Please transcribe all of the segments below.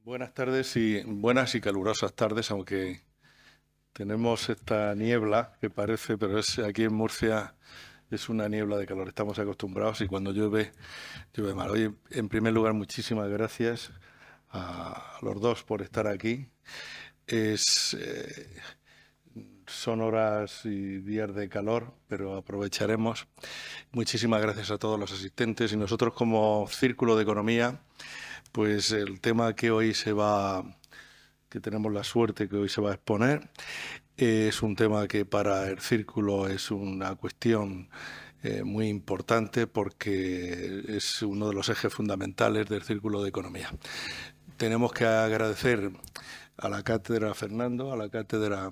Buenas tardes y buenas y calurosas tardes, aunque tenemos esta niebla que parece, pero es aquí en Murcia es una niebla de calor. Estamos acostumbrados y cuando llueve, llueve mal. Oye, en primer lugar, muchísimas gracias a los dos por estar aquí. Son horas y días de calor, pero aprovecharemos. Muchísimas gracias a todos los asistentes y nosotros como Círculo de Economía, pues el tema que tenemos la suerte que hoy se va a exponer, es un tema que para el Círculo es una cuestión muy importante porque es uno de los ejes fundamentales del Círculo de Economía. Tenemos que agradecer a la Cátedra Fernando, a la Cátedra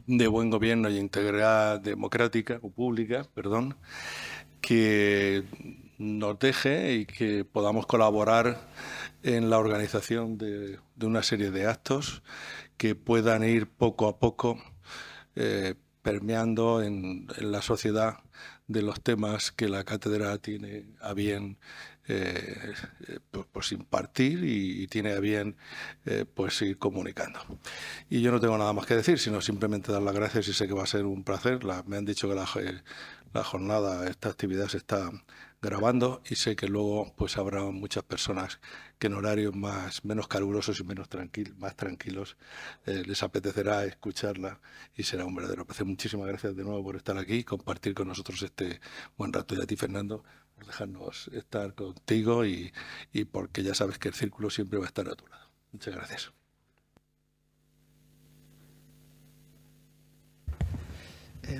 de Buen Gobierno y Integridad Democrática o Pública, perdón, que nos deje y que podamos colaborar en la organización de una serie de actos que puedan ir poco a poco permeando en la sociedad de los temas que la cátedra tiene a bien pues impartir y tiene a bien pues ir comunicando. Y yo no tengo nada más que decir, sino simplemente dar las gracias y sé que va a ser un placer. Me han dicho que la jornada, esta actividad se está grabando y sé que luego pues habrá muchas personas que en horarios menos calurosos y más tranquilos les apetecerá escucharla y será un verdadero placer. Muchísimas gracias de nuevo por estar aquí y compartir con nosotros este buen rato. Y a ti, Fernando, por dejarnos estar contigo y porque ya sabes que el Círculo siempre va a estar a tu lado. Muchas gracias.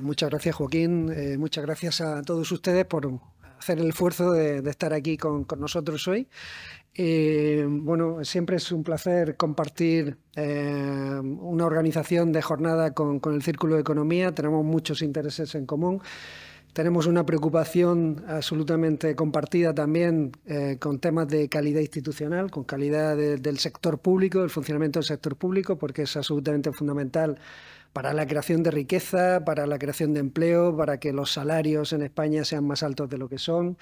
Muchas gracias, Joaquín. Muchas gracias a todos ustedes por hacer el esfuerzo de estar aquí con nosotros hoy. Bueno, siempre es un placer compartir una organización de jornada con el Círculo de Economía. Tenemos muchos intereses en común. Tenemos una preocupación absolutamente compartida también con temas de calidad institucional, con calidad del sector público, del funcionamiento del sector público, porque es absolutamente fundamental para la creación de riqueza, para la creación de empleo, para que los salarios en España sean más altos de lo que son.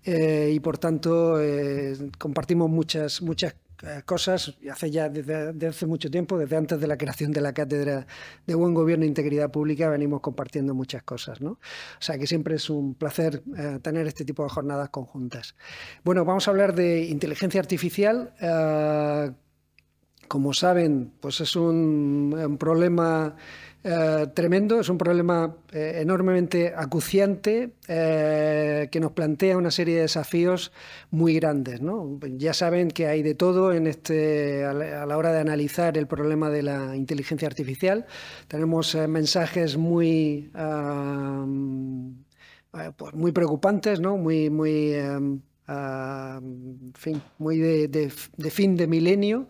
Y por tanto, compartimos muchas cosas desde hace mucho tiempo, desde antes de la creación de la Cátedra de Buen Gobierno e Integridad Pública, venimos compartiendo muchas cosas, ¿no? O sea que siempre es un placer tener este tipo de jornadas conjuntas. Bueno, vamos a hablar de inteligencia artificial. Como saben, pues es un problema tremendo, es un problema enormemente acuciante que nos plantea una serie de desafíos muy grandes, ¿no? Ya saben que hay de todo a la hora de analizar el problema de la inteligencia artificial. Tenemos mensajes pues muy preocupantes, ¿no? En fin, muy de fin de milenio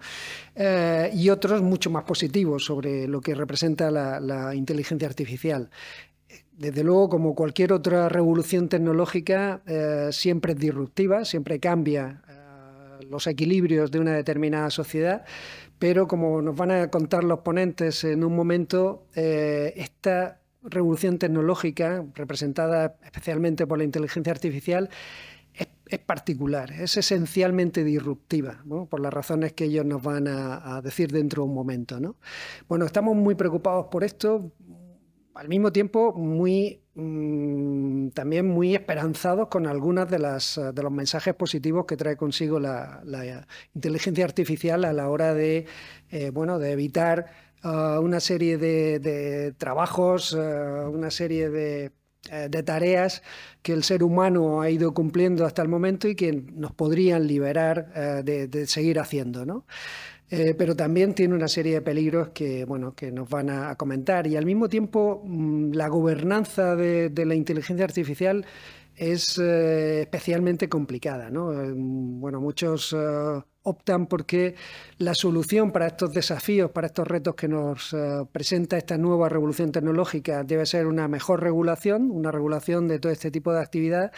y otros mucho más positivos sobre lo que representa la inteligencia artificial. Desde luego, como cualquier otra revolución tecnológica, siempre es disruptiva, siempre cambia los equilibrios de una determinada sociedad, pero como nos van a contar los ponentes en un momento, esta revolución tecnológica, representada especialmente por la inteligencia artificial, es particular, es esencialmente disruptiva, ¿no? Por las razones que ellos nos van a decir dentro de un momento, ¿no? Bueno, estamos muy preocupados por esto, al mismo tiempo también muy esperanzados con algunos de los mensajes positivos que trae consigo la inteligencia artificial a la hora de evitar una serie de trabajos, una serie de tareas que el ser humano ha ido cumpliendo hasta el momento y que nos podrían liberar de seguir haciendo, ¿no? Pero también tiene una serie de peligros que nos van a comentar. Y al mismo tiempo, la gobernanza de la inteligencia artificial es especialmente complicada, ¿no? Muchos optan porque la solución para estos desafíos, para estos retos que nos presenta esta nueva revolución tecnológica debe ser una mejor regulación, una regulación de todo este tipo de actividad,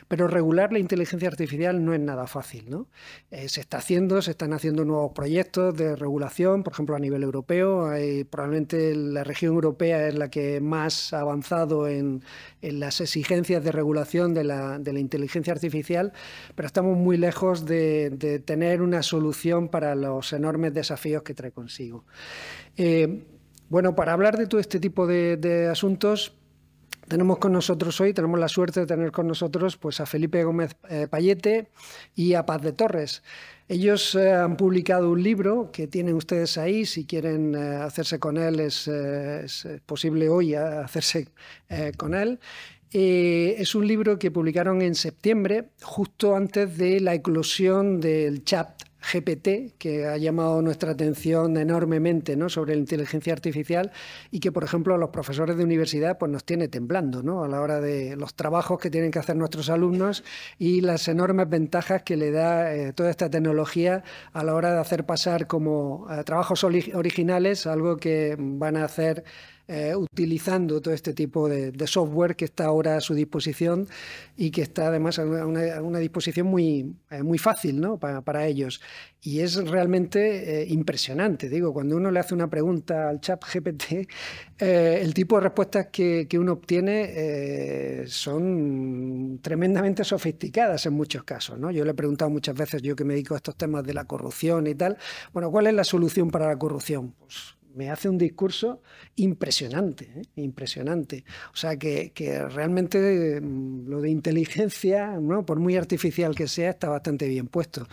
pero regular la inteligencia artificial no es nada fácil, ¿no? Se están haciendo nuevos proyectos de regulación, por ejemplo a nivel europeo. Probablemente la región europea es la que más ha avanzado en las exigencias de regulación evolución de la inteligencia artificial, pero estamos muy lejos de tener una solución para los enormes desafíos que trae consigo. Bueno, para hablar de todo este tipo de asuntos, tenemos con nosotros hoy, tenemos la suerte de tener con nosotros pues, a Felipe Gómez Payete y a Paz de Torres. Ellos han publicado un libro que tienen ustedes ahí. Si quieren hacerse con él, es posible hoy hacerse con él. Es un libro que publicaron en septiembre, justo antes de la eclosión del chat GPT, que ha llamado nuestra atención enormemente, ¿no?, sobre la inteligencia artificial, y que, por ejemplo, a los profesores de universidad pues, nos tiene temblando, ¿no?, a la hora de los trabajos que tienen que hacer nuestros alumnos y las enormes ventajas que le da toda esta tecnología a la hora de hacer pasar como trabajos originales algo que van a hacer utilizando todo este tipo de software que está ahora a su disposición y que está además a una disposición muy fácil, ¿no?, para ellos. Y es realmente impresionante. Digo, cuando uno le hace una pregunta al chat GPT, el tipo de respuestas que uno obtiene son tremendamente sofisticadas en muchos casos, ¿no? Yo le he preguntado muchas veces, yo que me dedico a estos temas de la corrupción y tal, bueno, ¿cuál es la solución para la corrupción? Pues me hace un discurso impresionante, impresionante. O sea, que realmente lo de inteligencia, ¿no?, por muy artificial que sea, está bastante bien puesto.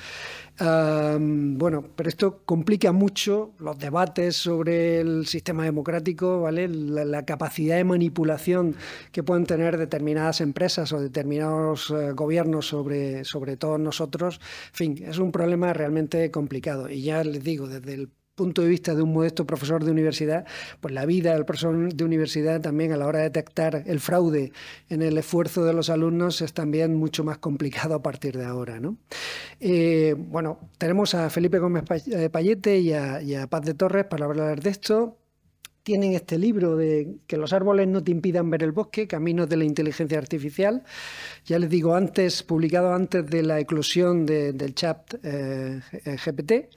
Bueno, pero esto complica mucho los debates sobre el sistema democrático, ¿vale? La capacidad de manipulación que pueden tener determinadas empresas o determinados gobiernos sobre todos nosotros. En fin, es un problema realmente complicado. Y ya les digo, desde el punto de vista de un modesto profesor de universidad, pues la vida del profesor de universidad también a la hora de detectar el fraude en el esfuerzo de los alumnos es también mucho más complicado a partir de ahora, ¿no? Bueno, tenemos a Felipe Gómez Payete y a Paz de Torres para hablar de esto. Tienen este libro de Que los árboles no te impidan ver el bosque, Caminos de la inteligencia artificial. Ya les digo, publicado antes de la eclosión del chat GPT.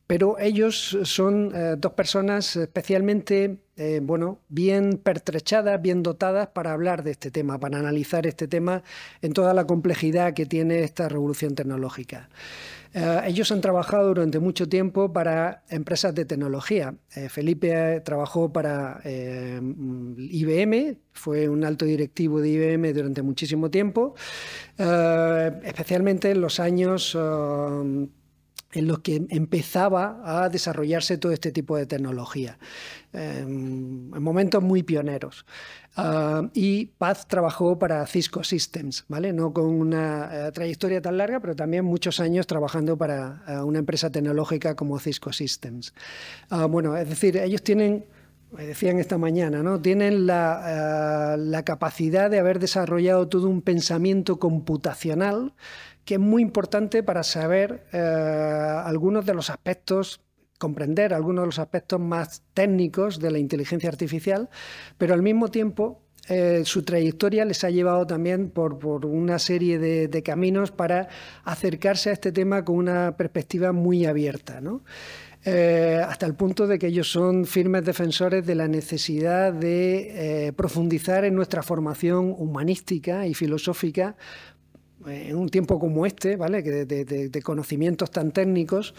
Pero ellos son dos personas especialmente bien pertrechadas, bien dotadas para hablar de este tema, para analizar este tema en toda la complejidad que tiene esta revolución tecnológica. Ellos han trabajado durante mucho tiempo para empresas de tecnología. Felipe trabajó para IBM, fue un alto directivo de IBM durante muchísimo tiempo, especialmente en los años en los que empezaba a desarrollarse todo este tipo de tecnología, en momentos muy pioneros. Y Paz trabajó para Cisco Systems, ¿vale? No con una trayectoria tan larga, pero también muchos años trabajando para una empresa tecnológica como Cisco Systems. Bueno, es decir, ellos tienen, me decían esta mañana, ¿no?, tienen la capacidad de haber desarrollado todo un pensamiento computacional que es muy importante para saber algunos de los aspectos, comprender algunos de los aspectos más técnicos de la inteligencia artificial, pero al mismo tiempo su trayectoria les ha llevado también por una serie de caminos para acercarse a este tema con una perspectiva muy abierta, ¿no? Hasta el punto de que ellos son firmes defensores de la necesidad de profundizar en nuestra formación humanística y filosófica en un tiempo como este, ¿vale?, de conocimientos tan técnicos,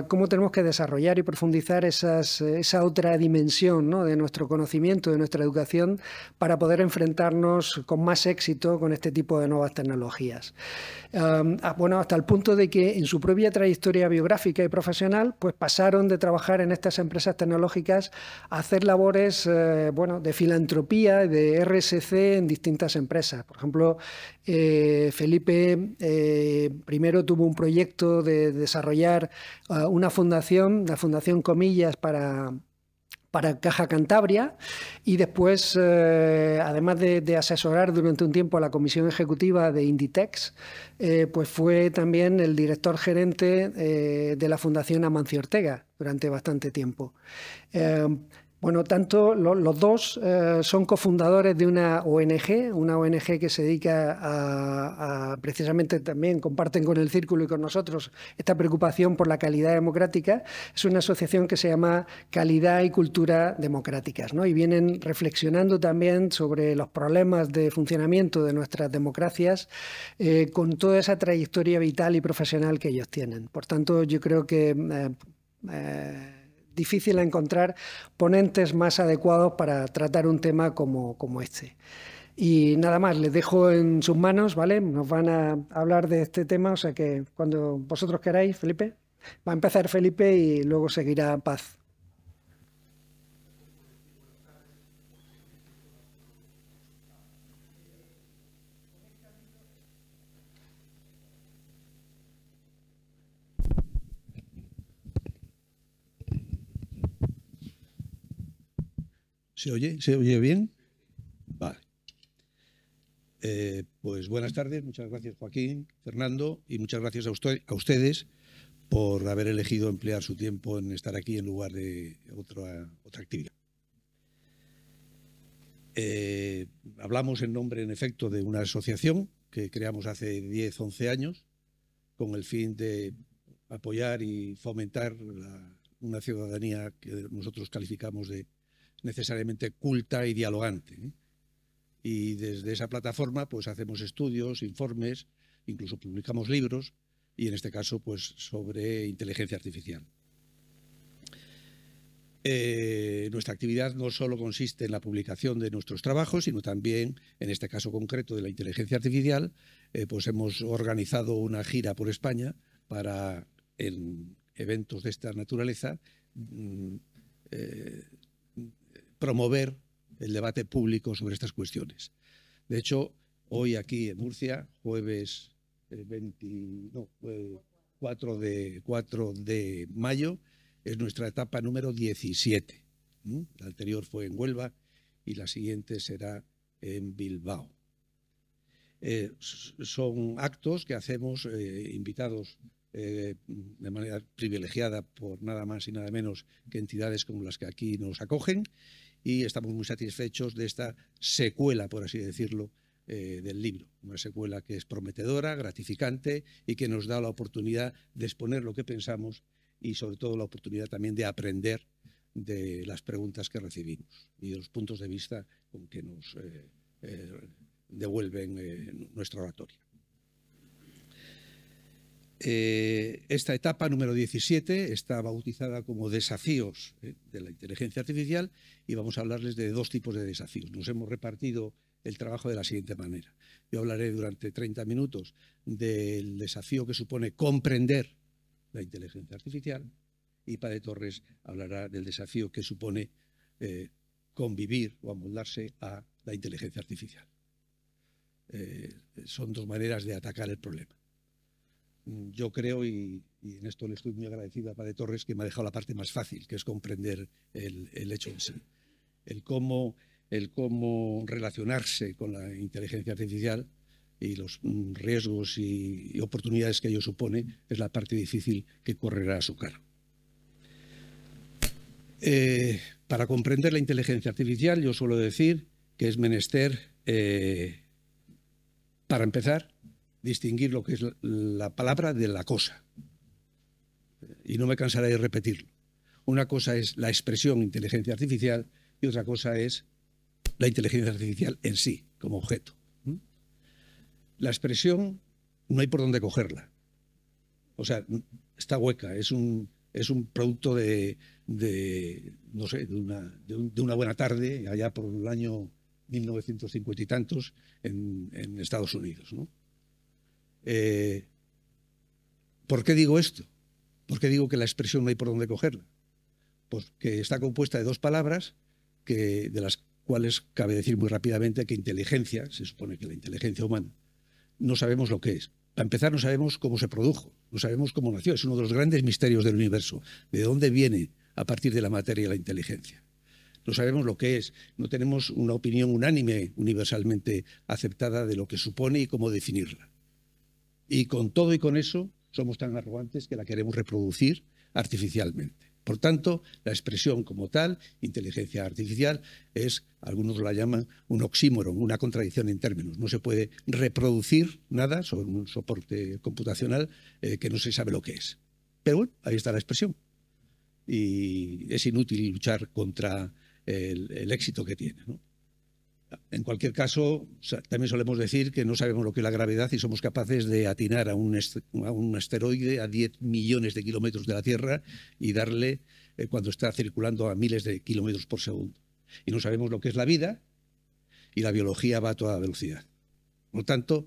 cómo tenemos que desarrollar y profundizar esa otra dimensión, ¿no?, de nuestro conocimiento, de nuestra educación, para poder enfrentarnos con más éxito con este tipo de nuevas tecnologías. Bueno, hasta el punto de que en su propia trayectoria biográfica y profesional, pues pasaron de trabajar en estas empresas tecnológicas a hacer labores de filantropía, de RSC en distintas empresas. Por ejemplo, Felipe primero tuvo un proyecto de desarrollar una fundación, la Fundación Comillas para Caja Cantabria, y después, además de asesorar durante un tiempo a la comisión ejecutiva de Inditex, pues fue también el director gerente de la Fundación Amancio Ortega durante bastante tiempo. Bueno, tanto los dos son cofundadores de una ONG que se dedica a precisamente también comparten con el Círculo y con nosotros esta preocupación por la calidad democrática. Es una asociación que se llama Calidad y Cultura Democráticas, ¿no? Y vienen reflexionando también sobre los problemas de funcionamiento de nuestras democracias con toda esa trayectoria vital y profesional que ellos tienen. Por tanto, yo creo que difícil encontrar ponentes más adecuados para tratar un tema como este. Y nada más, les dejo en sus manos, ¿vale? Nos van a hablar de este tema, o sea que cuando vosotros queráis, Felipe. Va a empezar Felipe y luego seguirá Paz. ¿Se oye? ¿Se oye bien? Vale. Pues buenas tardes, muchas gracias Joaquín, Fernando, y muchas gracias a ustedes por haber elegido emplear su tiempo en estar aquí en lugar de otra actividad. Hablamos en nombre, en efecto, de una asociación que creamos hace 10, 11 años con el fin de apoyar y fomentar una ciudadanía que nosotros calificamos de necesariamente culta y dialogante, ¿eh? Y desde esa plataforma pues hacemos estudios, informes, incluso publicamos libros, y en este caso pues sobre inteligencia artificial. Nuestra actividad no solo consiste en la publicación de nuestros trabajos, sino también, en este caso concreto de la inteligencia artificial, pues hemos organizado una gira por España para, en eventos de esta naturaleza, promover el debate público sobre estas cuestiones. De hecho, hoy aquí en Murcia, jueves 4 de mayo, es nuestra etapa número 17. La anterior fue en Huelva y la siguiente será en Bilbao. Son actos que hacemos invitados de manera privilegiada por nada más y nada menos que entidades como las que aquí nos acogen, y estamos muy satisfechos de esta secuela, por así decirlo, del libro. Una secuela que es prometedora, gratificante y que nos da la oportunidad de exponer lo que pensamos y sobre todo la oportunidad también de aprender de las preguntas que recibimos y de los puntos de vista con que nos devuelven nuestra oratoria. Esta etapa número 17 está bautizada como desafíos de la inteligencia artificial y vamos a hablarles de dos tipos de desafíos. Nos hemos repartido el trabajo de la siguiente manera. Yo hablaré durante 30 minutos del desafío que supone comprender la inteligencia artificial y Padre Torres hablará del desafío que supone convivir o amoldarse a la inteligencia artificial. Son dos maneras de atacar el problema. Yo creo, y en esto le estoy muy agradecido a Padre Torres, que me ha dejado la parte más fácil, que es comprender el hecho en sí. El cómo relacionarse con la inteligencia artificial y los riesgos y oportunidades que ello supone es la parte difícil que correrá a su cargo. Para comprender la inteligencia artificial, yo suelo decir que es menester, para empezar, distinguir lo que es la palabra de la cosa. Y no me cansaré de repetirlo. Una cosa es la expresión inteligencia artificial y otra cosa es la inteligencia artificial en sí, como objeto. La expresión no hay por dónde cogerla. O sea, está hueca, es un producto de una buena tarde, allá por el año 1950 y tantos, en Estados Unidos, ¿no? ¿Por qué digo esto? ¿Por qué digo que la expresión no hay por dónde cogerla? Pues que está compuesta de dos palabras de las cuales cabe decir muy rápidamente que inteligencia, se supone que la inteligencia humana, no sabemos lo que es. Para empezar, no sabemos cómo se produjo, no sabemos cómo nació. Es uno de los grandes misterios del universo. ¿De dónde viene a partir de la materia la inteligencia? No sabemos lo que es. No tenemos una opinión unánime, universalmente aceptada de lo que supone y cómo definirla. Y con todo y con eso somos tan arrogantes que la queremos reproducir artificialmente. Por tanto, la expresión como tal, inteligencia artificial, algunos la llaman un oxímoron, una contradicción en términos. No se puede reproducir nada sobre un soporte computacional que no se sabe lo que es. Pero bueno, ahí está la expresión. Y es inútil luchar contra el éxito que tiene, ¿no? En cualquier caso, también solemos decir que no sabemos lo que es la gravedad y somos capaces de atinar a un asteroide a 10 millones de kilómetros de la Tierra y darle cuando está circulando a miles de kilómetros por segundo. Y no sabemos lo que es la vida y la biología va a toda velocidad. Por lo tanto,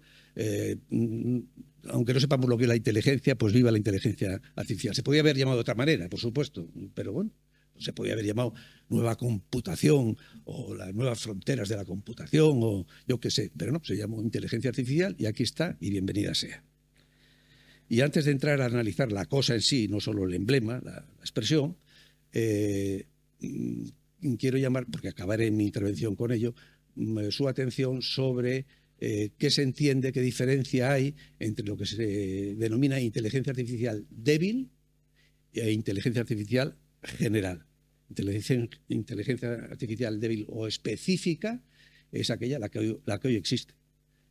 aunque no sepamos lo que es la inteligencia, pues viva la inteligencia artificial. Se podría haber llamado de otra manera, por supuesto, pero bueno. Se podría haber llamado nueva computación o las nuevas fronteras de la computación o yo qué sé, pero no, se llamó inteligencia artificial y aquí está y bienvenida sea. Y antes de entrar a analizar la cosa en sí, no solo el emblema, la expresión, quiero llamar, porque acabaré mi intervención con ello, su atención sobre qué se entiende, qué diferencia hay entre lo que se denomina inteligencia artificial débil e inteligencia artificial general. Inteligencia artificial débil o específica es aquella la que hoy existe.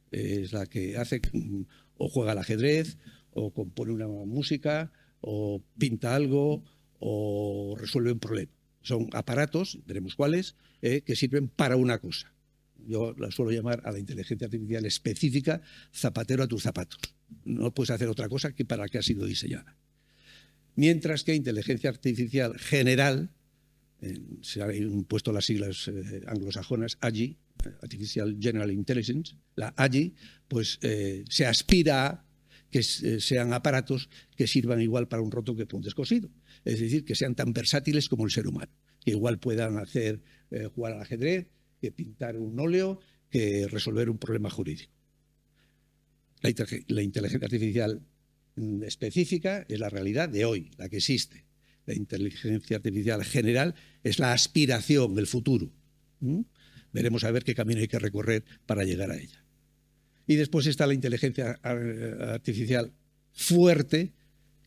Es la que hace o juega al ajedrez, o compone una música, o pinta algo, o resuelve un problema. Son aparatos, veremos cuáles, que sirven para una cosa. Yo la suelo llamar a la inteligencia artificial específica zapatero a tus zapatos. No puedes hacer otra cosa que para que ha sido diseñada. Mientras que inteligencia artificial general, se han puesto las siglas anglosajonas, AGI, Artificial General Intelligence, la AGI, pues se aspira a que sean aparatos que sirvan igual para un roto que para un descosido. Es decir, que sean tan versátiles como el ser humano, que igual puedan hacer jugar al ajedrez, que pintar un óleo, que resolver un problema jurídico. La inteligencia artificial específica es la realidad de hoy, la que existe. La inteligencia artificial general es la aspiración del futuro. Veremos a ver qué camino hay que recorrer para llegar a ella. Y después está la inteligencia artificial fuerte,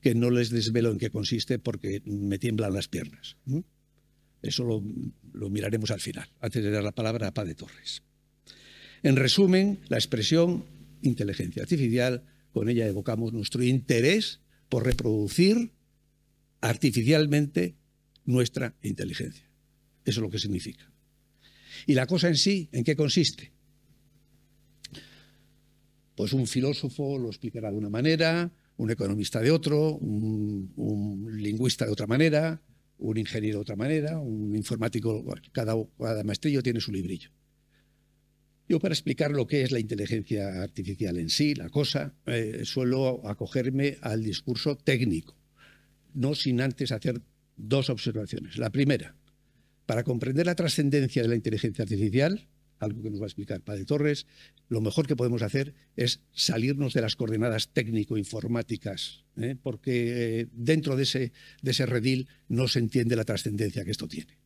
que no les desvelo en qué consiste porque me tiemblan las piernas. Eso lo miraremos al final, antes de dar la palabra a Paz de Torres. En resumen, la expresión inteligencia artificial, con ella evocamos nuestro interés por reproducir artificialmente nuestra inteligencia. Eso es lo que significa. ¿Y la cosa en sí, en qué consiste? Pues un filósofo lo explicará de una manera, un economista de otro, un lingüista de otra manera, un ingeniero de otra manera, un informático, cada maestrillo tiene su librillo. Yo, para explicar lo que es la inteligencia artificial en sí, la cosa, suelo acogerme al discurso técnico, no sin antes hacer dos observaciones. La primera, para comprender la trascendencia de la inteligencia artificial, algo que nos va a explicar Paz de Torres, lo mejor que podemos hacer es salirnos de las coordenadas técnico-informáticas, porque dentro de ese redil no se entiende la trascendencia que esto tiene.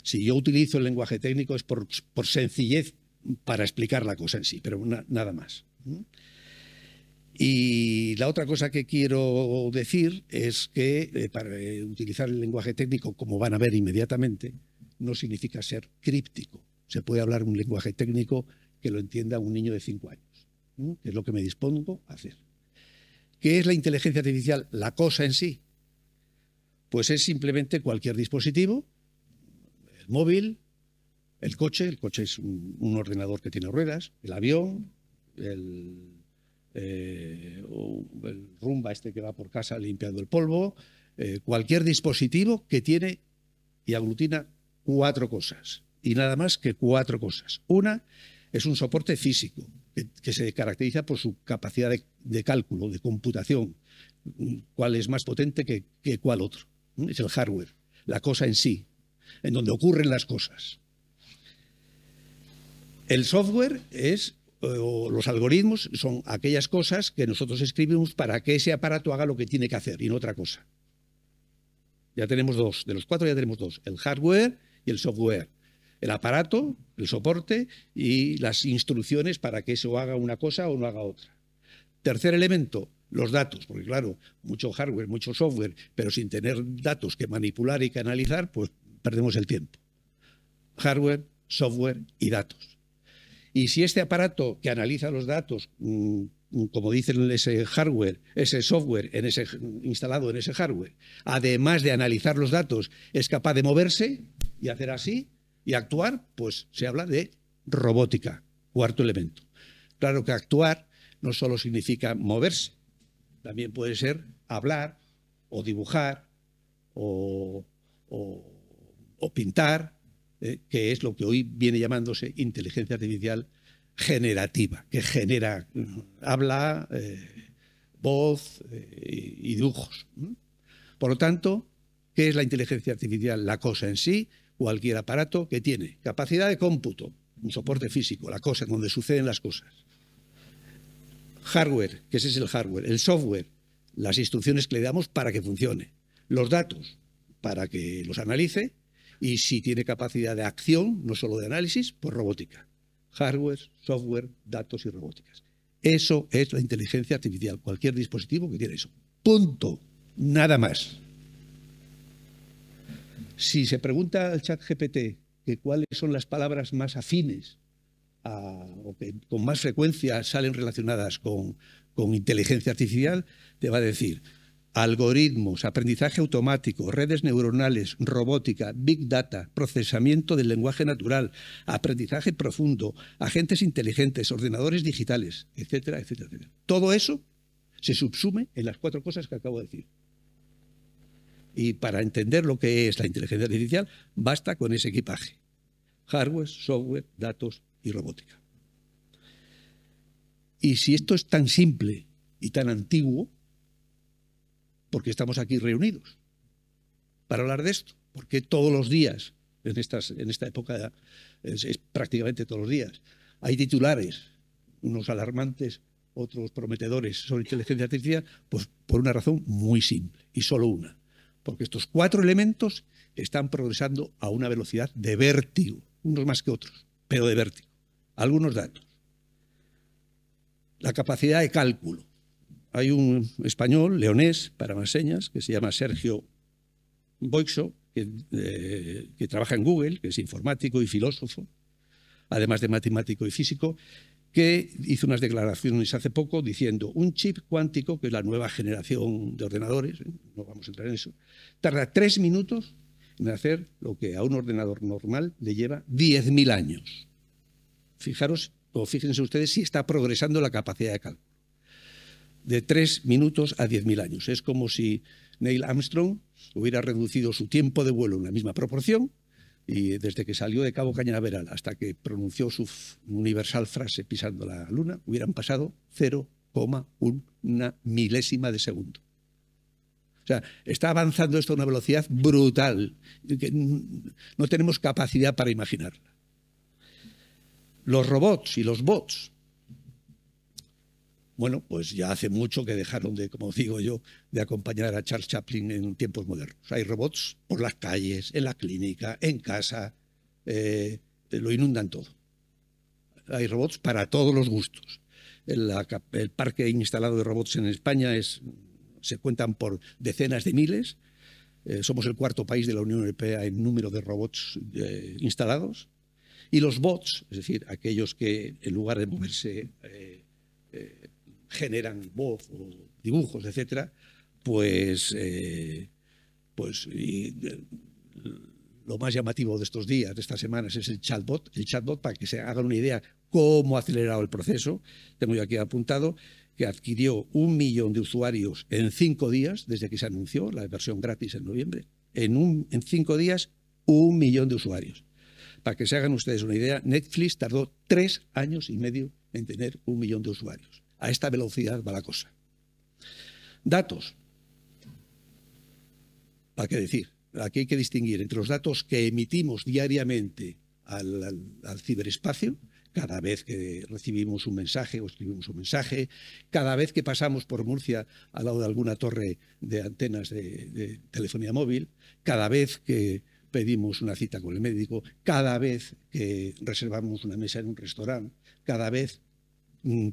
Si yo utilizo el lenguaje técnico es por sencillez para explicar la cosa en sí, pero nada más. Y la otra cosa que quiero decir es que para utilizar el lenguaje técnico, como van a ver inmediatamente, no significa ser críptico. Se puede hablar un lenguaje técnico que lo entienda un niño de 5 años, que es lo que me dispongo a hacer. ¿Qué es la inteligencia artificial? La cosa en sí. Pues es simplemente cualquier dispositivo, el móvil, el coche es un ordenador que tiene ruedas, el avión, el Rumba este que va por casa limpiando el polvo, cualquier dispositivo que tiene y aglutina 4 cosas, y nada más que 4 cosas. Una es un soporte físico, que se caracteriza por su capacidad de cálculo, de computación, cuál es más potente que cuál otro. Es el hardware, la cosa en sí, en donde ocurren las cosas. El software o los algoritmos son aquellas cosas que nosotros escribimos para que ese aparato haga lo que tiene que hacer y no otra cosa. Ya tenemos 2, de los 4 ya tenemos 2, el hardware y el software. El aparato, el soporte y las instrucciones para que eso haga una cosa o no haga otra. Tercer elemento, los datos, porque claro, mucho hardware, mucho software, pero sin tener datos que manipular y que analizar, pues perdemos el tiempo. Hardware, software y datos. Y si este aparato que analiza los datos, como dicen ese hardware, ese software instalado en ese hardware, además de analizar los datos, es capaz de moverse y hacer así y actuar, pues se habla de robótica, cuarto elemento. Claro que actuar no solo significa moverse, también puede ser hablar o dibujar o pintar, que es lo que hoy viene llamándose inteligencia artificial generativa, que genera habla, voz y dibujos. Por lo tanto, ¿qué es la inteligencia artificial? La cosa en sí, cualquier aparato que tiene capacidad de cómputo, un soporte físico, la cosa en donde suceden las cosas. Hardware, que ese es el hardware. El software, las instrucciones que le damos para que funcione. Los datos, para que los analice. Y si tiene capacidad de acción, no solo de análisis, pues robótica. Hardware, software, datos y robóticas. Eso es la inteligencia artificial. Cualquier dispositivo que tiene eso. Punto. Nada más. Si se pregunta al ChatGPT que cuáles son las palabras más afines o que con más frecuencia salen relacionadas con inteligencia artificial, te va a decir algoritmos, aprendizaje automático, redes neuronales, robótica, big data, procesamiento del lenguaje natural, aprendizaje profundo, agentes inteligentes, ordenadores digitales, etcétera, etcétera, etcétera. Todo eso se subsume en las 4 cosas que acabo de decir. Y para entender lo que es la inteligencia artificial, basta con ese equipaje. Hardware, software, datos y robótica. Y si esto es tan simple y tan antiguo, ¿por qué estamos aquí reunidos para hablar de esto? Porque todos los días, en esta época, es prácticamente todos los días, hay titulares, unos alarmantes, otros prometedores sobre inteligencia artificial, pues por una razón muy simple, y solo una. Porque estos 4 elementos están progresando a una velocidad de vértigo, unos más que otros, pero de vértigo. Algunos datos. La capacidad de cálculo. Hay un español, leonés, para más señas, que se llama Sergio Boixo, que trabaja en Google, que es informático y filósofo, además de matemático y físico, que hizo unas declaraciones hace poco diciendo un chip cuántico, que es la nueva generación de ordenadores, no vamos a entrar en eso, tarda 3 minutos en hacer lo que a un ordenador normal le lleva 10.000 años. Fijaros, o fíjense ustedes si está progresando la capacidad de cálculo. De 3 minutos a 10.000 años. Es como si Neil Armstrong hubiera reducido su tiempo de vuelo en la misma proporción y desde que salió de Cabo Cañaveral hasta que pronunció su universal frase pisando la luna, hubieran pasado 0,1 milésima de segundo. O sea, está avanzando esto a una velocidad brutal, que no tenemos capacidad para imaginarla. Los robots y los bots, bueno, pues ya hace mucho que dejaron de, como digo yo, de acompañar a Charles Chaplin en tiempos modernos. Hay robots por las calles, en la clínica, en casa, lo inundan todo. Hay robots para todos los gustos. El parque instalado de robots en España se cuentan por decenas de miles. Somos el 4º país de la Unión Europea en número de robots instalados. Y los bots, es decir, aquellos que en lugar de moverse generan voz o dibujos, etcétera, pues lo más llamativo de estos días, de estas semanas, es el chatbot. El chatbot, para que se hagan una idea cómo ha acelerado el proceso, tengo yo aquí apuntado que adquirió 1 millón de usuarios en 5 días, desde que se anunció la versión gratis en noviembre. En 5 días, 1 millón de usuarios. Para que se hagan ustedes una idea, Netflix tardó 3 años y medio en tener 1 millón de usuarios. A esta velocidad va la cosa. Datos. ¿Para qué decir? Aquí hay que distinguir entre los datos que emitimos diariamente al ciberespacio, cada vez que recibimos un mensaje o escribimos un mensaje, cada vez que pasamos por Murcia al lado de alguna torre de antenas de telefonía móvil, cada vez que pedimos una cita con el médico, cada vez que reservamos una mesa en un restaurante, cada vez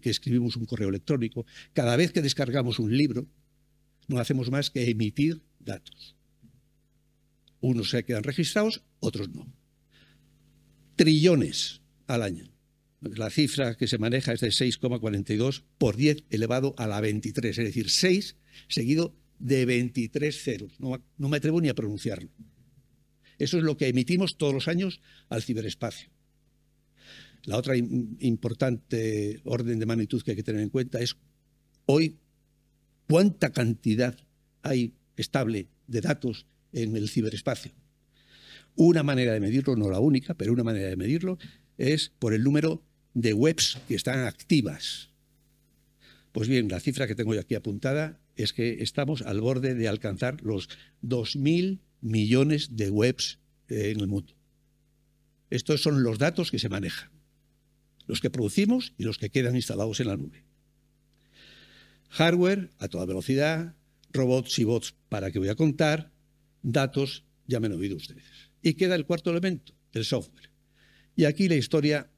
que escribimos un correo electrónico, cada vez que descargamos un libro, no hacemos más que emitir datos. Unos se quedan registrados, otros no. Trillones al año. La cifra que se maneja es de 6,42 por 10 elevado a la 23, es decir, 6 seguido de 23 ceros. No me atrevo ni a pronunciarlo. Eso es lo que emitimos todos los años al ciberespacio. La otra importante orden de magnitud que hay que tener en cuenta es hoy cuánta cantidad hay estable de datos en el ciberespacio. Una manera de medirlo, no la única, pero una manera de medirlo es por el número de webs que están activas. Pues bien, la cifra que tengo yo aquí apuntada es que estamos al borde de alcanzar los 2.000 millones de webs en el mundo. Estos son los datos que se manejan, los que producimos y los que quedan instalados en la nube. Hardware a toda velocidad, robots y bots para que voy a contar, datos, ya me han oído ustedes. Y queda el cuarto elemento, el software. Y aquí la historia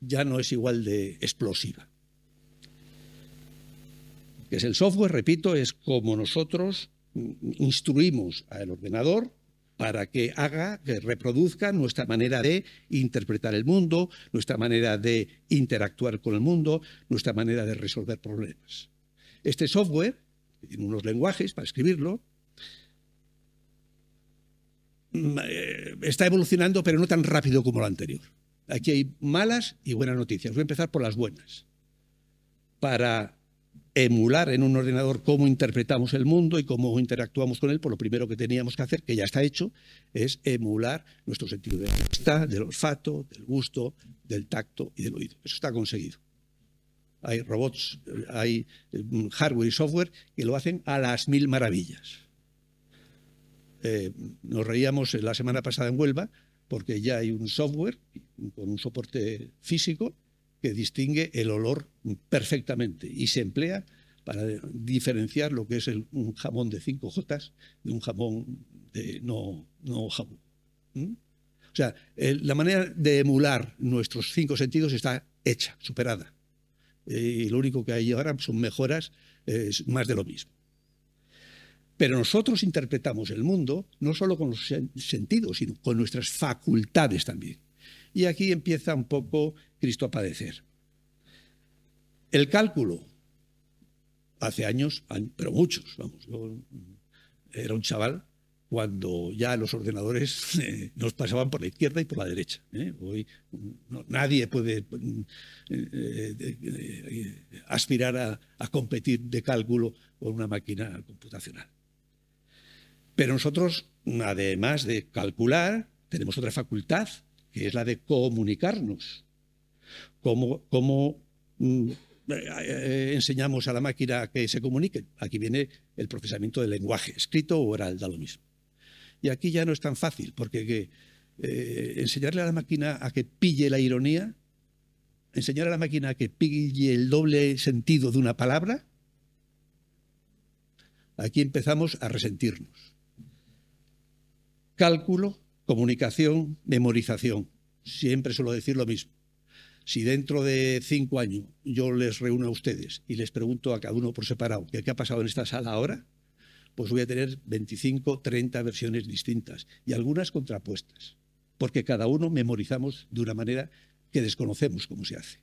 ya no es igual de explosiva. Que es el software, repito, es como nosotros instruimos al ordenador para que haga, que reproduzca nuestra manera de interpretar el mundo, nuestra manera de interactuar con el mundo, nuestra manera de resolver problemas. Este software, tiene unos lenguajes para escribirlo, está evolucionando, pero no tan rápido como lo anterior. Aquí hay malas y buenas noticias. Voy a empezar por las buenas. Para emular en un ordenador cómo interpretamos el mundo y cómo interactuamos con él, pues lo primero que teníamos que hacer, que ya está hecho, es emular nuestro sentido de vista, del olfato, del gusto, del tacto y del oído. Eso está conseguido. Hay robots, hay hardware y software que lo hacen a las mil maravillas. Nos reíamos la semana pasada en Huelva porque ya hay un software con un soporte físico que distingue el olor perfectamente y se emplea para diferenciar lo que es un jamón de 5 jotas de un jamón de no jamón. O sea, la manera de emular nuestros 5 sentidos está hecha, superada. Y lo único que hay ahora son mejoras, más de lo mismo. Pero nosotros interpretamos el mundo no solo con los sentidos, sino con nuestras facultades también. Y aquí empieza un poco Cristo a padecer. El cálculo, hace años, pero muchos, vamos, yo era un chaval cuando ya los ordenadores nos pasaban por la izquierda y por la derecha. Hoy nadie puede aspirar a competir de cálculo con una máquina computacional. Pero nosotros, además de calcular, tenemos otra facultad, que es la de comunicarnos. ¿Cómo enseñamos a la máquina a que se comunique? Aquí viene el procesamiento del lenguaje, escrito o oral, da lo mismo. Y aquí ya no es tan fácil, porque enseñarle a la máquina a que pille la ironía, enseñar a la máquina a que pille el doble sentido de una palabra, aquí empezamos a resentirnos. Cálculo, comunicación, memorización. Siempre suelo decir lo mismo. Si dentro de 5 años yo les reúno a ustedes y les pregunto a cada uno por separado qué ha pasado en esta sala ahora, pues voy a tener 25, 30 versiones distintas y algunas contrapuestas, porque cada uno memorizamos de una manera que desconocemos cómo se hace.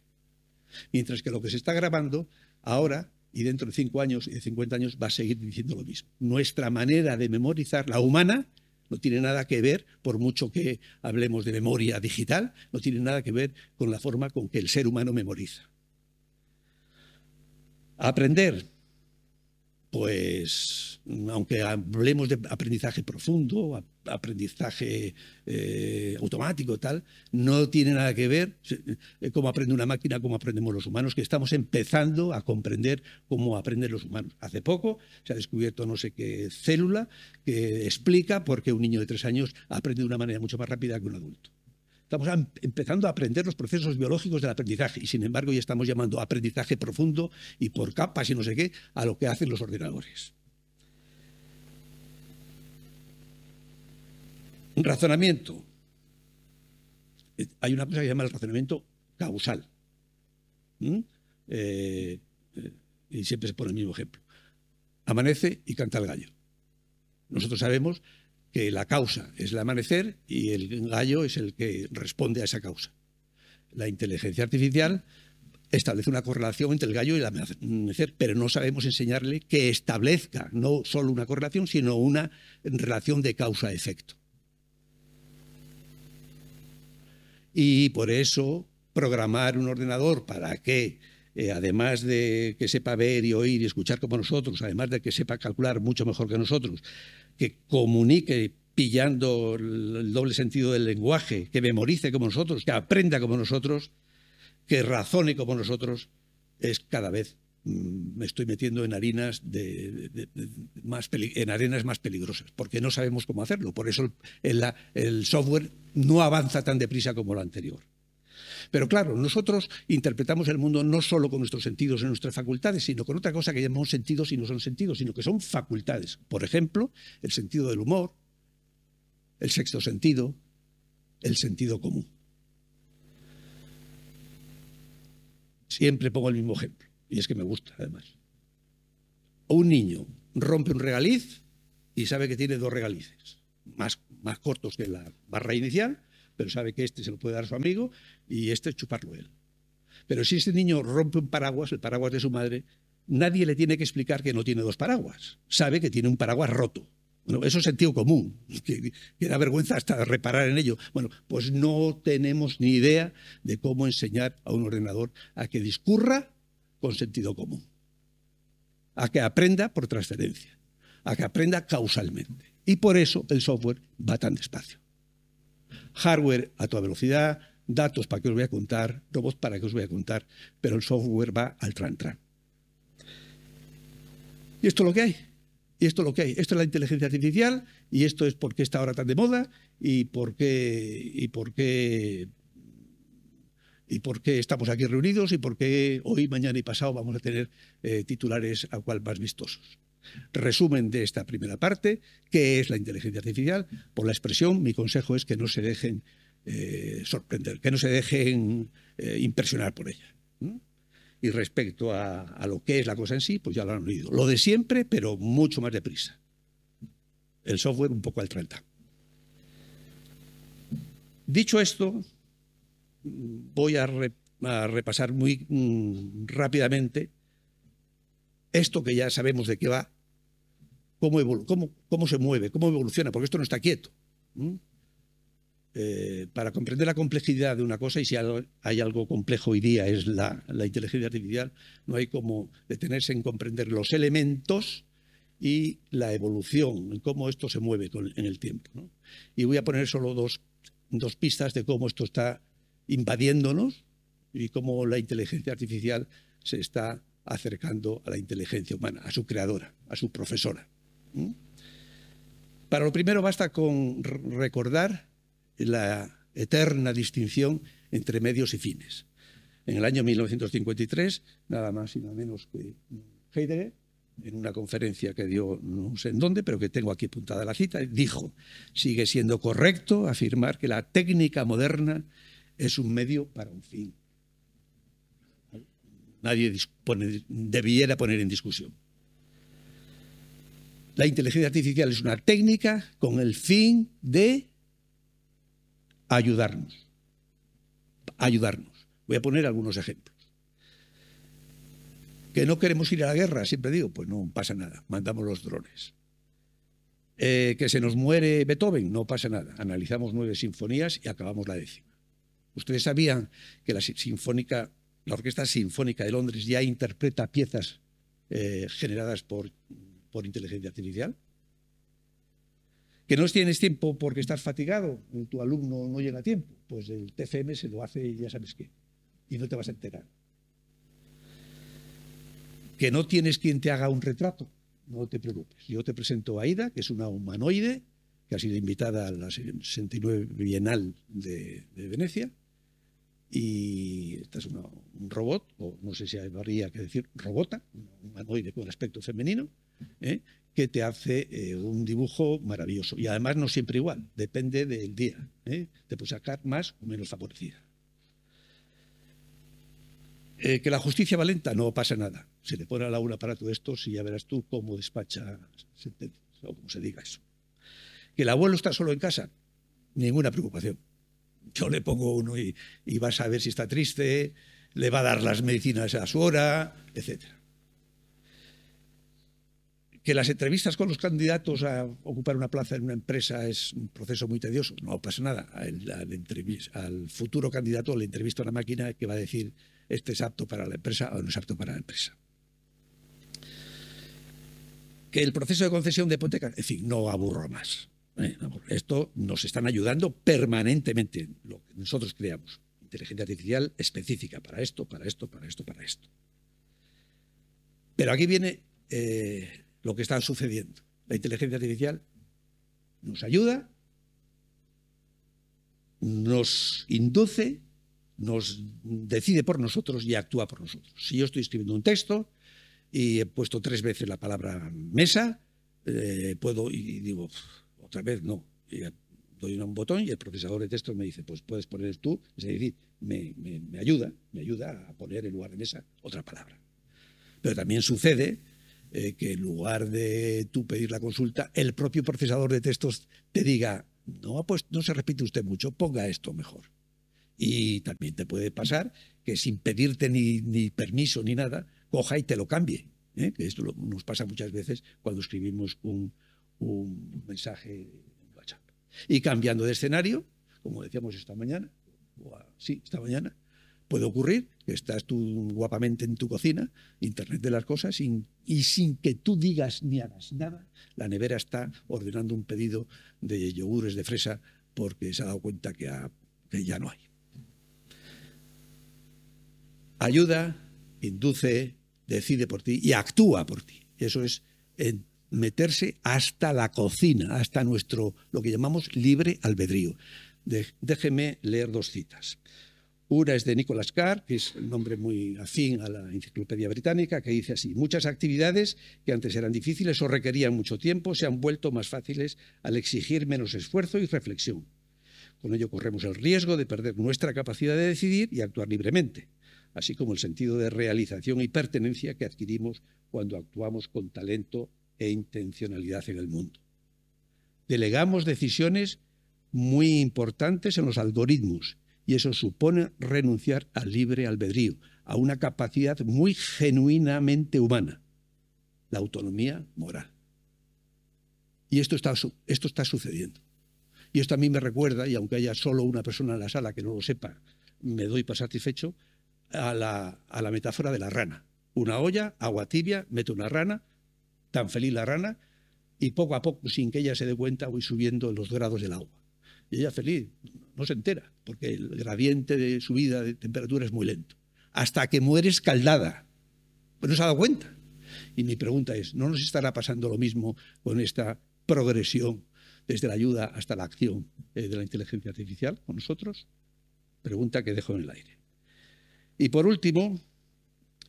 Mientras que lo que se está grabando ahora y dentro de 5 años y de 50 años va a seguir diciendo lo mismo. Nuestra manera de memorizar, la humana, no tiene nada que ver, por mucho que hablemos de memoria digital, no tiene nada que ver con la forma con que el ser humano memoriza. Aprender, pues, aunque hablemos de aprendizaje profundo, aprendizaje automático, tal, no tiene nada que ver cómo aprende una máquina, cómo aprendemos los humanos, que estamos empezando a comprender cómo aprenden los humanos. Hace poco se ha descubierto no sé qué célula que explica por qué un niño de 3 años aprende de una manera mucho más rápida que un adulto. Estamos empezando a aprender los procesos biológicos del aprendizaje y, sin embargo, ya estamos llamando aprendizaje profundo y por capas y no sé qué a lo que hacen los ordenadores. Razonamiento. Hay una cosa que se llama el razonamiento causal. Y siempre se pone el mismo ejemplo. Amanece y canta el gallo. Nosotros sabemos que la causa es el amanecer y el gallo es el que responde a esa causa. La inteligencia artificial establece una correlación entre el gallo y el amanecer, pero no sabemos enseñarle que establezca no solo una correlación, sino una relación de causa-efecto. Y por eso programar un ordenador para que, además de que sepa ver y oír y escuchar como nosotros, además de que sepa calcular mucho mejor que nosotros, que comunique pillando el doble sentido del lenguaje, que memorice como nosotros, que aprenda como nosotros, que razone como nosotros, es cada vez me estoy metiendo en harinas en arenas más peligrosas, porque no sabemos cómo hacerlo. Por eso el software no avanza tan deprisa como lo anterior. Pero claro, nosotros interpretamos el mundo no solo con nuestros sentidos y nuestras facultades, sino con otra cosa que llamamos sentidos y no son sentidos, sino que son facultades. Por ejemplo, el sentido del humor, el sexto sentido, el sentido común. Siempre pongo el mismo ejemplo, y es que me gusta, además. Un niño rompe un regaliz y sabe que tiene dos regalices, más cortos que la barra inicial, pero sabe que este se lo puede dar a su amigo y este chuparlo él. Pero si ese niño rompe un paraguas, el paraguas de su madre, nadie le tiene que explicar que no tiene dos paraguas. Sabe que tiene un paraguas roto. Bueno, eso es sentido común, que da vergüenza hasta reparar en ello. Bueno, pues no tenemos ni idea de cómo enseñar a un ordenador a que discurra con sentido común, a que aprenda por transferencia, a que aprenda causalmente. Y por eso el software va tan despacio. Hardware a toda velocidad, datos para qué os voy a contar, robots para qué os voy a contar, pero el software va al tran-tran. Y esto es lo que hay. Y esto es lo que hay. Esto es la inteligencia artificial y esto es por qué está ahora tan de moda y por qué estamos aquí reunidos y por qué hoy, mañana y pasado vamos a tener titulares a cual más vistosos. Resumen de esta primera parte: ¿qué es la inteligencia artificial? Por la expresión, mi consejo es que no se dejen sorprender, que no se dejen impresionar por ella. Y respecto a lo que es la cosa en sí, pues ya lo han oído. Lo de siempre, pero mucho más deprisa. El software un poco al trancón. Dicho esto, voy a repasar muy rápidamente esto que ya sabemos de qué va, cómo se mueve, cómo evoluciona, porque esto no está quieto. Para comprender la complejidad de una cosa, y si hay algo complejo hoy día es la inteligencia artificial, no hay como detenerse en comprender los elementos y la evolución, en cómo esto se mueve en el tiempo, ¿no? Y voy a poner solo dos pistas de cómo esto está invadiéndonos y cómo la inteligencia artificial se está acercando a la inteligencia humana, a su creadora, a su profesora. Para lo primero basta con recordar la eterna distinción entre medios y fines. En el año 1953, nada más y nada menos que Heidegger, en una conferencia que dio no sé en dónde, pero que tengo aquí apuntada la cita, dijo: sigue siendo correcto afirmar que la técnica moderna es un medio para un fin. Nadie debiera poner en discusión. La inteligencia artificial es una técnica con el fin de ayudarnos. Voy a poner algunos ejemplos. ¿Que no queremos ir a la guerra? Siempre digo, pues no pasa nada, mandamos los drones. ¿Que se nos muere Beethoven? No pasa nada, analizamos 9 sinfonías y acabamos la 10ª. ¿Ustedes sabían que la Orquesta Sinfónica de Londres ya interpreta piezas generadas por inteligencia artificial? ¿Que no tienes tiempo porque estás fatigado? Tu alumno no llega a tiempo. Pues el TFM se lo hace y ya sabes qué. Y no te vas a enterar. ¿Que no tienes quien te haga un retrato? No te preocupes. Yo te presento a Aida, que es una humanoide, que ha sido invitada a la 69 Bienal de Venecia. Y esta es un robot, o no sé si habría que decir robota, un humanoide con aspecto femenino, que te hace un dibujo maravilloso. Y además no siempre igual, depende del día. Te puede sacar más o menos favorecida. ¿Que la justicia va lenta? No pasa nada. Se le pone a la un aparato de estos y ya verás tú cómo despacha sentencias, o como se diga eso. ¿Que el abuelo está solo en casa? Ninguna preocupación. Yo le pongo uno y vas a ver si está triste, le va a dar las medicinas a su hora, etc. ¿Que las entrevistas con los candidatos a ocupar una plaza en una empresa es un proceso muy tedioso? No pasa nada. Al futuro candidato le entrevista a una máquina que va a decir este es apto para la empresa o no es apto para la empresa. ¿Que el proceso de concesión de hipoteca? En fin, no aburro más. Esto nos están ayudando permanentemente, lo que nosotros creamos. Inteligencia artificial específica para esto, para esto, para esto, para esto. Pero aquí viene lo que está sucediendo. La inteligencia artificial nos ayuda, nos induce, nos decide por nosotros y actúa por nosotros. Si yo estoy escribiendo un texto y he puesto 3 veces la palabra mesa, puedo y digo, otra vez no. Y doy un botón y el procesador de texto me dice, pues puedes poner tú, es decir, me ayuda a poner en lugar de mesa otra palabra. Pero también sucede que en lugar de tú pedir la consulta, el propio procesador de textos te diga, no, pues no se repite usted mucho, ponga esto mejor. Y también te puede pasar que sin pedirte ni permiso ni nada, coja y te lo cambie. Que esto nos pasa muchas veces cuando escribimos un mensaje en WhatsApp. Y cambiando de escenario, como decíamos esta mañana, puede ocurrir que estás tú guapamente en tu cocina, Internet de las cosas, y sin que tú digas ni hagas nada, la nevera está ordenando un pedido de yogures de fresa porque se ha dado cuenta que ya no hay. Ayuda, induce, decide por ti y actúa por ti. Eso es meterse hasta la cocina, hasta lo que llamamos libre albedrío. Déjeme leer 2 citas. Una es de Nicholas Carr, que es el nombre muy afín a la Enciclopedia Británica, que dice así: muchas actividades que antes eran difíciles o requerían mucho tiempo se han vuelto más fáciles al exigir menos esfuerzo y reflexión. Con ello corremos el riesgo de perder nuestra capacidad de decidir y actuar libremente, así como el sentido de realización y pertenencia que adquirimos cuando actuamos con talento e intencionalidad en el mundo. Delegamos decisiones muy importantes en los algoritmos y eso supone renunciar al libre albedrío, a una capacidad muy genuinamente humana, la autonomía moral. Y esto está sucediendo. Y esto a mí me recuerda, y aunque haya solo una persona en la sala que no lo sepa, me doy por satisfecho, a la metáfora de la rana. Una olla, agua tibia, meto una rana, tan feliz la rana, y poco a poco, sin que ella se dé cuenta, voy subiendo los grados del agua. Y ella feliz, no se entera, porque el gradiente de subida de temperatura es muy lento. Hasta que muere escaldada. Pues no se ha dado cuenta. Y mi pregunta es, ¿no nos estará pasando lo mismo con esta progresión desde la ayuda hasta la acción de la inteligencia artificial con nosotros? Pregunta que dejo en el aire. Y por último,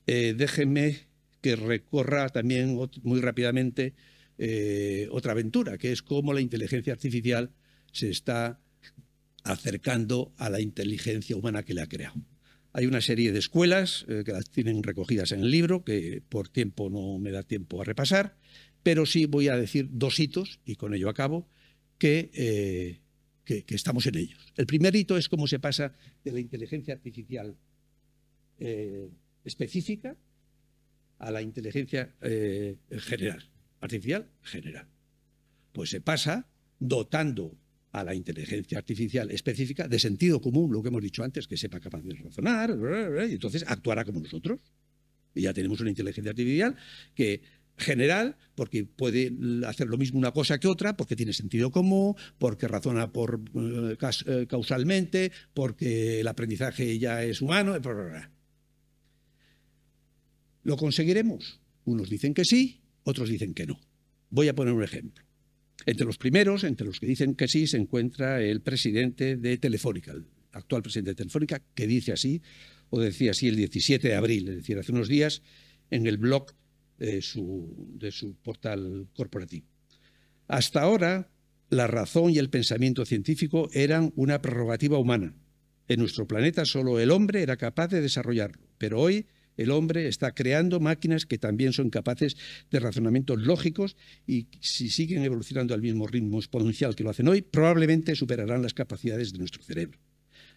déjenme que recorra también muy rápidamente otra aventura, que es cómo la inteligencia artificial se está acercando a la inteligencia humana que le ha creado. Hay una serie de escuelas que las tienen recogidas en el libro, que por tiempo no me da tiempo a repasar, pero sí voy a decir 2 hitos, y con ello acabo, que estamos en ellos. El primer hito es cómo se pasa de la inteligencia artificial específica a la inteligencia general, artificial general. Pues se pasa dotando a la inteligencia artificial específica de sentido común, lo que hemos dicho antes, que sepa capaz de razonar, y entonces actuará como nosotros. Y ya tenemos una inteligencia artificial que general, porque puede hacer lo mismo una cosa que otra, porque tiene sentido común, porque razona causalmente, porque el aprendizaje ya es humano. ¿Lo conseguiremos? Unos dicen que sí, otros dicen que no. Voy a poner un ejemplo. Entre los primeros, entre los que dicen que sí, se encuentra el presidente de Telefónica, el actual presidente de Telefónica, que dice así, o decía así el 17 de abril, es decir, hace unos días, en el blog de su portal corporativo. Hasta ahora, la razón y el pensamiento científico eran una prerrogativa humana. En nuestro planeta solo el hombre era capaz de desarrollarlo. Pero hoy el hombre está creando máquinas que también son capaces de razonamientos lógicos y si siguen evolucionando al mismo ritmo exponencial que lo hacen hoy, probablemente superarán las capacidades de nuestro cerebro.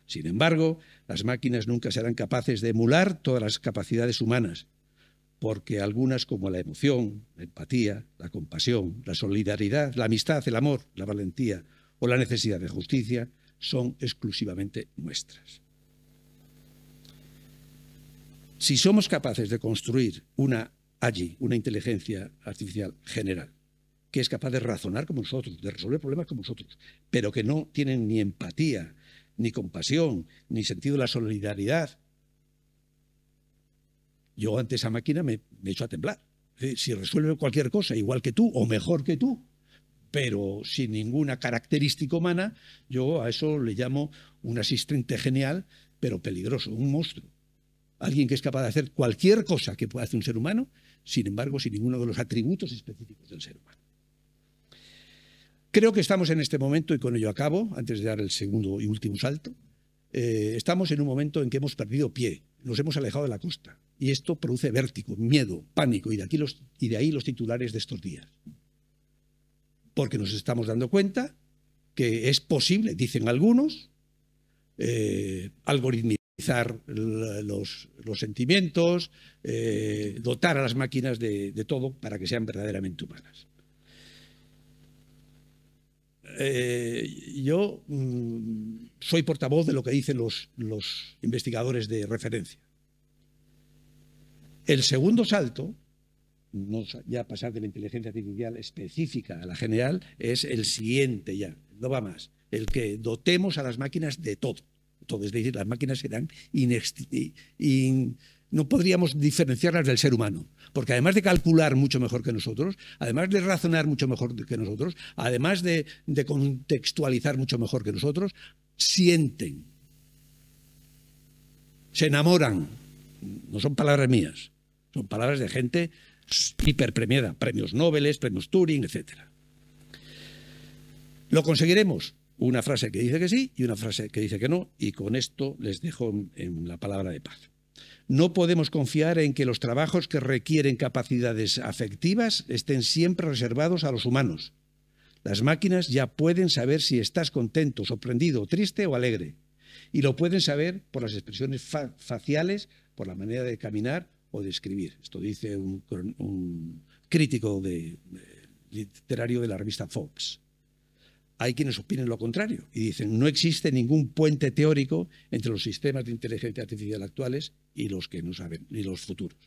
Sin embargo, las máquinas nunca serán capaces de emular todas las capacidades humanas, porque algunas como la emoción, la empatía, la compasión, la solidaridad, la amistad, el amor, la valentía o la necesidad de justicia son exclusivamente nuestras. Si somos capaces de construir una AGI, una inteligencia artificial general, que es capaz de razonar como nosotros, de resolver problemas como nosotros, pero que no tienen ni empatía, ni compasión, ni sentido de la solidaridad, yo ante esa máquina me echo a temblar. Si resuelve cualquier cosa igual que tú o mejor que tú, pero sin ninguna característica humana, yo a eso le llamo un asistente genial, pero peligroso, un monstruo. Alguien que es capaz de hacer cualquier cosa que pueda hacer un ser humano, sin embargo, sin ninguno de los atributos específicos del ser humano. Creo que estamos en este momento, y con ello acabo, antes de dar el segundo y último salto, estamos en un momento en que hemos perdido pie, nos hemos alejado de la costa, y esto produce vértigo, miedo, pánico, y de ahí los titulares de estos días. Porque nos estamos dando cuenta que es posible, dicen algunos, algoritmizar los sentimientos, dotar a las máquinas de todo para que sean verdaderamente humanas. Yo soy portavoz de lo que dicen los investigadores de referencia. El segundo salto, no ya pasar de la inteligencia artificial específica a la general, es el siguiente ya, no va más, el que dotemos a las máquinas de todo. Es decir, las máquinas serán no podríamos diferenciarlas del ser humano, porque además de calcular mucho mejor que nosotros, además de razonar mucho mejor que nosotros, además de contextualizar mucho mejor que nosotros, sienten, se enamoran. No son palabras mías, son palabras de gente hiperpremiada, premios Nobel, premios Turing, etc. ¿Lo conseguiremos? Una frase que dice que sí y una frase que dice que no, y con esto les dejo en la palabra de paz. No podemos confiar en que los trabajos que requieren capacidades afectivas estén siempre reservados a los humanos. Las máquinas ya pueden saber si estás contento, sorprendido, triste o alegre. Y lo pueden saber por las expresiones faciales, por la manera de caminar o de escribir. Esto dice un crítico literario de la revista Forbes. Hay quienes opinen lo contrario y dicen no existe ningún puente teórico entre los sistemas de inteligencia artificial actuales y los que no saben, y los futuros.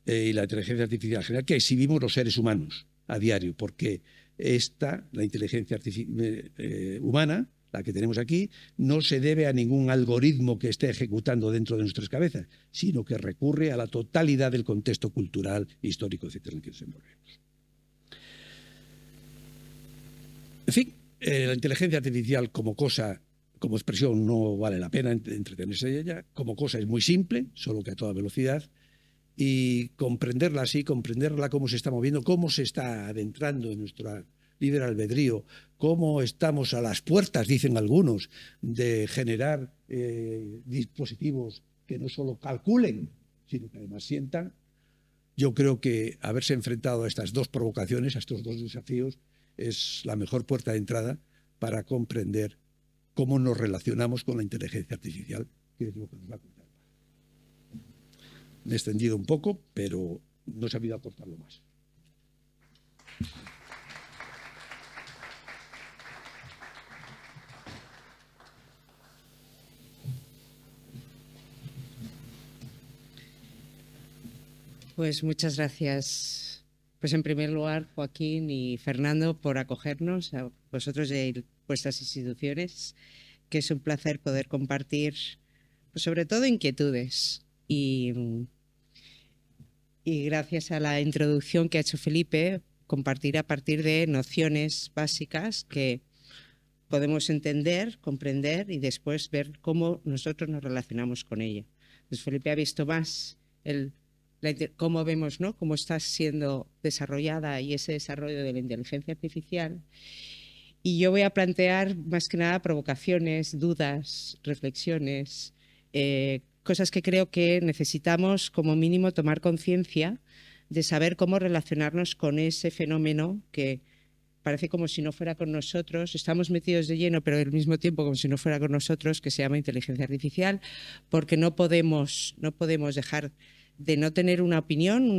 Y la inteligencia artificial general que exhibimos los seres humanos a diario, porque la inteligencia humana, la que tenemos aquí, no se debe a ningún algoritmo que esté ejecutando dentro de nuestras cabezas, sino que recurre a la totalidad del contexto cultural, histórico, etcétera, en el que nos envolvemos. En fin, la inteligencia artificial como cosa, como expresión, no vale la pena entretenerse en ella. Como cosa es muy simple, solo que a toda velocidad. Y comprenderla así, comprenderla cómo se está moviendo, cómo se está adentrando en nuestro libre albedrío, cómo estamos a las puertas, dicen algunos, de generar dispositivos que no solo calculen, sino que además sientan. Yo creo que haberse enfrentado a estas dos provocaciones, a estos dos desafíos, es la mejor puerta de entrada para comprender cómo nos relacionamos con la inteligencia artificial, que es lo que nos va a contar. Me he extendido un poco, pero no he sabido aportarlo más. Pues muchas gracias. Pues en primer lugar, Joaquín y Fernando, por acogernos a vosotros y a vuestras instituciones, que es un placer poder compartir, pues sobre todo, inquietudes. Y gracias a la introducción que ha hecho Felipe, compartir a partir de nociones básicas que podemos entender, comprender y después ver cómo nosotros nos relacionamos con ella. Pues Felipe ha visto más cómo vemos, ¿no?, cómo está siendo desarrollada y ese desarrollo de la inteligencia artificial. Y yo voy a plantear más que nada provocaciones, dudas, reflexiones, cosas que creo que necesitamos como mínimo tomar conciencia de saber cómo relacionarnos con ese fenómeno que parece como si no fuera con nosotros, estamos metidos de lleno, pero al mismo tiempo como si no fuera con nosotros, que se llama inteligencia artificial, porque no podemos dejar de no tener una opinión,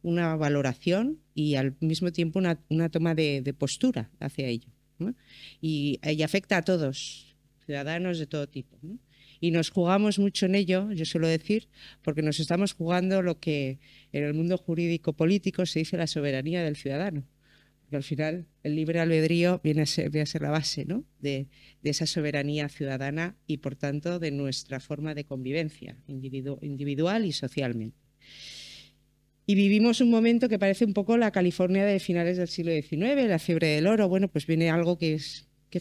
una valoración y al mismo tiempo una toma de postura hacia ello, ¿no? Y afecta a todos, ciudadanos de todo tipo, ¿no? Y nos jugamos mucho en ello, yo suelo decir, porque nos estamos jugando lo que en el mundo jurídico-político se dice la soberanía del ciudadano. Porque al final el libre albedrío viene a ser la base, ¿no? de esa soberanía ciudadana y, por tanto, de nuestra forma de convivencia individual y socialmente. Y vivimos un momento que parece un poco la California de finales del siglo XIX, la fiebre del oro. Bueno, pues viene algo que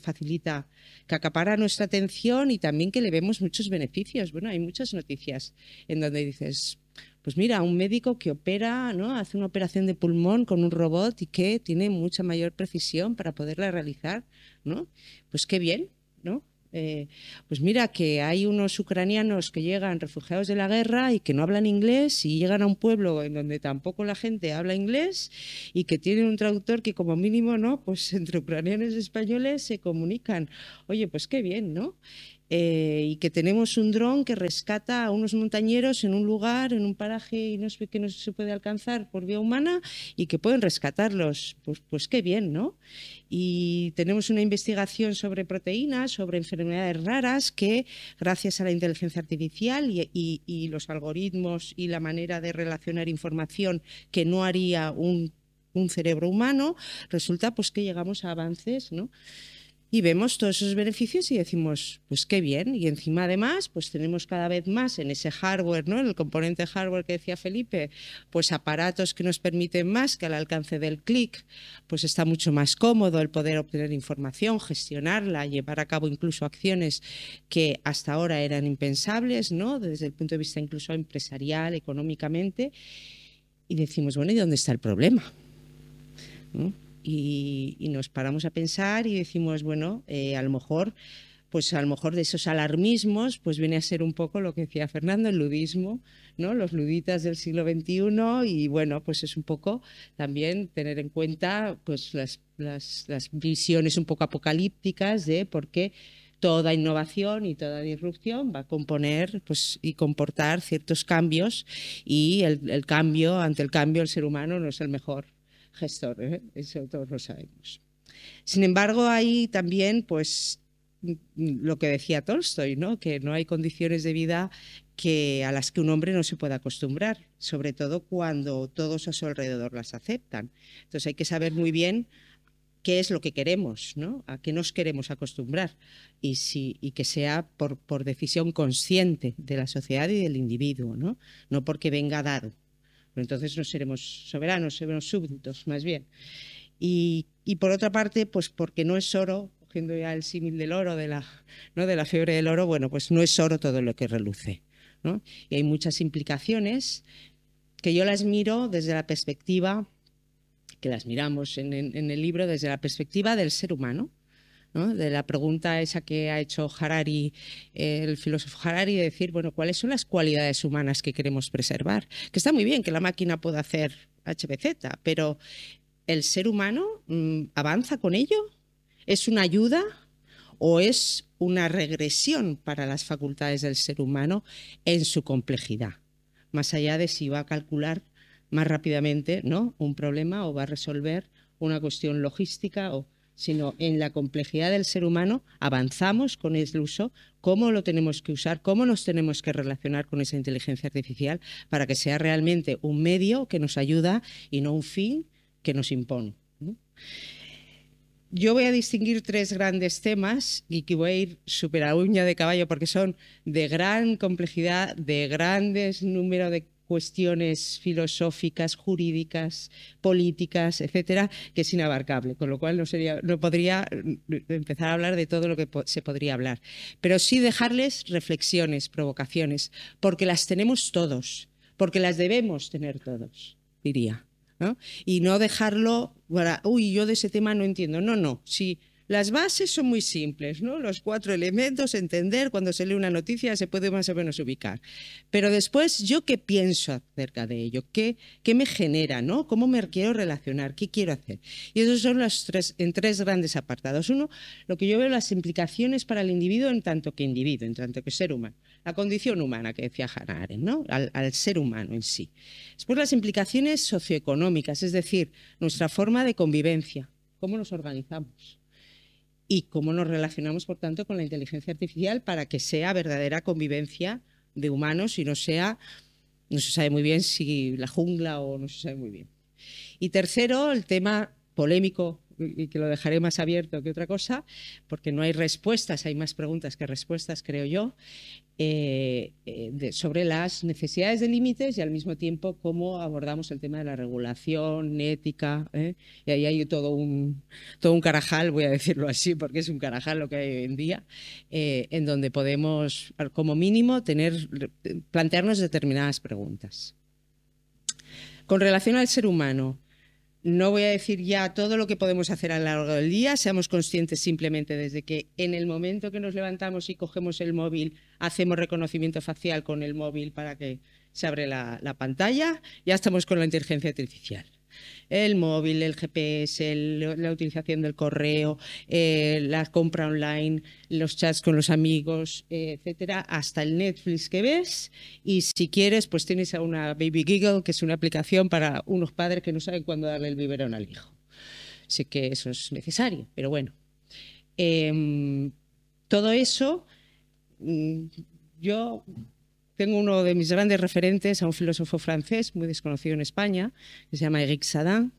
facilita, que acapara nuestra atención y también que le vemos muchos beneficios. Bueno, hay muchas noticias en donde dices, pues mira, un médico que opera, ¿no? Hace una operación de pulmón con un robot y que tiene mucha mayor precisión para poderla realizar, ¿no? Pues qué bien, ¿no? Pues mira que hay unos ucranianos que llegan refugiados de la guerra y que no hablan inglés y llegan a un pueblo en donde tampoco la gente habla inglés y que tienen un traductor que como mínimo, ¿no? Pues entre ucranianos y españoles se comunican. Oye, pues qué bien, ¿no? Y que tenemos un dron que rescata a unos montañeros en un lugar, en un paraje que no se puede alcanzar por vía humana y que pueden rescatarlos. Pues qué bien, ¿no? Y tenemos una investigación sobre proteínas, sobre enfermedades raras que gracias a la inteligencia artificial y los algoritmos y la manera de relacionar información que no haría un cerebro humano, resulta pues que llegamos a avances, ¿no? Y vemos todos esos beneficios y decimos, pues qué bien. Y encima además, pues tenemos cada vez más en ese hardware, ¿no? En el componente hardware que decía Felipe, pues aparatos que nos permiten más que al alcance del clic, pues está mucho más cómodo el poder obtener información, gestionarla, llevar a cabo incluso acciones que hasta ahora eran impensables, ¿no? Desde el punto de vista incluso empresarial, económicamente. Y decimos, bueno, ¿y dónde está el problema? ¿No? Y nos paramos a pensar y decimos, bueno, a lo mejor de esos alarmismos pues viene a ser un poco lo que decía Fernando, el ludismo, ¿no? Los luditas del siglo XXI y bueno, pues es un poco también tener en cuenta pues las visiones un poco apocalípticas de por qué toda innovación y toda disrupción va a componer pues, y comportar ciertos cambios y ante el cambio el ser humano no es el mejor gestor, ¿eh? Eso todos lo sabemos. Sin embargo, hay también pues lo que decía Tolstoy, ¿no? Que no hay condiciones de vida a las que un hombre no se pueda acostumbrar, sobre todo cuando todos a su alrededor las aceptan. Entonces hay que saber muy bien qué es lo que queremos, ¿no? A qué nos queremos acostumbrar y que sea por decisión consciente de la sociedad y del individuo, ¿no? No porque venga dado. Entonces no seremos soberanos, seremos súbditos, más bien. Y por otra parte, pues porque no es oro, cogiendo ya el símil del oro, ¿no? de la fiebre del oro, bueno, pues no es oro todo lo que reluce, ¿no? Y hay muchas implicaciones que yo las miro desde la perspectiva, que las miramos en el libro desde la perspectiva del ser humano, ¿no? De la pregunta esa que ha hecho Harari, el filósofo Harari, de decir, bueno, ¿cuáles son las cualidades humanas que queremos preservar? Que está muy bien que la máquina pueda hacer HBZ, pero ¿el ser humano avanza con ello? ¿Es una ayuda o es una regresión para las facultades del ser humano en su complejidad? Más allá de si va a calcular más rápidamente, ¿no? un problema o va a resolver una cuestión logística sino en la complejidad del ser humano avanzamos con el uso, cómo lo tenemos que usar, cómo nos tenemos que relacionar con esa inteligencia artificial para que sea realmente un medio que nos ayuda y no un fin que nos impone, ¿no? Yo voy a distinguir tres grandes temas y que voy a ir súper a uña de caballo porque son de gran complejidad, de grandes número de cuestiones filosóficas, jurídicas, políticas, etcétera, que es inabarcable, con lo cual no podría empezar a hablar de todo lo que se podría hablar, pero sí dejarles reflexiones, provocaciones, porque las tenemos todos, porque las debemos tener todos, diría, ¿no? Y no dejarlo para, uy, yo de ese tema no entiendo, no, sí, Las bases son muy simples, ¿no? Los 4 elementos, entender, cuando se lee una noticia se puede más o menos ubicar. Pero después, ¿yo qué pienso acerca de ello? ¿Qué me genera, ¿no? ¿Cómo me quiero relacionar? ¿Qué quiero hacer? Y esos son en 3 grandes apartados. Uno, lo que yo veo las implicaciones para el individuo en tanto que individuo, en tanto que ser humano. La condición humana que decía Hannah Arendt, ¿no? Al ser humano en sí. Después las implicaciones socioeconómicas, es decir, nuestra forma de convivencia, cómo nos organizamos. Y cómo nos relacionamos, por tanto, con la inteligencia artificial para que sea verdadera convivencia de humanos y no sea, no se sabe muy bien si la jungla o no se sabe muy bien. Y tercero, el tema polémico, y que lo dejaré más abierto que otra cosa, porque no hay respuestas, hay más preguntas que respuestas, creo yo, sobre las necesidades de límites y al mismo tiempo cómo abordamos el tema de la regulación, ética, y ahí hay todo un carajal, voy a decirlo así, porque es un carajal lo que hay hoy en día, en donde podemos, como mínimo, plantearnos determinadas preguntas. Con relación al ser humano, no voy a decir ya todo lo que podemos hacer a lo largo del día, seamos conscientes simplemente desde que en el momento que nos levantamos y cogemos el móvil, hacemos reconocimiento facial con el móvil para que se abre la pantalla, ya estamos con la inteligencia artificial. El móvil, el GPS, la utilización del correo, la compra online, los chats con los amigos, etcétera, hasta el Netflix que ves. Y si quieres, pues tienes a una Baby Giggle, que es una aplicación para unos padres que no saben cuándo darle el biberón al hijo. Sé que eso es necesario, pero bueno. Todo eso, yo tengo uno de mis grandes referentes, a un filósofo francés muy desconocido en España, que se llama Eric Sadin,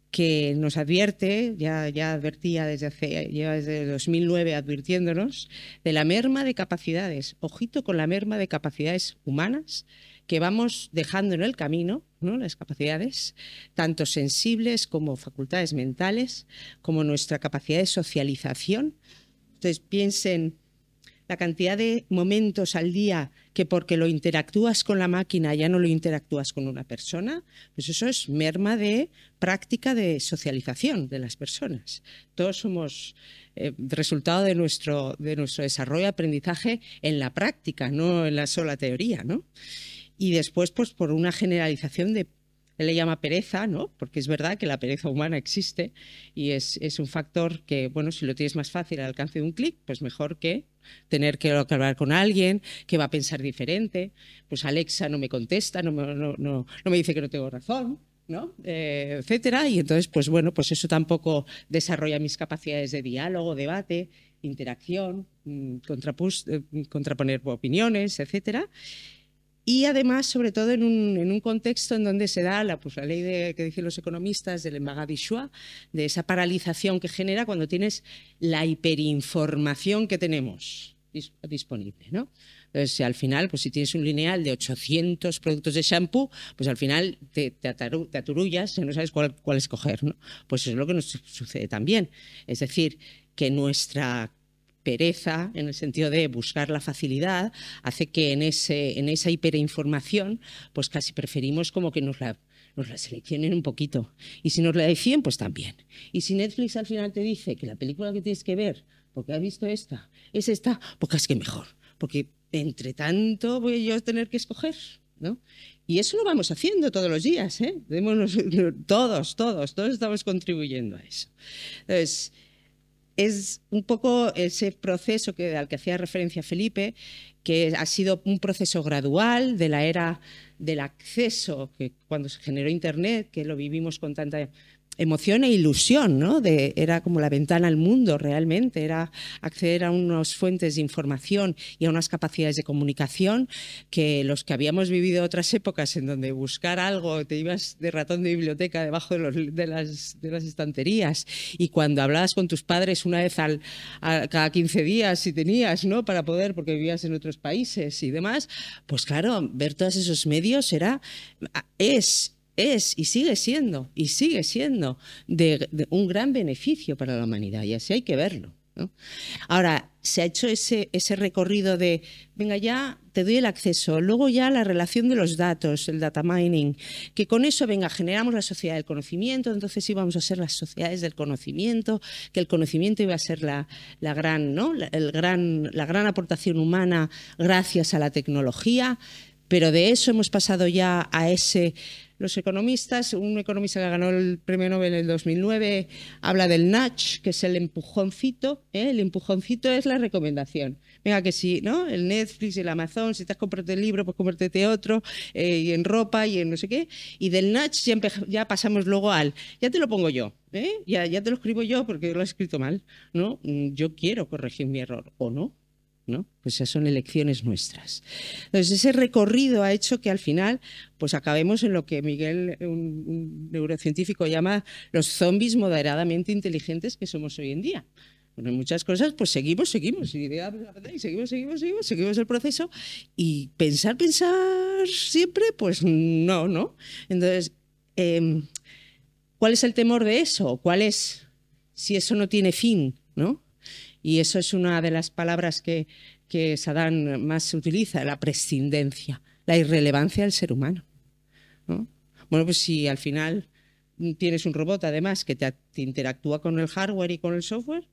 que nos advierte, ya advertía lleva desde 2009 advirtiéndonos de la merma de capacidades, ojito con la merma de capacidades humanas que vamos dejando en el camino, ¿no? Las capacidades, tanto sensibles como facultades mentales, como nuestra capacidad de socialización. Entonces piensen la cantidad de momentos al día que porque lo interactúas con la máquina ya no lo interactúas con una persona, pues eso es merma de práctica de socialización de las personas. Todos somos resultado de nuestro desarrollo y aprendizaje en la práctica, no en la sola teoría, ¿no? Y después, pues por una generalización de, él le llama pereza, ¿no? Porque es verdad que la pereza humana existe y es un factor que, bueno, si lo tienes más fácil al alcance de un clic, pues mejor que tener que hablar con alguien que va a pensar diferente. Pues Alexa no me contesta, no me dice que no tengo razón, ¿no? Etcétera. Y entonces, pues bueno, pues eso tampoco desarrolla mis capacidades de diálogo, debate, interacción, contraponer opiniones, etcétera. Y además, sobre todo en un contexto en donde se da la ley que dicen los economistas del embagado de Choix, de esa paralización que genera cuando tienes la hiperinformación que tenemos disponible, ¿no? Entonces, si al final, pues si tienes un lineal de 800 productos de shampoo, pues al final te aturullas y no sabes cuál escoger, ¿no? Pues eso es lo que nos sucede también. Es decir, que nuestra pereza, en el sentido de buscar la facilidad, hace que en esa hiperinformación, pues casi preferimos como que nos la seleccionen un poquito. Y si nos la deciden, pues también. Y si Netflix al final te dice que la película que tienes que ver, porque has visto esta, es esta, pues casi que mejor. Porque entre tanto voy yo a tener que escoger, ¿no? Y eso lo vamos haciendo todos los días, ¿eh? Todos estamos contribuyendo a eso. Entonces, es un poco ese proceso al que hacía referencia Felipe, que ha sido un proceso gradual de la era del acceso, que cuando se generó Internet, que lo vivimos con tanta emoción e ilusión, ¿no? Era como la ventana al mundo realmente, era acceder a unas fuentes de información y a unas capacidades de comunicación que los que habíamos vivido otras épocas en donde buscar algo te ibas de ratón de biblioteca debajo de las estanterías y cuando hablabas con tus padres una vez cada 15 días si tenías, ¿no? Para poder, porque vivías en otros países y demás, pues claro, ver todos esos medios es y sigue siendo de un gran beneficio para la humanidad y así hay que verlo. ¿no? Ahora, se ha hecho ese recorrido de, venga, ya te doy el acceso, luego ya la relación de los datos, el data mining, que con eso, venga, generamos la sociedad del conocimiento, entonces íbamos a ser las sociedades del conocimiento, que el conocimiento iba a ser la gran, ¿no? la gran aportación humana gracias a la tecnología, pero de eso hemos pasado ya a ese... Los economistas, un economista que ganó el premio Nobel en el 2009 habla del nudge, que es el empujoncito. El empujoncito es la recomendación. Venga, que sí, ¿no? El Netflix, el Amazon, si te has comprado el libro, pues cómprate otro, y en ropa y en no sé qué. Y del nudge ya pasamos luego al, ya te lo pongo yo, ya te lo escribo yo porque lo he escrito mal, ¿no? Yo quiero corregir mi error, ¿o no? ¿No? Pues esas son elecciones nuestras. Entonces, ese recorrido ha hecho que al final pues acabemos en lo que Miguel, un neurocientífico, llama los zombies moderadamente inteligentes que somos hoy en día. Bueno, en muchas cosas pues seguimos y seguimos el proceso y pensar siempre, pues no. Entonces, ¿cuál es el temor de eso? ¿Cuál es si eso no tiene fin, ¿no? Y eso es una de las palabras que Saddam más utiliza, la prescindencia, la irrelevancia del ser humano, ¿no? Bueno, pues si al final tienes un robot, además, que te interactúa con el hardware y con el software,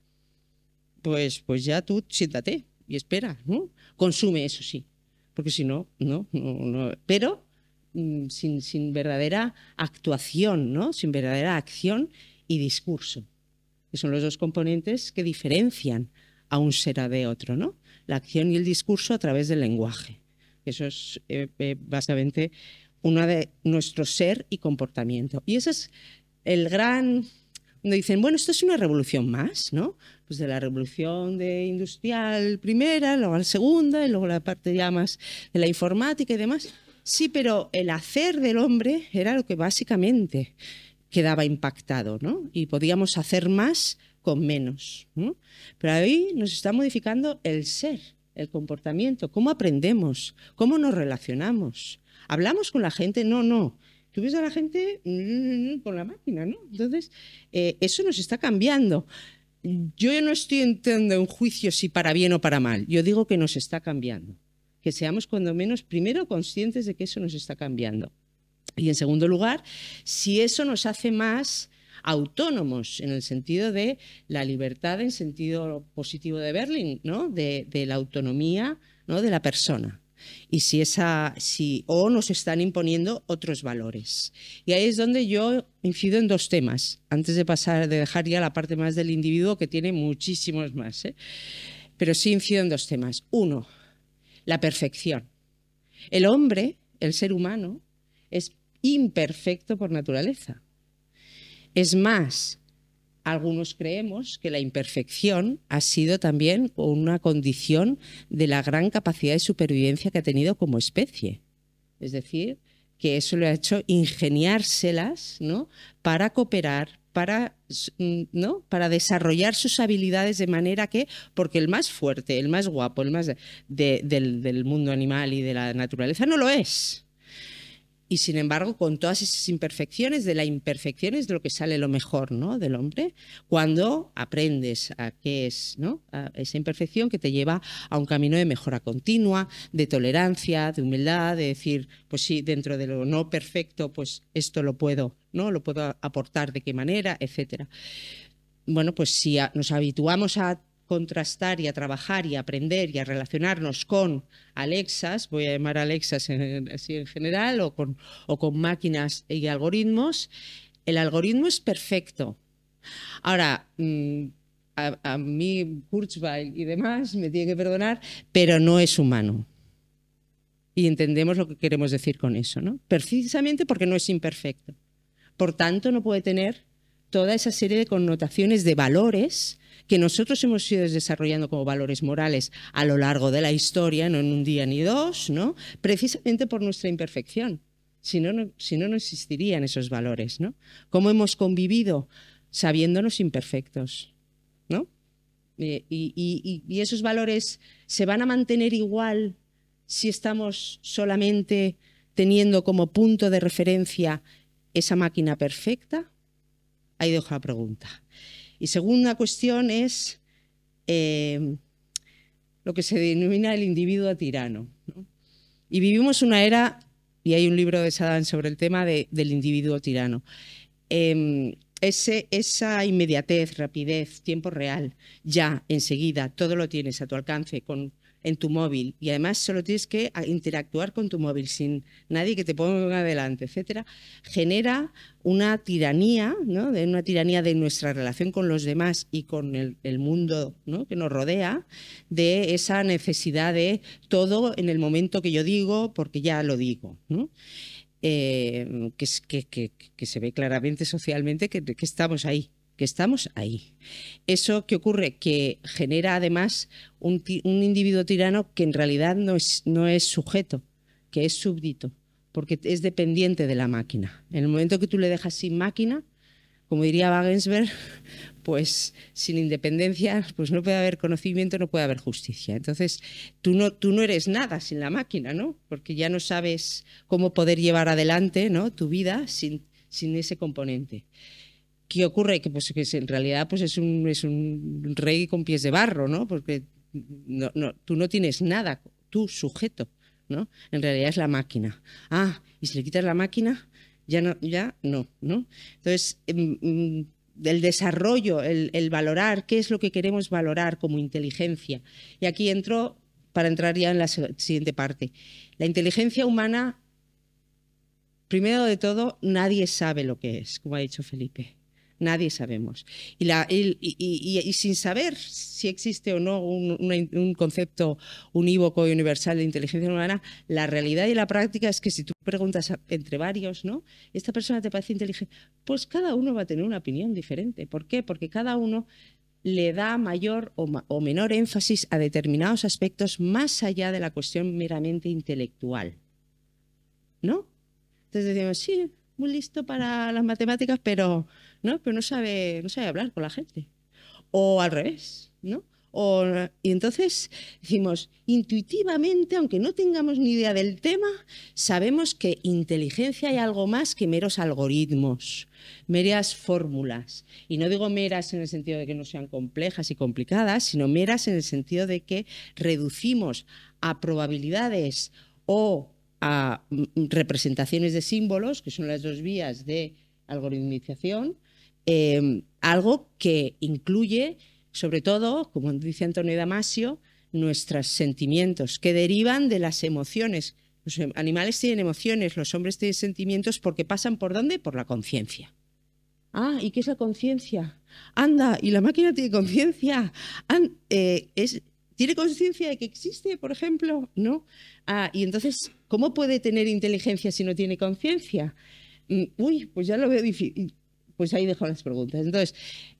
pues ya tú siéntate y espera, ¿no? Consume, eso sí, porque si no. Pero sin verdadera actuación, ¿no? Sin verdadera acción y discurso, que son los dos componentes que diferencian a un ser de otro, ¿no? La acción y el discurso a través del lenguaje. Eso es básicamente uno de nuestro ser y comportamiento. Y ese es el gran... Donde dicen, bueno, esto es una revolución más, ¿no? Pues de la revolución industrial primera, luego la segunda, y luego la parte ya más de la informática y demás. Sí, pero el hacer del hombre era lo que básicamente quedaba impactado, ¿no? Y podíamos hacer más con menos, ¿no? Pero ahí nos está modificando el ser, el comportamiento, cómo aprendemos, cómo nos relacionamos. ¿Hablamos con la gente? No. Tú ves a la gente con la máquina, ¿no? Entonces, eso nos está cambiando. Yo no estoy entrando en juicio si para bien o para mal. Yo digo que nos está cambiando. Que seamos cuando menos primero conscientes de que eso nos está cambiando. Y en segundo lugar, si eso nos hace más autónomos en el sentido de la libertad en sentido positivo de Berlín, ¿no? De la autonomía, ¿no? De la persona. Y o nos están imponiendo otros valores. Y ahí es donde yo incido en dos temas, antes de dejar ya la parte más del individuo, que tiene muchísimos más, pero sí incido en dos temas. Uno, la perfección. El hombre, el ser humano, es imperfecto por naturaleza. Es más, algunos creemos que la imperfección ha sido también una condición de la gran capacidad de supervivencia que ha tenido como especie. Es decir, que eso le ha hecho ingeniárselas, ¿no? Para cooperar, ¿no? Para desarrollar sus habilidades de manera que, porque el más fuerte, el más guapo, el más del mundo animal y de la naturaleza no lo es. Y sin embargo, con todas esas imperfecciones, de la imperfección es de lo que sale lo mejor, ¿no? Del hombre, cuando aprendes a qué es, ¿no? A esa imperfección que te lleva a un camino de mejora continua, de tolerancia, de humildad, de decir, pues sí, dentro de lo no perfecto, pues esto lo puedo, ¿no? Lo puedo aportar de qué manera, etcétera. Bueno, pues si nos habituamos a contrastar y a trabajar y a aprender y a relacionarnos con Alexas, voy a llamar Alexas así en general, o con máquinas y algoritmos, el algoritmo es perfecto. Ahora, a mí Kurzweil y demás me tiene que perdonar, pero no es humano. Y entendemos lo que queremos decir con eso, ¿no? Precisamente porque no es imperfecto. Por tanto, no puede tener toda esa serie de connotaciones de valores que nosotros hemos ido desarrollando como valores morales a lo largo de la historia, no en un día ni dos, ¿no? Precisamente por nuestra imperfección. Si no existirían esos valores, ¿no? ¿Cómo hemos convivido sabiéndonos imperfectos, ¿no? Y esos valores se van a mantener igual si estamos solamente teniendo como punto de referencia esa máquina perfecta. Ahí dejo la pregunta. Y segunda cuestión es lo que se denomina el individuo tirano, ¿no? Y vivimos una era, y hay un libro de Saddam sobre el tema del individuo tirano. Esa inmediatez, rapidez, tiempo real, ya, enseguida, todo lo tienes a tu alcance en tu móvil, y además solo tienes que interactuar con tu móvil sin nadie que te ponga adelante, etcétera, genera una tiranía, ¿no? Una tiranía de nuestra relación con los demás y con el mundo, ¿no?, que nos rodea, de esa necesidad de todo en el momento que yo digo, porque ya lo digo, ¿no? Que se ve claramente socialmente que estamos ahí. ¿Eso qué ocurre? Que genera además un individuo tirano que en realidad no es sujeto, que es súbdito, porque es dependiente de la máquina. En el momento que tú le dejas sin máquina, como diría Wagensberg, pues sin independencia pues no puede haber conocimiento, no puede haber justicia. Entonces tú no eres nada sin la máquina, ¿no? Porque ya no sabes cómo poder llevar adelante, ¿no?, tu vida sin ese componente. ¿Qué ocurre? Que en realidad pues es un rey con pies de barro, ¿no? Porque tú no tienes nada, tú sujeto, ¿no? En realidad es la máquina. Y si le quitas la máquina, ya no. Entonces, el desarrollo, el valorar, ¿qué es lo que queremos valorar como inteligencia? Y aquí para entrar ya en la siguiente parte. La inteligencia humana, primero de todo, nadie sabe lo que es, como ha dicho Felipe. Nadie sabemos. Y sin saber si existe o no un concepto unívoco y universal de inteligencia humana, la realidad y la práctica es que si tú preguntas entre varios, ¿no?, ¿esta persona te parece inteligente? Pues cada uno va a tener una opinión diferente. ¿Por qué? Porque cada uno le da mayor o menor énfasis a determinados aspectos más allá de la cuestión meramente intelectual, ¿no? Entonces decimos, sí, muy listo para las matemáticas, pero no sabe hablar con la gente. O al revés, ¿no? Y entonces decimos, intuitivamente, aunque no tengamos ni idea del tema, sabemos que inteligencia hay algo más que meros algoritmos, meras fórmulas. Y no digo meras en el sentido de que no sean complejas y complicadas, sino meras en el sentido de que reducimos a probabilidades o a representaciones de símbolos, que son las dos vías de algoritmización, algo que incluye, sobre todo, como dice Antonio Damasio, nuestros sentimientos, que derivan de las emociones. Los animales tienen emociones, los hombres tienen sentimientos porque pasan ¿por dónde? Por la conciencia. ¿Y qué es la conciencia? Anda, y la máquina tiene conciencia. ¿Tiene conciencia de que existe, por ejemplo? ¿No? Y entonces, ¿cómo puede tener inteligencia si no tiene conciencia? Pues ya lo veo difícil. Pues ahí dejo las preguntas. Entonces,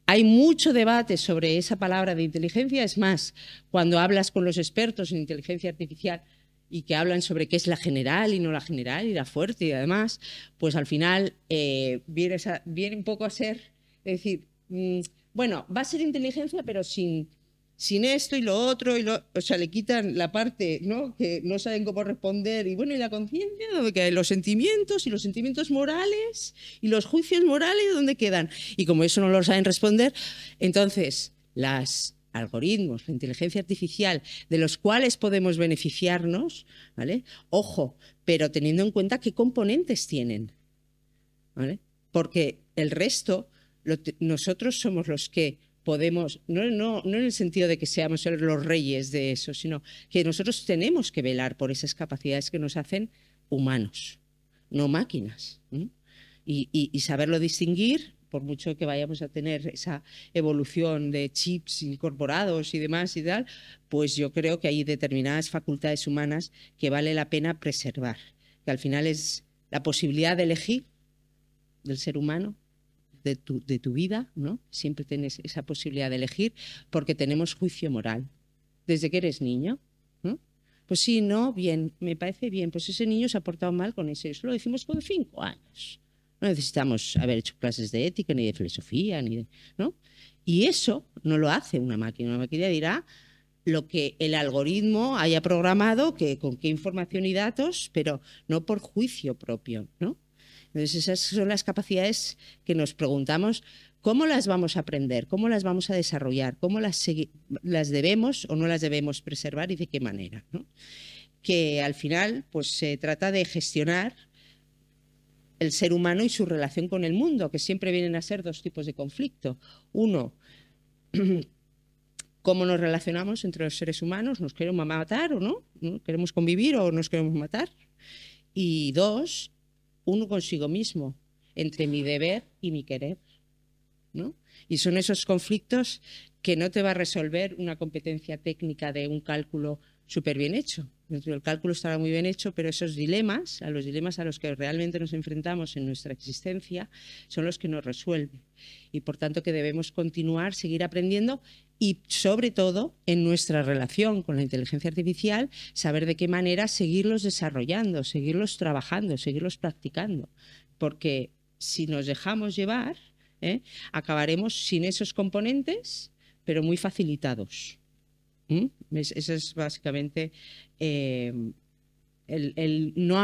hay mucho debate sobre esa palabra de inteligencia. Es más, cuando hablas con los expertos en inteligencia artificial y que hablan sobre qué es la general y no la general y la fuerte y además, pues al final viene un poco a ser, es decir, bueno, va a ser inteligencia pero sin esto y lo otro, o sea, le quitan la parte, ¿no?, que no saben cómo responder, y bueno, y la conciencia, ¿dónde quedan? Los sentimientos y los sentimientos morales y los juicios morales, ¿dónde quedan? Y como eso no lo saben responder, entonces los algoritmos, la inteligencia artificial, de los cuales podemos beneficiarnos, ¿vale? Ojo, pero teniendo en cuenta qué componentes tienen, ¿vale? Porque el resto, nosotros somos los que podemos, no en el sentido de que seamos los reyes de eso, sino que nosotros tenemos que velar por esas capacidades que nos hacen humanos, no máquinas. Y saberlo distinguir, por mucho que vayamos a tener esa evolución de chips incorporados y demás y tal, pues yo creo que hay determinadas facultades humanas que vale la pena preservar, que al final es la posibilidad de elegir del ser humano, de tu vida, ¿no? Siempre tienes esa posibilidad de elegir porque tenemos juicio moral. Desde que eres niño, ¿no? Pues sí, no, bien, me parece bien, pues ese niño se ha portado mal con eso. Eso lo decimos con 5 años. No necesitamos haber hecho clases de ética, ni de filosofía, ¿no? Y eso no lo hace una máquina. Una máquina dirá lo que el algoritmo haya programado, con qué información y datos, pero no por juicio propio, ¿no? Entonces esas son las capacidades que nos preguntamos ¿Cómo las vamos a aprender? ¿Cómo las vamos a desarrollar? ¿Cómo las debemos o no las debemos preservar y de qué manera, ¿no? Que al final pues, se trata de gestionar el ser humano y su relación con el mundo, que siempre vienen a ser dos tipos de conflicto. Uno, cómo nos relacionamos entre los seres humanos, ¿nos queremos matar o no? ¿No? ¿Queremos convivir o nos queremos matar? Y dos, uno consigo mismo, entre mi deber y mi querer, ¿no? Y son esos conflictos que no te va a resolver una competencia técnica de un cálculo súper bien hecho. El cálculo estará muy bien hecho, pero esos dilemas, a los que realmente nos enfrentamos en nuestra existencia, son los que nos resuelven. Y por tanto que debemos continuar, seguir aprendiendo y sobre todo en nuestra relación con la inteligencia artificial, saber de qué manera seguirlos desarrollando, seguirlos trabajando, seguirlos practicando. Porque si nos dejamos llevar, acabaremos sin esos componentes, pero muy facilitados. Eso es básicamente el no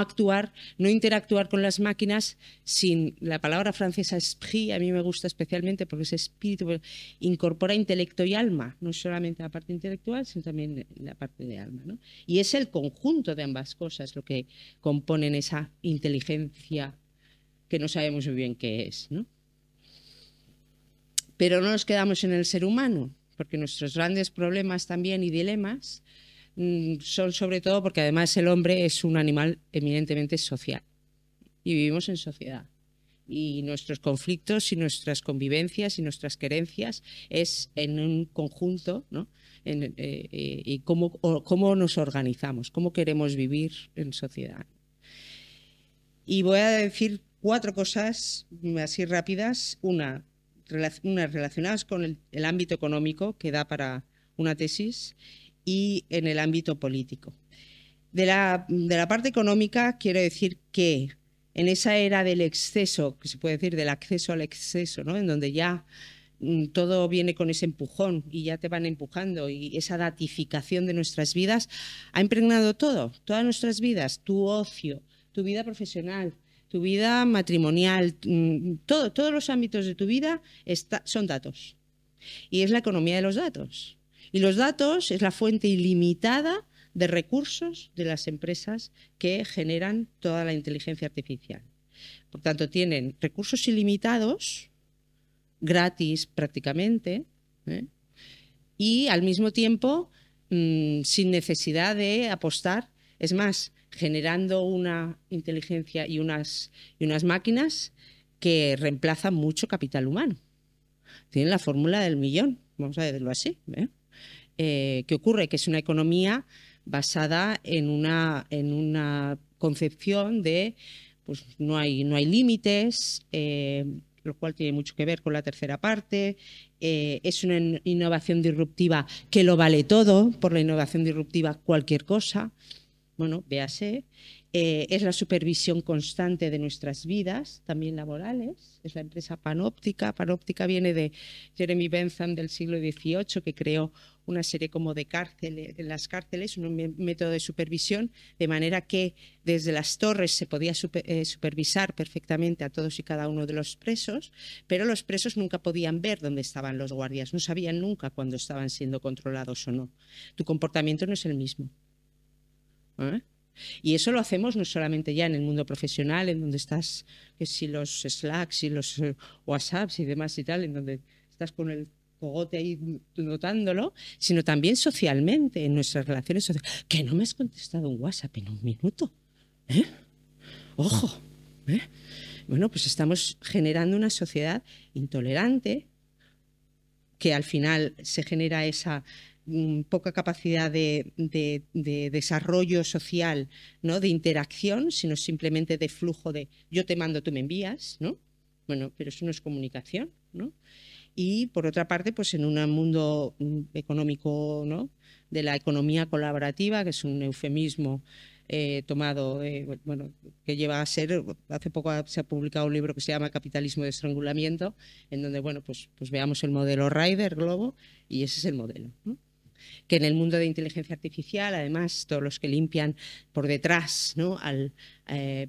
interactuar con las máquinas sin la palabra francesa esprit. A mí me gusta especialmente porque ese espíritu incorpora intelecto y alma, no solamente la parte intelectual, sino también la parte de alma, ¿no? Y es el conjunto de ambas cosas lo que componen esa inteligencia que no sabemos muy bien qué es, ¿no? Pero no nos quedamos en el ser humano, porque nuestros grandes problemas también y dilemas son sobre todo porque además el hombre es un animal eminentemente social y vivimos en sociedad. Y nuestros conflictos y nuestras convivencias y nuestras querencias es en un conjunto, ¿no? Y cómo nos organizamos, cómo queremos vivir en sociedad. Y voy a decir 4 cosas así rápidas. Unas relacionadas con el ámbito económico, que da para una tesis, y en el ámbito político. De la parte económica, quiero decir que en esa era del exceso, que se puede decir del acceso al exceso, ¿no? En donde ya todo viene con ese empujón y ya te van empujando, y esa datificación de nuestras vidas ha impregnado todas nuestras vidas, tu ocio, tu vida profesional, tu vida matrimonial, todos los ámbitos de tu vida son datos. Y es la economía de los datos. Y los datos es la fuente ilimitada de recursos de las empresas que generan toda la inteligencia artificial. Por tanto, tienen recursos ilimitados, gratis prácticamente, y al mismo tiempo sin necesidad de apostar. Es más, generando una inteligencia y unas máquinas que reemplazan mucho capital humano. Tienen la fórmula del millón, vamos a decirlo así. ¿Qué ocurre? Que es una economía basada en una concepción de pues no hay límites, lo cual tiene mucho que ver con la tercera parte. Es una innovación disruptiva que lo vale todo. Por la innovación disruptiva cualquier cosa. Bueno, véase, es la supervisión constante de nuestras vidas, también laborales. Es la empresa Panóptica. Panóptica viene de Jeremy Bentham del siglo XVIII, que creó una serie como de cárceles, en las cárceles, un método de supervisión, de manera que desde las torres se podía supervisar perfectamente a todos y cada uno de los presos, pero los presos nunca podían ver dónde estaban los guardias, no sabían nunca cuándo estaban siendo controlados o no. Tu comportamiento no es el mismo. Y eso lo hacemos no solamente ya en el mundo profesional, en donde estás, que si los Slacks y los WhatsApps y demás y tal, en donde estás con el cogote ahí notándolo, sino también socialmente, en nuestras relaciones sociales. Que no me has contestado un WhatsApp en un minuto. ¡Ojo! Bueno, pues estamos generando una sociedad intolerante, que al final se genera esa poca capacidad de desarrollo social, ¿no? De interacción, sino simplemente de flujo de yo te mando, tú me envías, ¿no? Bueno, pero eso no es comunicación, ¿no? Y por otra parte, pues en un mundo económico, ¿no? De la economía colaborativa, que es un eufemismo tomado, bueno, que lleva a ser, hace poco se ha publicado un libro que se llama Capitalismo de estrangulamiento, en donde, bueno, pues veamos el modelo Ryder Globo, y ese es el modelo, ¿no? que en el mundo de inteligencia artificial, además, todos los que limpian por detrás, ¿no?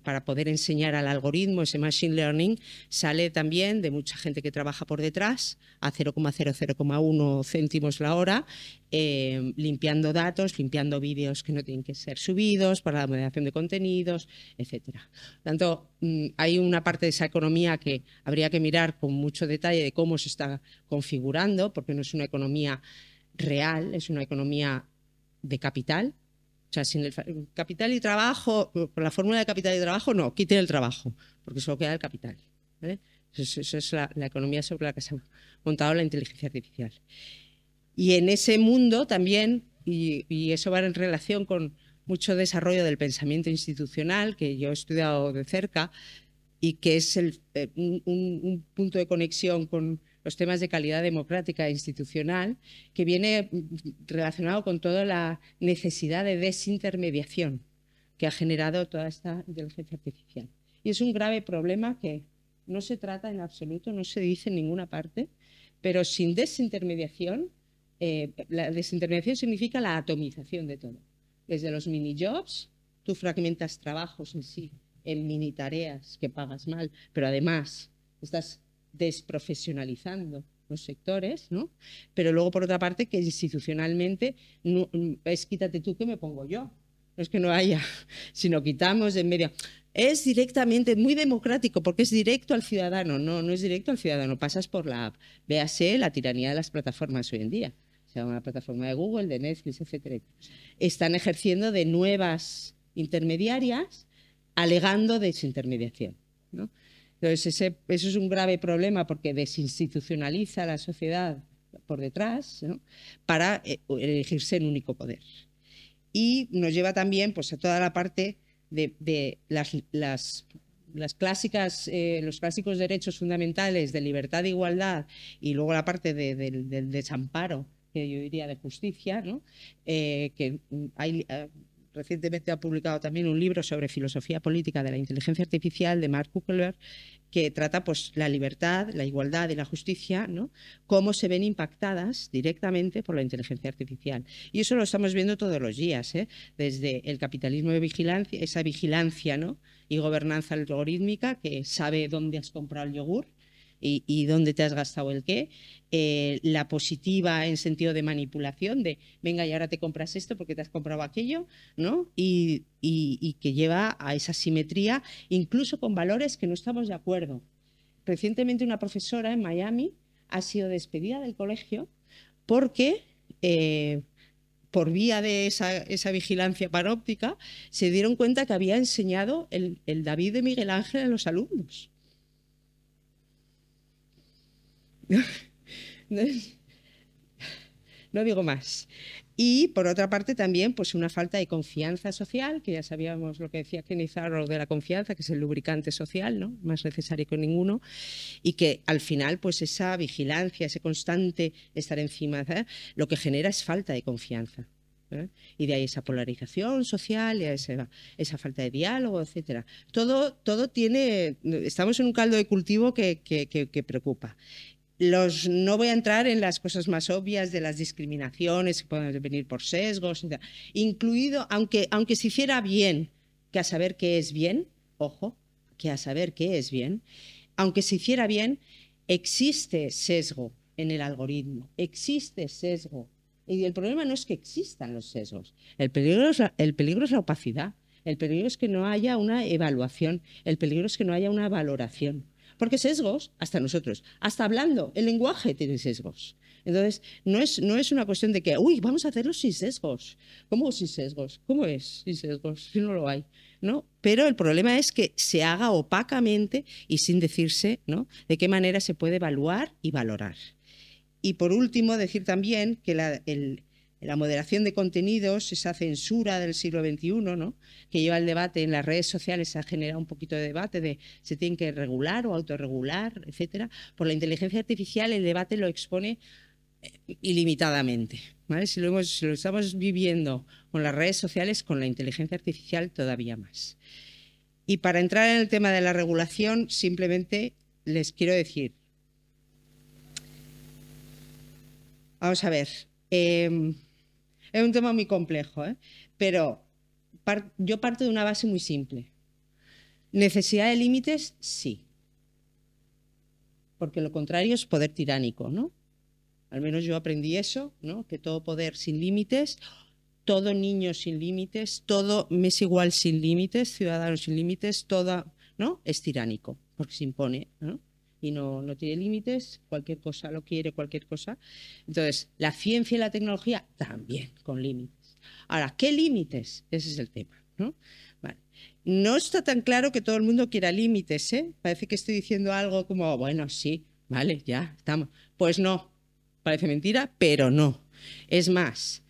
Para poder enseñar al algoritmo, ese machine learning, sale también de mucha gente que trabaja por detrás a 0,00,1 céntimos la hora, limpiando datos, limpiando vídeos que no tienen que ser subidos para la moderación de contenidos, etcétera. Por tanto, hay una parte de esa economía que habría que mirar con mucho detalle de cómo se está configurando, porque no es una economía real, es una economía de capital. O sea, sin el capital y trabajo, por la fórmula de capital y trabajo, no, quiten el trabajo, porque solo queda el capital, ¿vale? Eso es la economía sobre la que se ha montado la inteligencia artificial. Y en ese mundo también, y eso va en relación con mucho desarrollo del pensamiento institucional, que yo he estudiado de cerca, y que es un punto de conexión con los temas de calidad democrática e institucional, que viene relacionado con toda la necesidad de desintermediación que ha generado toda esta inteligencia artificial. Y es un grave problema que no se trata en absoluto, no se dice en ninguna parte, pero sin desintermediación, la desintermediación significa la atomización de todo. Desde los mini-jobs, tú fragmentas trabajos en sí, en mini tareas que pagas mal, pero además estás desprofesionalizando los sectores, ¿no? Pero luego, por otra parte, que institucionalmente no, es quítate tú que me pongo yo. No es que no haya, sino quitamos de en medio. Es directamente, muy democrático, porque es directo al ciudadano. No, no es directo al ciudadano, pasas por la app. Véase la tiranía de las plataformas hoy en día. O sea, una plataforma de Google, de Netflix, etcétera. Están ejerciendo de nuevas intermediarias alegando desintermediación, ¿no? Entonces, eso es un grave problema porque desinstitucionaliza a la sociedad por detrás, ¿no? Para elegirse el único poder. Y nos lleva también, pues, a toda la parte de las clásicas, los clásicos derechos fundamentales de libertad e igualdad, y luego la parte del desamparo, que yo diría de justicia, ¿no? Que hay... Recientemente ha publicado también un libro sobre filosofía política de la inteligencia artificial de Mark Zuckerberg, que trata, pues, la libertad, la igualdad y la justicia, ¿no? Cómo se ven impactadas directamente por la inteligencia artificial. Y eso lo estamos viendo todos los días, ¿eh? Desde el capitalismo de vigilancia, esa vigilancia, ¿no? Y gobernanza algorítmica que sabe dónde has comprado el yogur y dónde te has gastado el qué, la positiva en sentido de manipulación, de venga y ahora te compras esto porque te has comprado aquello, ¿no? Y que lleva a esa simetría, incluso con valores que no estamos de acuerdo. Recientemente una profesora en Miami ha sido despedida del colegio porque por vía de esa vigilancia panóptica se dieron cuenta que había enseñado el David de Miguel Ángel a los alumnos. No digo más. Y por otra parte también, pues, una falta de confianza social, que ya sabíamos lo que decía Kenneth Arrow de la confianza, que es el lubricante social, ¿no? Más necesario que ninguno, y que al final, pues, esa vigilancia, ese constante estar encima, lo que genera es falta de confianza. Y de ahí esa polarización social, y esa falta de diálogo, etcétera. Todo tiene, estamos en un caldo de cultivo que preocupa. No voy a entrar en las cosas más obvias de las discriminaciones que pueden venir por sesgos, etc. Incluido, aunque se hiciera bien, que a saber qué es bien, ojo, que a saber qué es bien, aunque se hiciera bien, existe sesgo en el algoritmo, existe sesgo. Y el problema no es que existan los sesgos, el peligro es la opacidad, el peligro es que no haya una evaluación, el peligro es que no haya una valoración. Porque sesgos, hasta nosotros, hasta hablando, el lenguaje tiene sesgos. Entonces, no es una cuestión de que, uy, vamos a hacerlo sin sesgos. ¿Cómo sin sesgos? ¿Cómo es sin sesgos? Si no lo hay, ¿no? Pero el problema es que se haga opacamente y sin decirse, ¿no?, de qué manera se puede evaluar y valorar. Y por último, decir también que la moderación de contenidos, esa censura del siglo XXI, ¿no?, que lleva el debate en las redes sociales, ha generado un poquito de debate de se tienen que regular o autorregular, etcétera. Por la inteligencia artificial el debate lo expone ilimitadamente, ¿vale? Si lo estamos viviendo con las redes sociales, con la inteligencia artificial todavía más. Y para entrar en el tema de la regulación, simplemente les quiero decir, vamos a ver, Es un tema muy complejo, ¿eh? Pero yo parto de una base muy simple. ¿Necesidad de límites? Sí. Porque lo contrario es poder tiránico, ¿no? Al menos yo aprendí eso, ¿no? Que todo poder sin límites, todo niño sin límites, todo me es igual sin límites, ciudadano sin límites, todo, ¿no? Es tiránico, porque se impone, ¿no? Y no tiene límites, cualquier cosa lo quiere, cualquier cosa. Entonces, la ciencia y la tecnología también con límites. Ahora, ¿qué límites? Ese es el tema, ¿no? Vale. No está tan claro que todo el mundo quiera límites, ¿eh? Parece que estoy diciendo algo como, bueno, sí, vale, ya estamos. Pues no, parece mentira, pero no. Es más,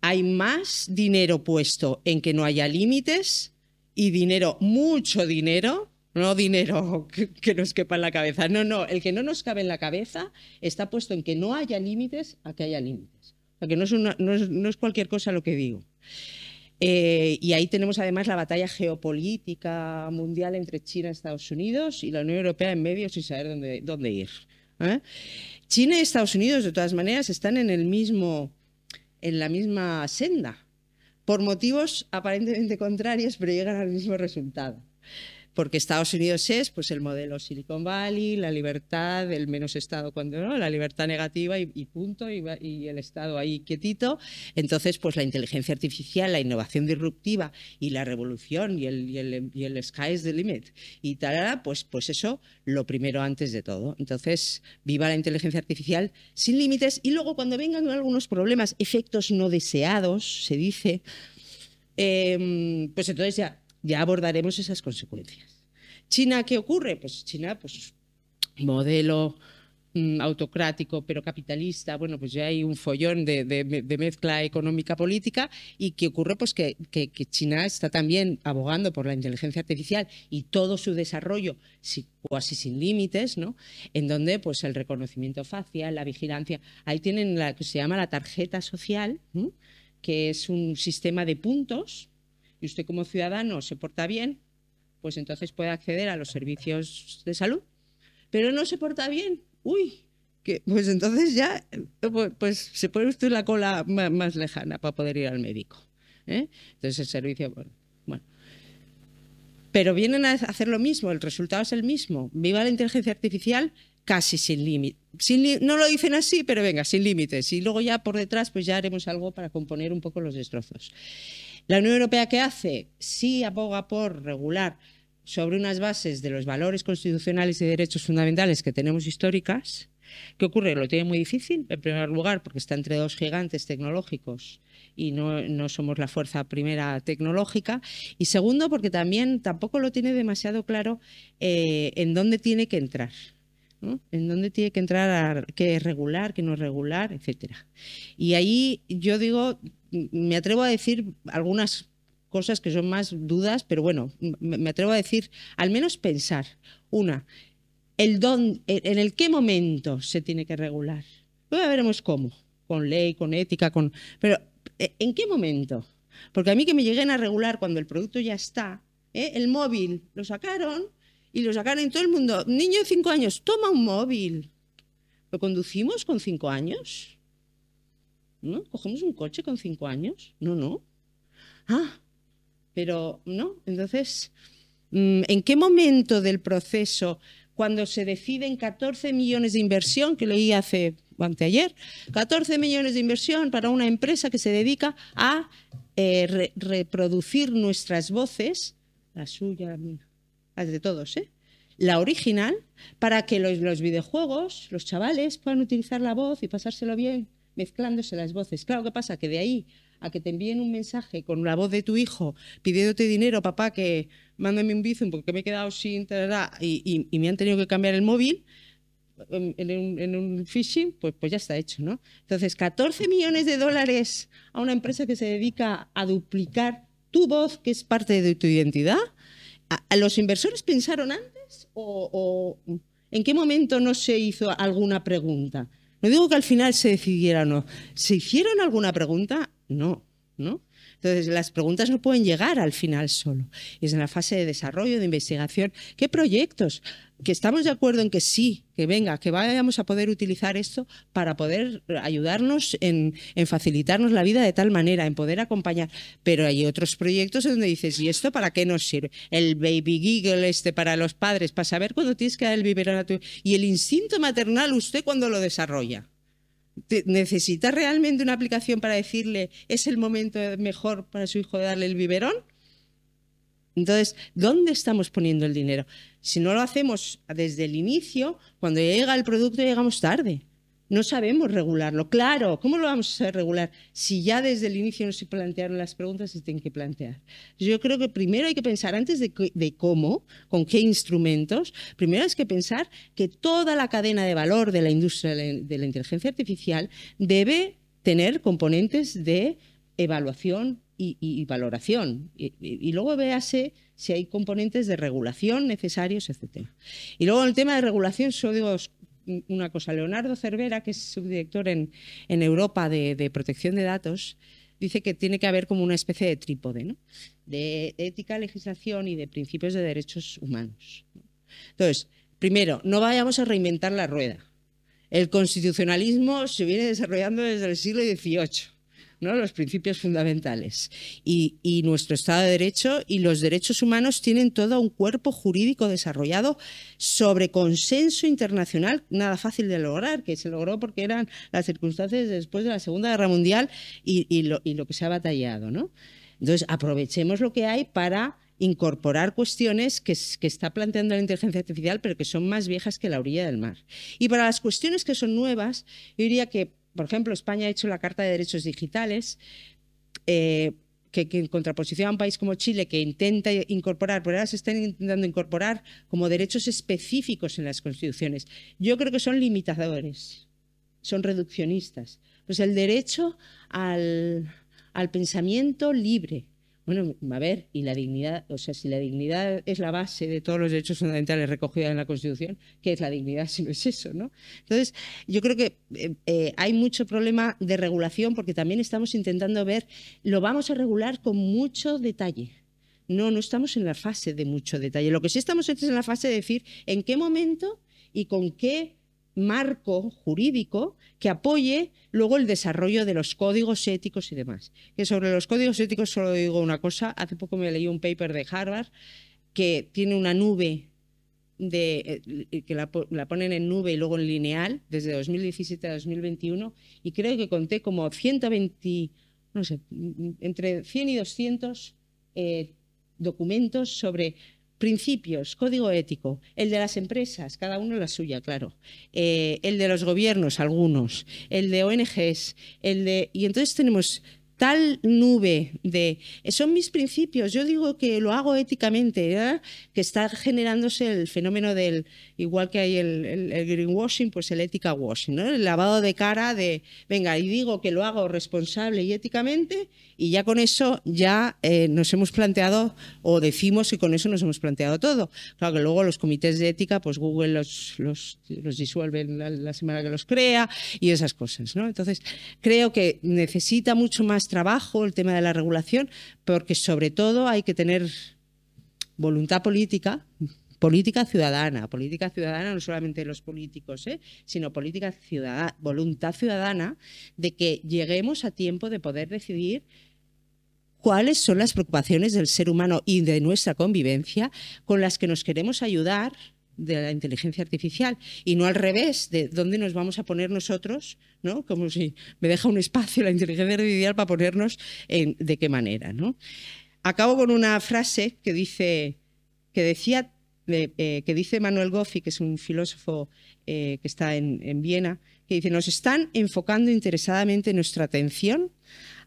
hay más dinero puesto en que no haya límites y dinero, mucho dinero, no dinero que nos quepa en la cabeza. No, el que no nos cabe en la cabeza está puesto en que no haya límites a que haya límites. O sea, que no es cualquier cosa lo que digo. Y ahí tenemos además la batalla geopolítica mundial entre China y Estados Unidos y la Unión Europea en medio sin saber dónde ir. China y Estados Unidos, de todas maneras, están en la misma senda, por motivos aparentemente contrarios, pero llegan al mismo resultado. Porque Estados Unidos es pues, el modelo Silicon Valley, la libertad, el menos Estado cuando no, la libertad negativa y punto, y el Estado ahí quietito. Entonces, pues la inteligencia artificial, la innovación disruptiva y la revolución y el sky is the limit y tal, pues eso lo primero antes de todo. Entonces, viva la inteligencia artificial sin límites y luego cuando vengan algunos problemas, efectos no deseados, se dice, pues entonces ya abordaremos esas consecuencias. ¿China qué ocurre? Pues China, pues modelo autocrático pero capitalista, bueno, pues ya hay un follón de mezcla económica política y que ocurre pues que China está también abogando por la inteligencia artificial y todo su desarrollo casi sin límites, ¿no? En donde pues el reconocimiento facial, la vigilancia, ahí tienen la que se llama la tarjeta social, ¿no? Que es un sistema de puntos. Y usted como ciudadano se porta bien, pues entonces puede acceder a los servicios de salud. Pero no se porta bien, pues entonces ya pues se pone usted la cola más lejana para poder ir al médico. Entonces el servicio, bueno. Pero vienen a hacer lo mismo, el resultado es el mismo. Viva la inteligencia artificial casi sin límite. No lo dicen así, pero venga, sin límites. Y luego ya por detrás pues ya haremos algo para componer un poco los destrozos. ¿La Unión Europea qué hace? Sí aboga por regular sobre unas bases de los valores constitucionales y derechos fundamentales que tenemos históricas. ¿Qué ocurre? Lo tiene muy difícil, en primer lugar, porque está entre dos gigantes tecnológicos y no somos la fuerza primera tecnológica. Y segundo, porque tampoco lo tiene demasiado claro en dónde tiene que entrar, ¿no? En dónde tiene que entrar, qué es regular, qué no es regular, etcétera. Y ahí yo digo, me atrevo a decir algunas cosas que son más dudas, pero bueno, me atrevo a decir, al menos pensar. Una, en el qué momento se tiene que regular. Luego veremos cómo, con ley, con ética, pero ¿en qué momento? Porque a mí que me lleguen a regular cuando el producto ya está, el móvil lo sacaron y lo sacaron en todo el mundo. Niño de 5 años, toma un móvil. ¿Lo conducimos con 5 años? ¿No? ¿Cogemos un coche con 5 años? No. Pero no. Entonces, ¿en qué momento del proceso, cuando se deciden 14 millones de inversión, que leí anteayer, 14 millones de inversión para una empresa que se dedica a reproducir nuestras voces, la suya, la mía, las de todos, la original, para que los videojuegos, los chavales puedan utilizar la voz y pasárselo bien, mezclándose las voces. Claro, ¿qué pasa? Que de ahí a que te envíen un mensaje con la voz de tu hijo pidiéndote dinero, papá, que mándame un bizum porque me he quedado sin y me han tenido que cambiar el móvil en un phishing, pues ya está hecho, ¿no? Entonces, 14 millones de dólares a una empresa que se dedica a duplicar tu voz, que es parte de tu identidad. ¿A los inversores pensaron antes o en qué momento no se hizo alguna pregunta? No digo que al final se decidiera o no. ¿Se hicieron alguna pregunta? No. Entonces, Entonces, las preguntas no pueden llegar al final solo. Es en la fase de desarrollo, de investigación. ¿Qué proyectos? Que estamos de acuerdo en que sí, que venga, que vayamos a poder utilizar esto para poder ayudarnos en facilitarnos la vida de tal manera, en poder acompañar. Pero hay otros proyectos donde dices, ¿y esto para qué nos sirve? El baby giggle para los padres, para saber cuándo tienes que dar el biberón a tu... Y el instinto maternal, ¿usted cuándo lo desarrolla? ¿Necesita realmente una aplicación para decirle es el momento mejor para su hijo de darle el biberón? Entonces, ¿dónde estamos poniendo el dinero? Si no lo hacemos desde el inicio, cuando llega el producto llegamos tarde. No sabemos regularlo. Claro, ¿cómo lo vamos a saber regular? Si ya desde el inicio no se plantearon las preguntas, se tienen que plantear. Yo creo que primero hay que pensar, antes de cómo, con qué instrumentos, primero hay que pensar que toda la cadena de valor de la industria de la inteligencia artificial debe tener componentes de evaluación y valoración. Y luego véase si hay componentes de regulación necesarios, etc. Y luego en el tema de regulación, solo digo una cosa. Leonardo Cervera, que es subdirector en Europa de protección de datos, dice que tiene que haber como una especie de trípode, ¿no? De ética, legislación y de principios de derechos humanos. Entonces, primero, no vayamos a reinventar la rueda. El constitucionalismo se viene desarrollando desde el siglo XVIII. ¿No? Los principios fundamentales y nuestro Estado de Derecho y los derechos humanos tienen todo un cuerpo jurídico desarrollado sobre consenso internacional, nada fácil de lograr, que se logró porque eran las circunstancias después de la Segunda Guerra Mundial y lo que se ha batallado, ¿no? Entonces, aprovechemos lo que hay para incorporar cuestiones que está planteando la inteligencia artificial, pero que son más viejas que la orilla del mar. Y para las cuestiones que son nuevas, yo diría que por ejemplo, España ha hecho la Carta de Derechos Digitales, que en contraposición a un país como Chile, que intenta incorporar, pero ahora se están intentando incorporar como derechos específicos en las constituciones. Yo creo que son limitadores, son reduccionistas. Pues el derecho al pensamiento libre. Bueno, a ver, y la dignidad, o sea, si la dignidad es la base de todos los derechos fundamentales recogidos en la Constitución, ¿qué es la dignidad si no es eso, no? Entonces, yo creo que hay mucho problema de regulación porque también estamos intentando ver, lo vamos a regular con mucho detalle. No estamos en la fase de mucho detalle. Lo que sí estamos es en la fase de decir en qué momento y con qué marco jurídico que apoye luego el desarrollo de los códigos éticos y demás. Que sobre los códigos éticos solo digo una cosa. Hace poco me leí un paper de Harvard que tiene una nube que la ponen en nube y luego en lineal desde 2017 a 2021 y creo que conté como 120, no sé, entre 100 y 200 documentos sobre principios, código ético, el de las empresas, cada uno la suya, claro, el de los gobiernos, algunos, el de ONGs, y entonces tenemos tal nube de... Son mis principios, yo digo que lo hago éticamente, ¿verdad? Que está generándose el fenómeno del... Igual que hay el greenwashing, pues el ethical washing, ¿no? El lavado de cara de, venga, y digo que lo hago responsable y éticamente y ya con eso ya nos hemos planteado, o decimos que con eso nos hemos planteado todo. Claro que luego los comités de ética, pues Google los disuelve la semana que los crea y esas cosas, ¿no? Entonces, creo que necesita mucho más trabajo el tema de la regulación, porque sobre todo hay que tener voluntad política ciudadana no solamente de los políticos, sino voluntad ciudadana de que lleguemos a tiempo de poder decidir cuáles son las preocupaciones del ser humano y de nuestra convivencia con las que nos queremos ayudar de la inteligencia artificial y no al revés, de dónde nos vamos a poner nosotros, ¿no? Como si me deja un espacio la inteligencia artificial para ponernos de qué manera, ¿no? Acabo con una frase que dice Manuel Goffi, que es un filósofo que está en Viena, que dice: nos están enfocando interesadamente nuestra atención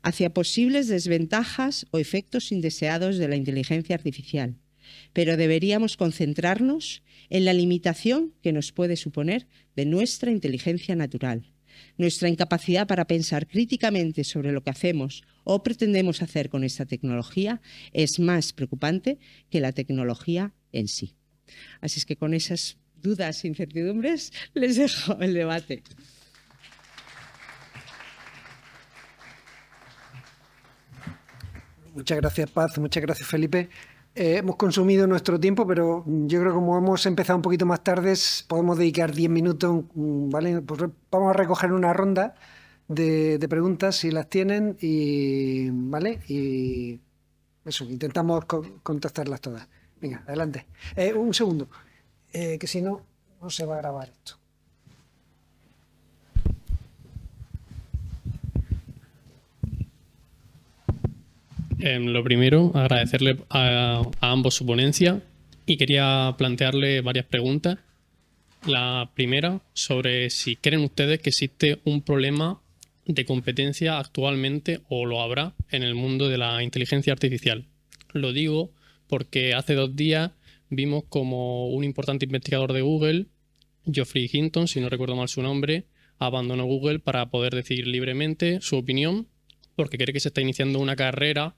hacia posibles desventajas o efectos indeseados de la inteligencia artificial, pero deberíamos concentrarnos en la limitación que nos puede suponer de nuestra inteligencia natural. Nuestra incapacidad para pensar críticamente sobre lo que hacemos o pretendemos hacer con esta tecnología es más preocupante que la tecnología en sí. Así es que con esas dudas e incertidumbres les dejo el debate. Muchas gracias, Paz. Muchas gracias, Felipe. Hemos consumido nuestro tiempo, pero yo creo que como hemos empezado un poquito más tarde, podemos dedicar 10 minutos, ¿vale? Pues vamos a recoger una ronda de preguntas, si las tienen, y ¿vale? Y eso, intentamos contestarlas todas. Venga, adelante. Un segundo, que si no, no se va a grabar esto. Lo primero, agradecerle a ambos su ponencia y quería plantearle varias preguntas. La primera, sobre si creen ustedes que existe un problema de competencia actualmente o lo habrá en el mundo de la inteligencia artificial. Lo digo porque hace 2 días vimos como un importante investigador de Google, Geoffrey Hinton, si no recuerdo mal su nombre, abandonó Google para poder decir libremente su opinión, porque cree que se está iniciando una carrera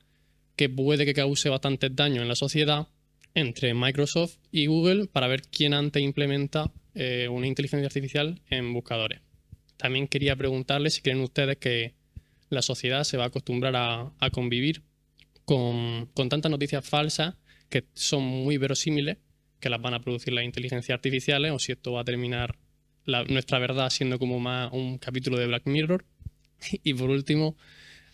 que puede que cause bastantes daños en la sociedad entre Microsoft y Google para ver quién antes implementa una inteligencia artificial en buscadores. También quería preguntarles si creen ustedes que la sociedad se va a acostumbrar a convivir con tantas noticias falsas que son muy verosímiles, que las van a producir las inteligencias artificiales, o si esto va a terminar nuestra verdad siendo como más un capítulo de Black Mirror. Y por último,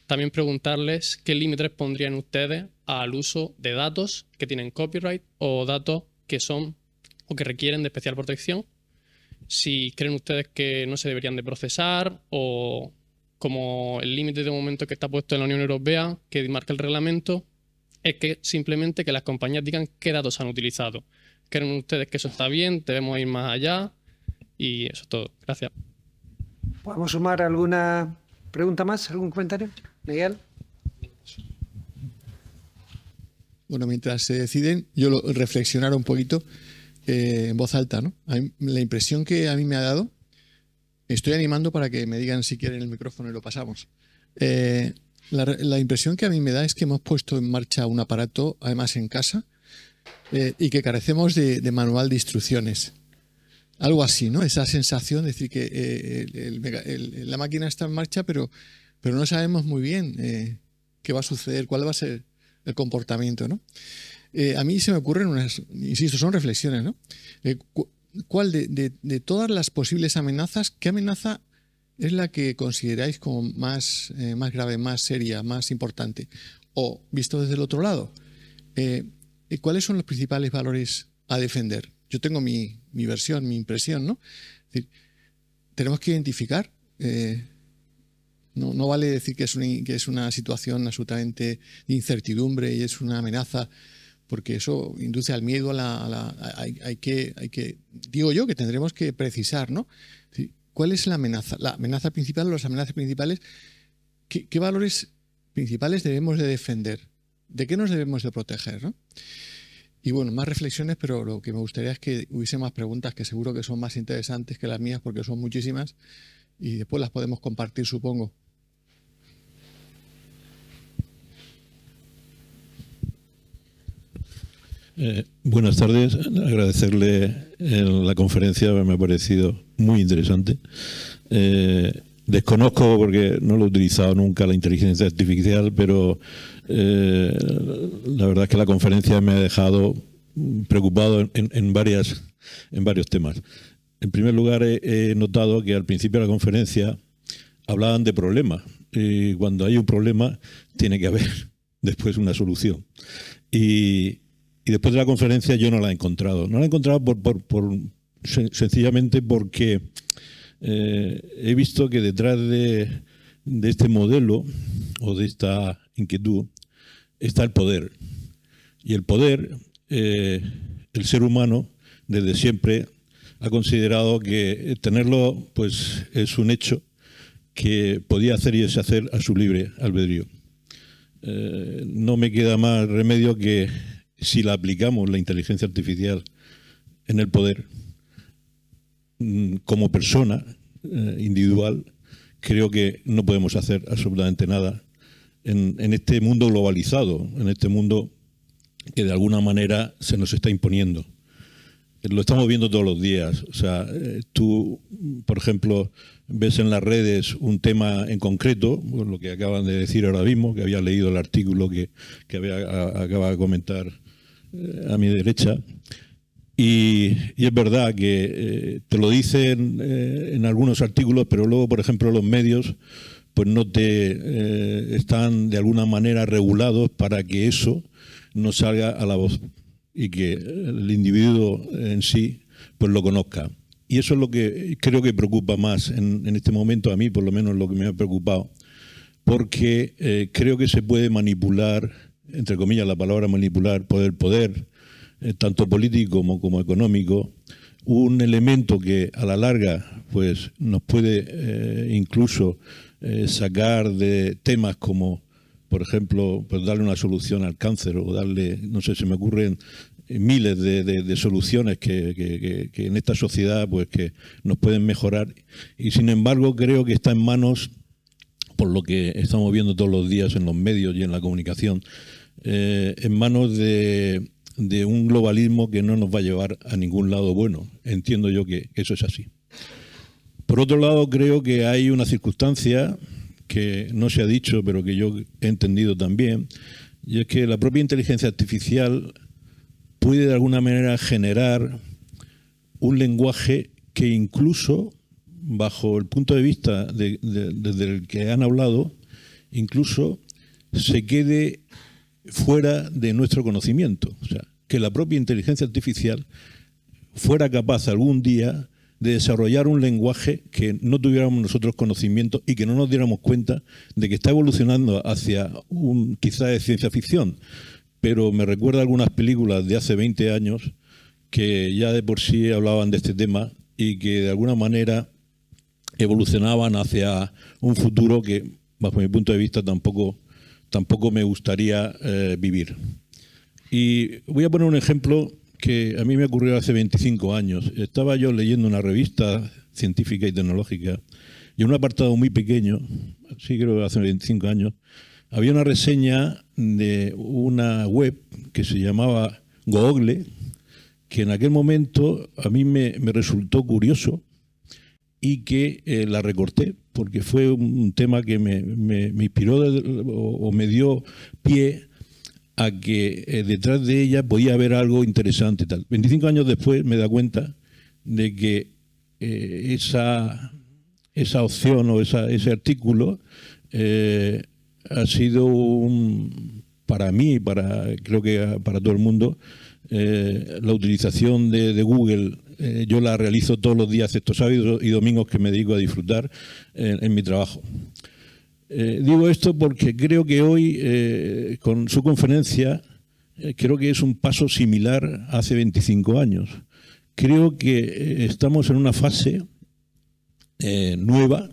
también preguntarles qué límites pondrían ustedes al uso de datos que tienen copyright o datos que son o que requieren de especial protección. Si creen ustedes que no se deberían de procesar, o como el límite de momento que está puesto en la Unión Europea, que marca el reglamento, es que simplemente que las compañías digan qué datos han utilizado. ¿Creen ustedes que eso está bien? ¿Debemos ir más allá? Y eso es todo. Gracias. ¿Podemos sumar alguna pregunta más? ¿Algún comentario? Miguel. Bueno, mientras se deciden, yo reflexionar un poquito en voz alta, ¿no? La impresión que a mí me ha dado, estoy animando para que me digan si quieren el micrófono y lo pasamos. La impresión que a mí me da es que hemos puesto en marcha un aparato, además en casa, y que carecemos de manual de instrucciones. Algo así, ¿no? Esa sensación de decir que la máquina está en marcha, pero no sabemos muy bien qué va a suceder, cuál va a ser el comportamiento, ¿no? A mí se me ocurren unas, insisto, son reflexiones, ¿no? ¿Cuál de todas las posibles amenazas, qué amenaza es la que consideráis como más grave, más seria, más importante? O, visto desde el otro lado, ¿cuáles son los principales valores a defender? Yo tengo mi versión, mi impresión, ¿no? Es decir, tenemos que identificar, no vale decir que es una situación absolutamente de incertidumbre y es una amenaza, porque eso induce al miedo, digo yo que tendremos que precisar, ¿no? ¿Cuál es la amenaza? La amenaza principal o las amenazas principales, ¿qué valores principales debemos de defender? ¿De qué nos debemos de proteger, ¿no? Y bueno, más reflexiones, pero lo que me gustaría es que hubiese más preguntas, que seguro que son más interesantes que las mías, porque son muchísimas, y después las podemos compartir, supongo. Buenas tardes. Agradecerle la conferencia, me ha parecido muy interesante. Desconozco, porque no lo he utilizado nunca, la inteligencia artificial, pero la verdad es que la conferencia me ha dejado preocupado en varios temas. En primer lugar, he notado que al principio de la conferencia hablaban de problemas. Y cuando hay un problema, tiene que haber después una solución. Y después de la conferencia yo no la he encontrado. No la he encontrado sencillamente porque he visto que detrás de este modelo o de esta inquietud está el poder. Y el poder, el ser humano desde siempre ha considerado que tenerlo pues es un hecho que podía hacer y deshacer a su libre albedrío. No me queda más remedio que, si la aplicamos, la inteligencia artificial, en el poder, como persona individual, creo que no podemos hacer absolutamente nada en este mundo globalizado, en este mundo que de alguna manera se nos está imponiendo. lo estamos viendo todos los días. O sea, tú, por ejemplo, ves en las redes un tema en concreto, pues lo que acaban de decir ahora mismo, que había leído el artículo que acaba de comentar a mi derecha, y es verdad que te lo dicen en algunos artículos, pero luego, por ejemplo, los medios pues no te están de alguna manera regulados para que eso no salga a la voz y que el individuo en sí pues lo conozca. Y eso es lo que creo que preocupa más en este momento, a mí por lo menos lo que me ha preocupado, porque creo que se puede manipular, entre comillas la palabra manipular, poder, tanto político como económico, un elemento que a la larga pues nos puede incluso sacar de temas como, por ejemplo, pues darle una solución al cáncer o darle, no sé, se me ocurren miles de soluciones que en esta sociedad pues que nos pueden mejorar, y sin embargo creo que está en manos, por lo que estamos viendo todos los días en los medios y en la comunicación, en manos de un globalismo que no nos va a llevar a ningún lado bueno. Entiendo yo que eso es así. Por otro lado, creo que hay una circunstancia que no se ha dicho, pero que yo he entendido también, y es que la propia inteligencia artificial puede de alguna manera generar un lenguaje que incluso, bajo el punto de vista desde el que han hablado, incluso se quede fuera de nuestro conocimiento. O sea, que la propia inteligencia artificial fuera capaz algún día de desarrollar un lenguaje que no tuviéramos nosotros conocimiento y que no nos diéramos cuenta de que está evolucionando hacia un quizá de ciencia ficción, pero me recuerda algunas películas de hace 20 años que ya de por sí hablaban de este tema y que de alguna manera evolucionaban hacia un futuro que, bajo mi punto de vista, tampoco me gustaría vivir. Y voy a poner un ejemplo que a mí me ocurrió hace 25 años. Estaba yo leyendo una revista científica y tecnológica y en un apartado muy pequeño, sí creo que hace 25 años, había una reseña de una web que se llamaba Google, que en aquel momento a mí me resultó curioso y que la recorté porque fue un tema que me inspiró o me dio pie a que detrás de ella podía haber algo interesante. Tal. 25 años después me da cuenta de que esa opción o ese artículo ha sido para mí, creo que para todo el mundo, la utilización de Google. Yo la realizo todos los días, excepto sábados y domingos que me dedico a disfrutar en mi trabajo. Digo esto porque creo que hoy, con su conferencia, creo que es un paso similar a hace 25 años. Creo que estamos en una fase nueva,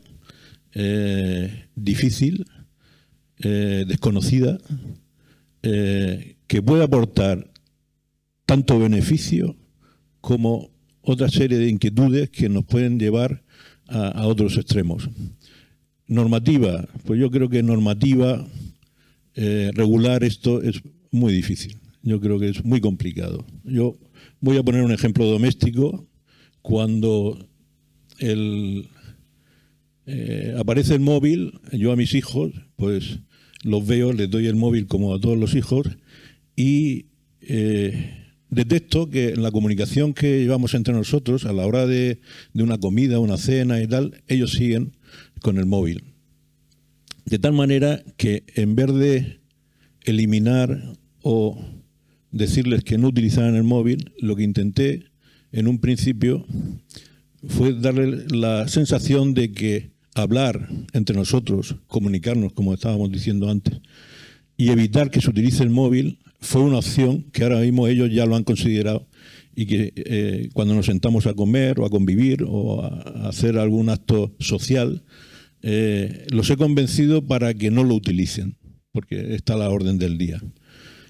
difícil, desconocida, que puede aportar tanto beneficio como otra serie de inquietudes que nos pueden llevar a otros extremos. Normativa, pues yo creo que normativa, regular esto es muy difícil. Yo creo que es muy complicado. Yo voy a poner un ejemplo doméstico. Cuando aparece el móvil, yo a mis hijos, pues los veo, les doy el móvil como a todos los hijos y detecto que en la comunicación que llevamos entre nosotros, a la hora de una comida, una cena y tal, ellos siguen con el móvil. De tal manera que en vez de eliminar o decirles que no utilizaran el móvil, lo que intenté en un principio fue darle la sensación de que hablar entre nosotros, comunicarnos, como estábamos diciendo antes, y evitar que se utilice el móvil fue una opción que ahora mismo ellos ya lo han considerado y que cuando nos sentamos a comer o a convivir o a hacer algún acto social, los he convencido para que no lo utilicen, porque está a la orden del día.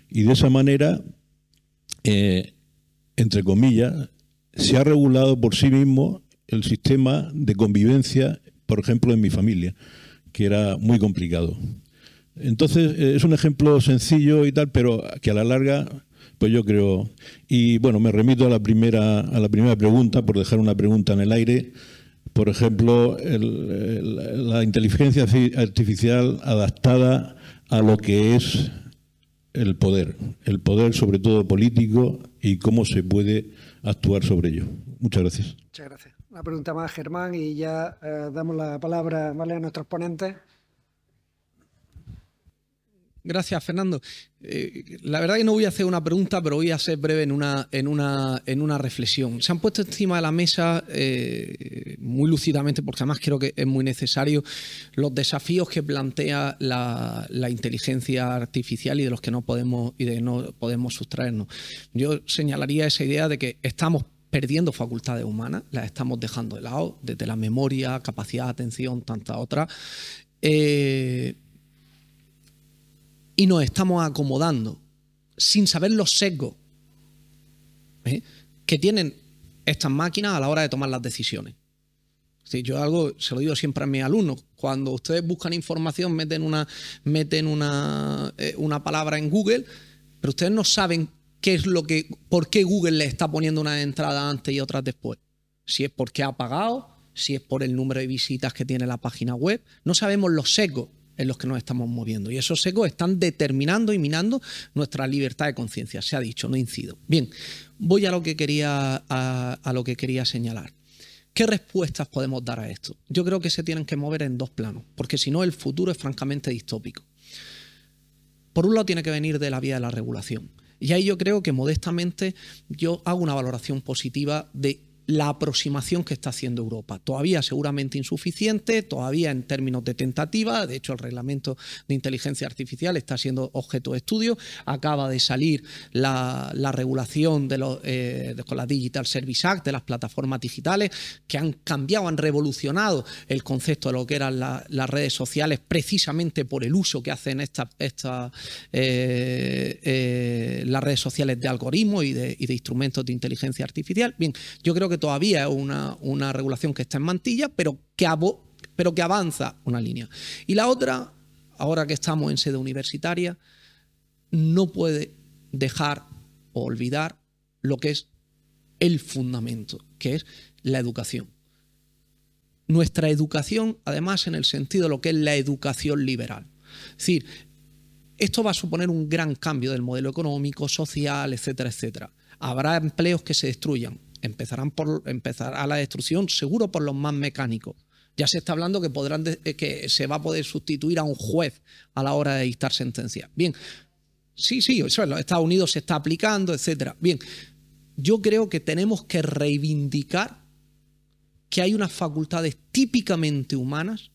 Y de esa manera, entre comillas, se ha regulado por sí mismo el sistema de convivencia, por ejemplo, en mi familia, que era muy complicado. Entonces, es un ejemplo sencillo y tal, pero que a la larga, pues yo creo... Y bueno, me remito a la primera pregunta, por dejar una pregunta en el aire. Por ejemplo, la inteligencia artificial adaptada a lo que es el poder sobre todo político, y cómo se puede actuar sobre ello. Muchas gracias. Muchas gracias. Una pregunta más, Germán, y ya damos la palabra, ¿vale?, a nuestros ponentes. Gracias, Fernando. La verdad que no voy a hacer una pregunta, pero voy a ser breve en una reflexión. Se han puesto encima de la mesa muy lúcidamente, porque además creo que es muy necesario, los desafíos que plantea la inteligencia artificial y de los que no podemos sustraernos. Yo señalaría esa idea de que estamos perdiendo facultades humanas, las estamos dejando de lado, desde la memoria, capacidad de atención, tantas otras. Y nos estamos acomodando sin saber los sesgos que tienen estas máquinas a la hora de tomar las decisiones. Sí, yo se lo digo siempre a mis alumnos: cuando ustedes buscan información, meten una palabra en Google, pero ustedes no saben por qué Google les está poniendo una entrada antes y otras después. Si es porque ha pagado, si es por el número de visitas que tiene la página web. No sabemos los sesgos en los que nos estamos moviendo, y esos sesgos están determinando y minando nuestra libertad de conciencia. Se ha dicho, no incido. Bien, voy a lo que quería señalar. ¿Qué respuestas podemos dar a esto? Yo creo que se tienen que mover en dos planos, porque si no el futuro es francamente distópico. Por un lado tiene que venir de la vía de la regulación, y ahí yo creo que modestamente yo hago una valoración positiva de la aproximación que está haciendo Europa. Todavía seguramente insuficiente, todavía en términos de tentativa. De hecho, el reglamento de inteligencia artificial está siendo objeto de estudio. Acaba de salir la regulación con la Digital Service Act de las plataformas digitales, que han cambiado, han revolucionado el concepto de lo que eran las redes sociales, precisamente por el uso que hacen las redes sociales de algoritmos y de instrumentos de inteligencia artificial. Bien, yo creo que todavía es una regulación que está en mantilla, pero que avanza una línea. Y la otra, ahora que estamos en sede universitaria, no puede dejar o olvidar lo que es el fundamento, que es la educación. Nuestra educación, además, en el sentido de lo que es la educación liberal. Es decir, esto va a suponer un gran cambio del modelo económico, social, etcétera, etcétera. Habrá empleos que se destruyan. Empezará la destrucción seguro por los más mecánicos. Ya se está hablando que se va a poder sustituir a un juez a la hora de dictar sentencia. Bien, sí, eso en los Estados Unidos se está aplicando, etcétera. Bien, yo creo que tenemos que reivindicar que hay unas facultades típicamente humanas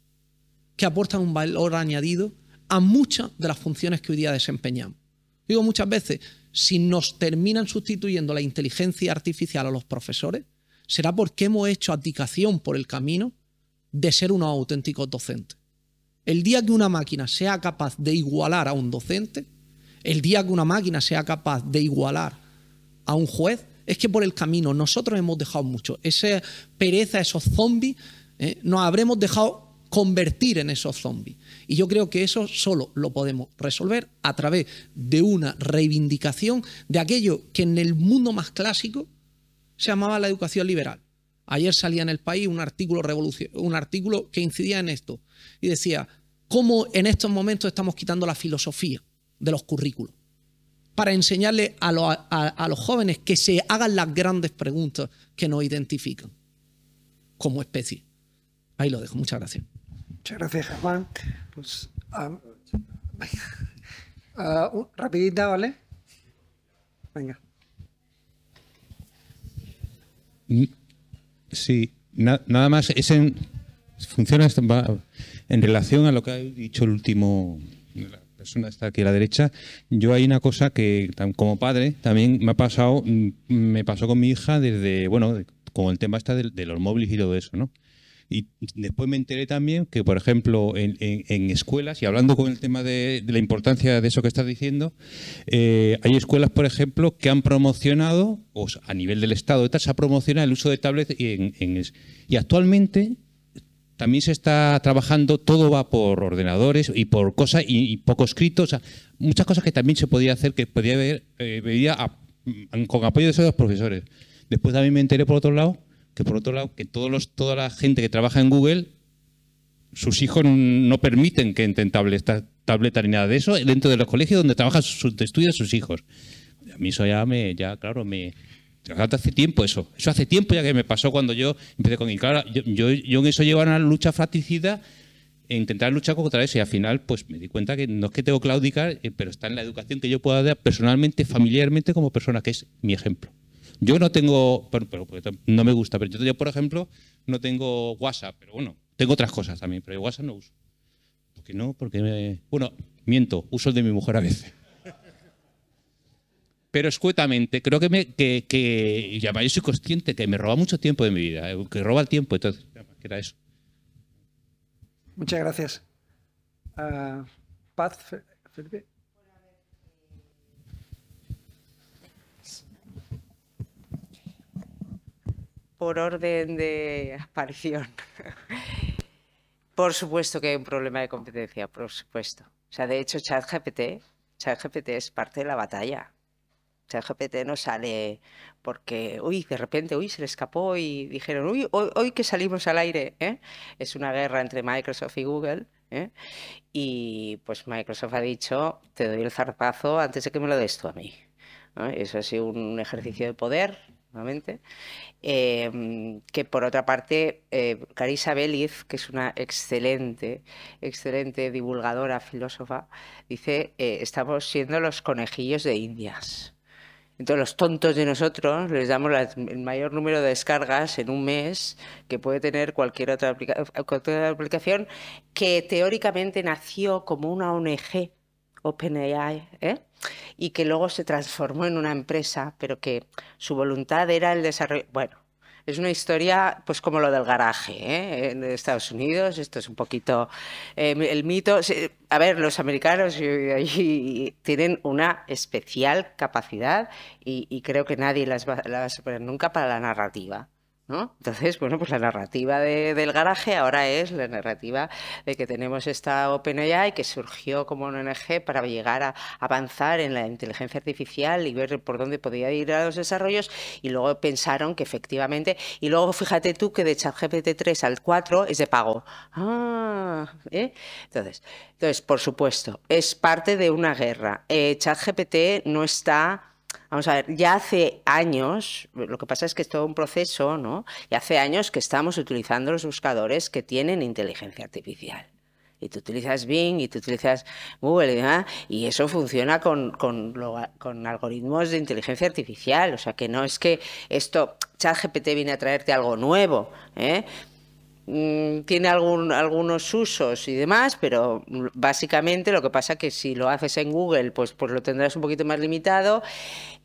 que aportan un valor añadido a muchas de las funciones que hoy día desempeñamos. Digo muchas veces, si nos terminan sustituyendo la inteligencia artificial a los profesores, será porque hemos hecho abdicación por el camino de ser unos auténticos docentes. El día que una máquina sea capaz de igualar a un docente, el día que una máquina sea capaz de igualar a un juez, es que por el camino nosotros hemos dejado mucho. Esa pereza, esos zombies, nos habremos dejado convertir en esos zombies. Y yo creo que eso solo lo podemos resolver a través de una reivindicación de aquello que en el mundo más clásico se llamaba la educación liberal. Ayer salía en El País un artículo que incidía en esto y decía cómo en estos momentos estamos quitando la filosofía de los currículos para enseñarle a los jóvenes que se hagan las grandes preguntas que nos identifican como especie. Ahí lo dejo. Muchas gracias. Muchas gracias, Germán. Pues, rapidita, ¿vale? Venga. Sí, nada más. Funciona en relación a lo que ha dicho el último, la persona está aquí a la derecha. Yo hay una cosa que como padre también me pasó con mi hija desde, bueno, con el tema de los móviles y todo eso, ¿no? Y después me enteré también que, por ejemplo, en escuelas, y hablando con el tema de la importancia de eso que estás diciendo, hay escuelas, por ejemplo, que han promocionado, o a nivel del Estado, se ha promocionado el uso de tablets y actualmente también se está trabajando, todo va por ordenadores y por cosas y poco escrito. O sea, muchas cosas que también se podía hacer, que podía haber con apoyo de esos profesores. Después también me enteré, por otro lado, que toda la gente que trabaja en Google, sus hijos no permiten que entren tabletas ni nada de eso dentro de los colegios donde trabajan estudian sus hijos. A mí eso claro, hace tiempo eso. Eso hace tiempo ya que me pasó cuando yo empecé con... Y claro, yo en eso llevo una lucha fratricida e intentar luchar contra eso. Y al final, pues me di cuenta que no es que tengo que claudicar, pero está en la educación que yo pueda dar personalmente, familiarmente, como persona, que es mi ejemplo. Yo no tengo... Pero no me gusta. Pero yo, por ejemplo, no tengo WhatsApp. Pero bueno, tengo otras cosas también. Pero yo WhatsApp no uso. ¿Por qué no? Bueno, miento. Uso el de mi mujer a veces. Pero escuetamente, creo que yo soy consciente que me roba mucho tiempo de mi vida, que roba el tiempo, entonces, que era eso. Muchas gracias. Paz, Felipe. Por orden de aparición. Por supuesto que hay un problema de competencia, por supuesto. O sea, de hecho, ChatGPT es parte de la batalla. ChatGPT no sale porque, de repente, se le escapó y dijeron, hoy que salimos al aire, ¿eh? Es una guerra entre Microsoft y Google, ¿eh? Y pues Microsoft ha dicho, te doy el zarpazo antes de que me lo des tú a mí, ¿no? Eso ha sido un ejercicio de poder, nuevamente. Que por otra parte, Carissa Belliz, que es una excelente divulgadora, filósofa, dice, estamos siendo los conejillos de Indias. Entonces, los tontos de nosotros les damos el mayor número de descargas en un mes que puede tener cualquier otra aplicación que teóricamente nació como una ONG, OpenAI, y que luego se transformó en una empresa, pero que su voluntad era el desarrollo. Bueno, es una historia pues como lo del garaje, en Estados Unidos. Esto es un poquito el mito. A ver, los americanos tienen una especial capacidad y creo que nadie las va a superar nunca para la narrativa, ¿no? Entonces, bueno, pues la narrativa del garaje ahora es la narrativa de que tenemos esta OpenAI que surgió como una ONG para llegar a avanzar en la inteligencia artificial y ver por dónde podía ir a los desarrollos, y luego pensaron que efectivamente, y luego fíjate tú que de ChatGPT 3 al 4 es de pago. Entonces, por supuesto, es parte de una guerra. ChatGPT no está... Vamos a ver, ya hace años, lo que pasa es que es todo un proceso, ¿no? Y hace años que estamos utilizando los buscadores que tienen inteligencia artificial. Y tú utilizas Bing y tú utilizas Google, ¿eh? Y eso funciona con algoritmos de inteligencia artificial. O sea, que no es que ChatGPT viene a traerte algo nuevo, ¿eh? Tiene algunos usos y demás, pero básicamente lo que pasa es que si lo haces en Google, pues lo tendrás un poquito más limitado,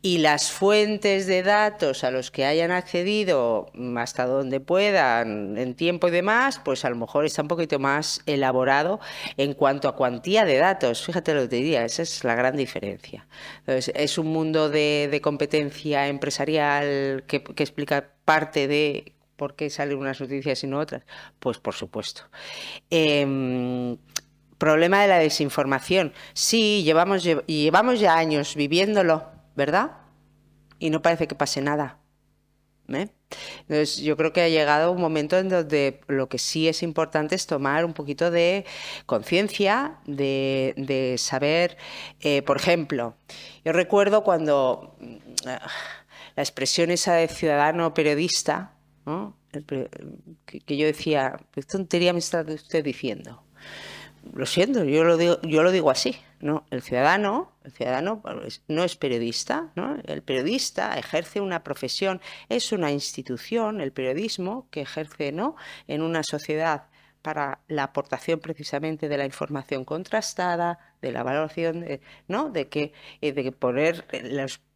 y las fuentes de datos a los que hayan accedido hasta donde puedan en tiempo y demás, pues a lo mejor está un poquito más elaborado en cuanto a cuantía de datos. Fíjate lo que te diría, esa es la gran diferencia. Entonces, es un mundo de competencia empresarial que explica parte de ¿por qué salen unas noticias y no otras? Pues por supuesto. Problema de la desinformación. Sí, llevamos ya años viviéndolo, ¿verdad? Y no parece que pase nada. Entonces, yo creo que ha llegado un momento en donde lo que sí es importante es tomar un poquito de conciencia, de saber, por ejemplo, yo recuerdo cuando la expresión esa de ciudadano periodista, ¿no? Que yo decía, ¿qué tontería me está usted diciendo? Lo siento, yo lo digo así, ¿no? El ciudadano no es periodista, ¿no? El periodista ejerce una profesión, es una institución, el periodismo, que ejerce, ¿no?, en una sociedad para la aportación precisamente de la información contrastada, de la valoración, ¿no?, de que poner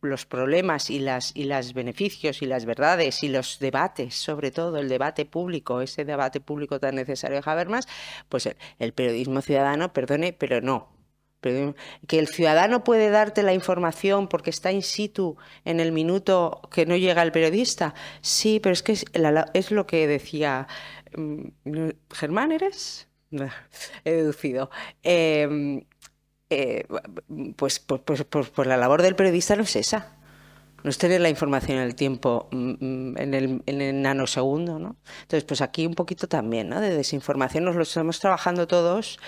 los problemas y los beneficios y las verdades y los debates, sobre todo el debate público, ese debate público tan necesario de Habermas, pues el periodismo ciudadano, perdone, pero no. Que el ciudadano puede darte la información porque está in situ en el minuto que no llega el periodista. Sí, pero es que es lo que decía Germán, ¿eres? He deducido. Pues la labor del periodista no es esa. No es tener la información en el tiempo, en el nanosegundo, ¿no? Entonces, pues aquí un poquito también, ¿no? De desinformación nos lo estamos trabajando todos,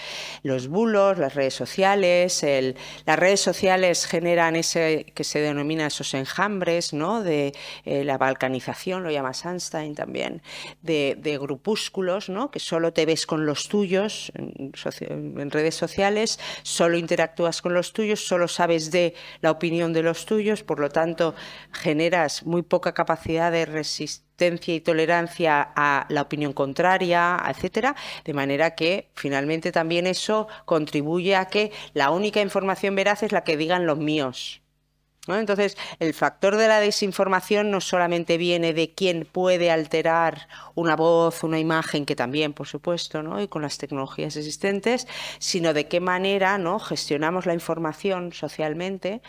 los bulos, las redes sociales. Las redes sociales generan ese que se denomina esos enjambres, ¿no? De la balcanización, lo llama Sunstein también, de grupúsculos, ¿no? Que solo te ves con los tuyos en redes sociales, solo interactúas con los tuyos, solo sabes de la opinión de los tuyos, por lo tanto generas muy poca capacidad de resistencia y tolerancia a la opinión contraria, etcétera, de manera que finalmente también eso contribuye a que la única información veraz es la que digan los míos, ¿no? Entonces, el factor de la desinformación no solamente viene de quién puede alterar una voz, una imagen, que también, por supuesto, ¿no? Y con las tecnologías existentes, sino de qué manera, ¿no? Gestionamos la información socialmente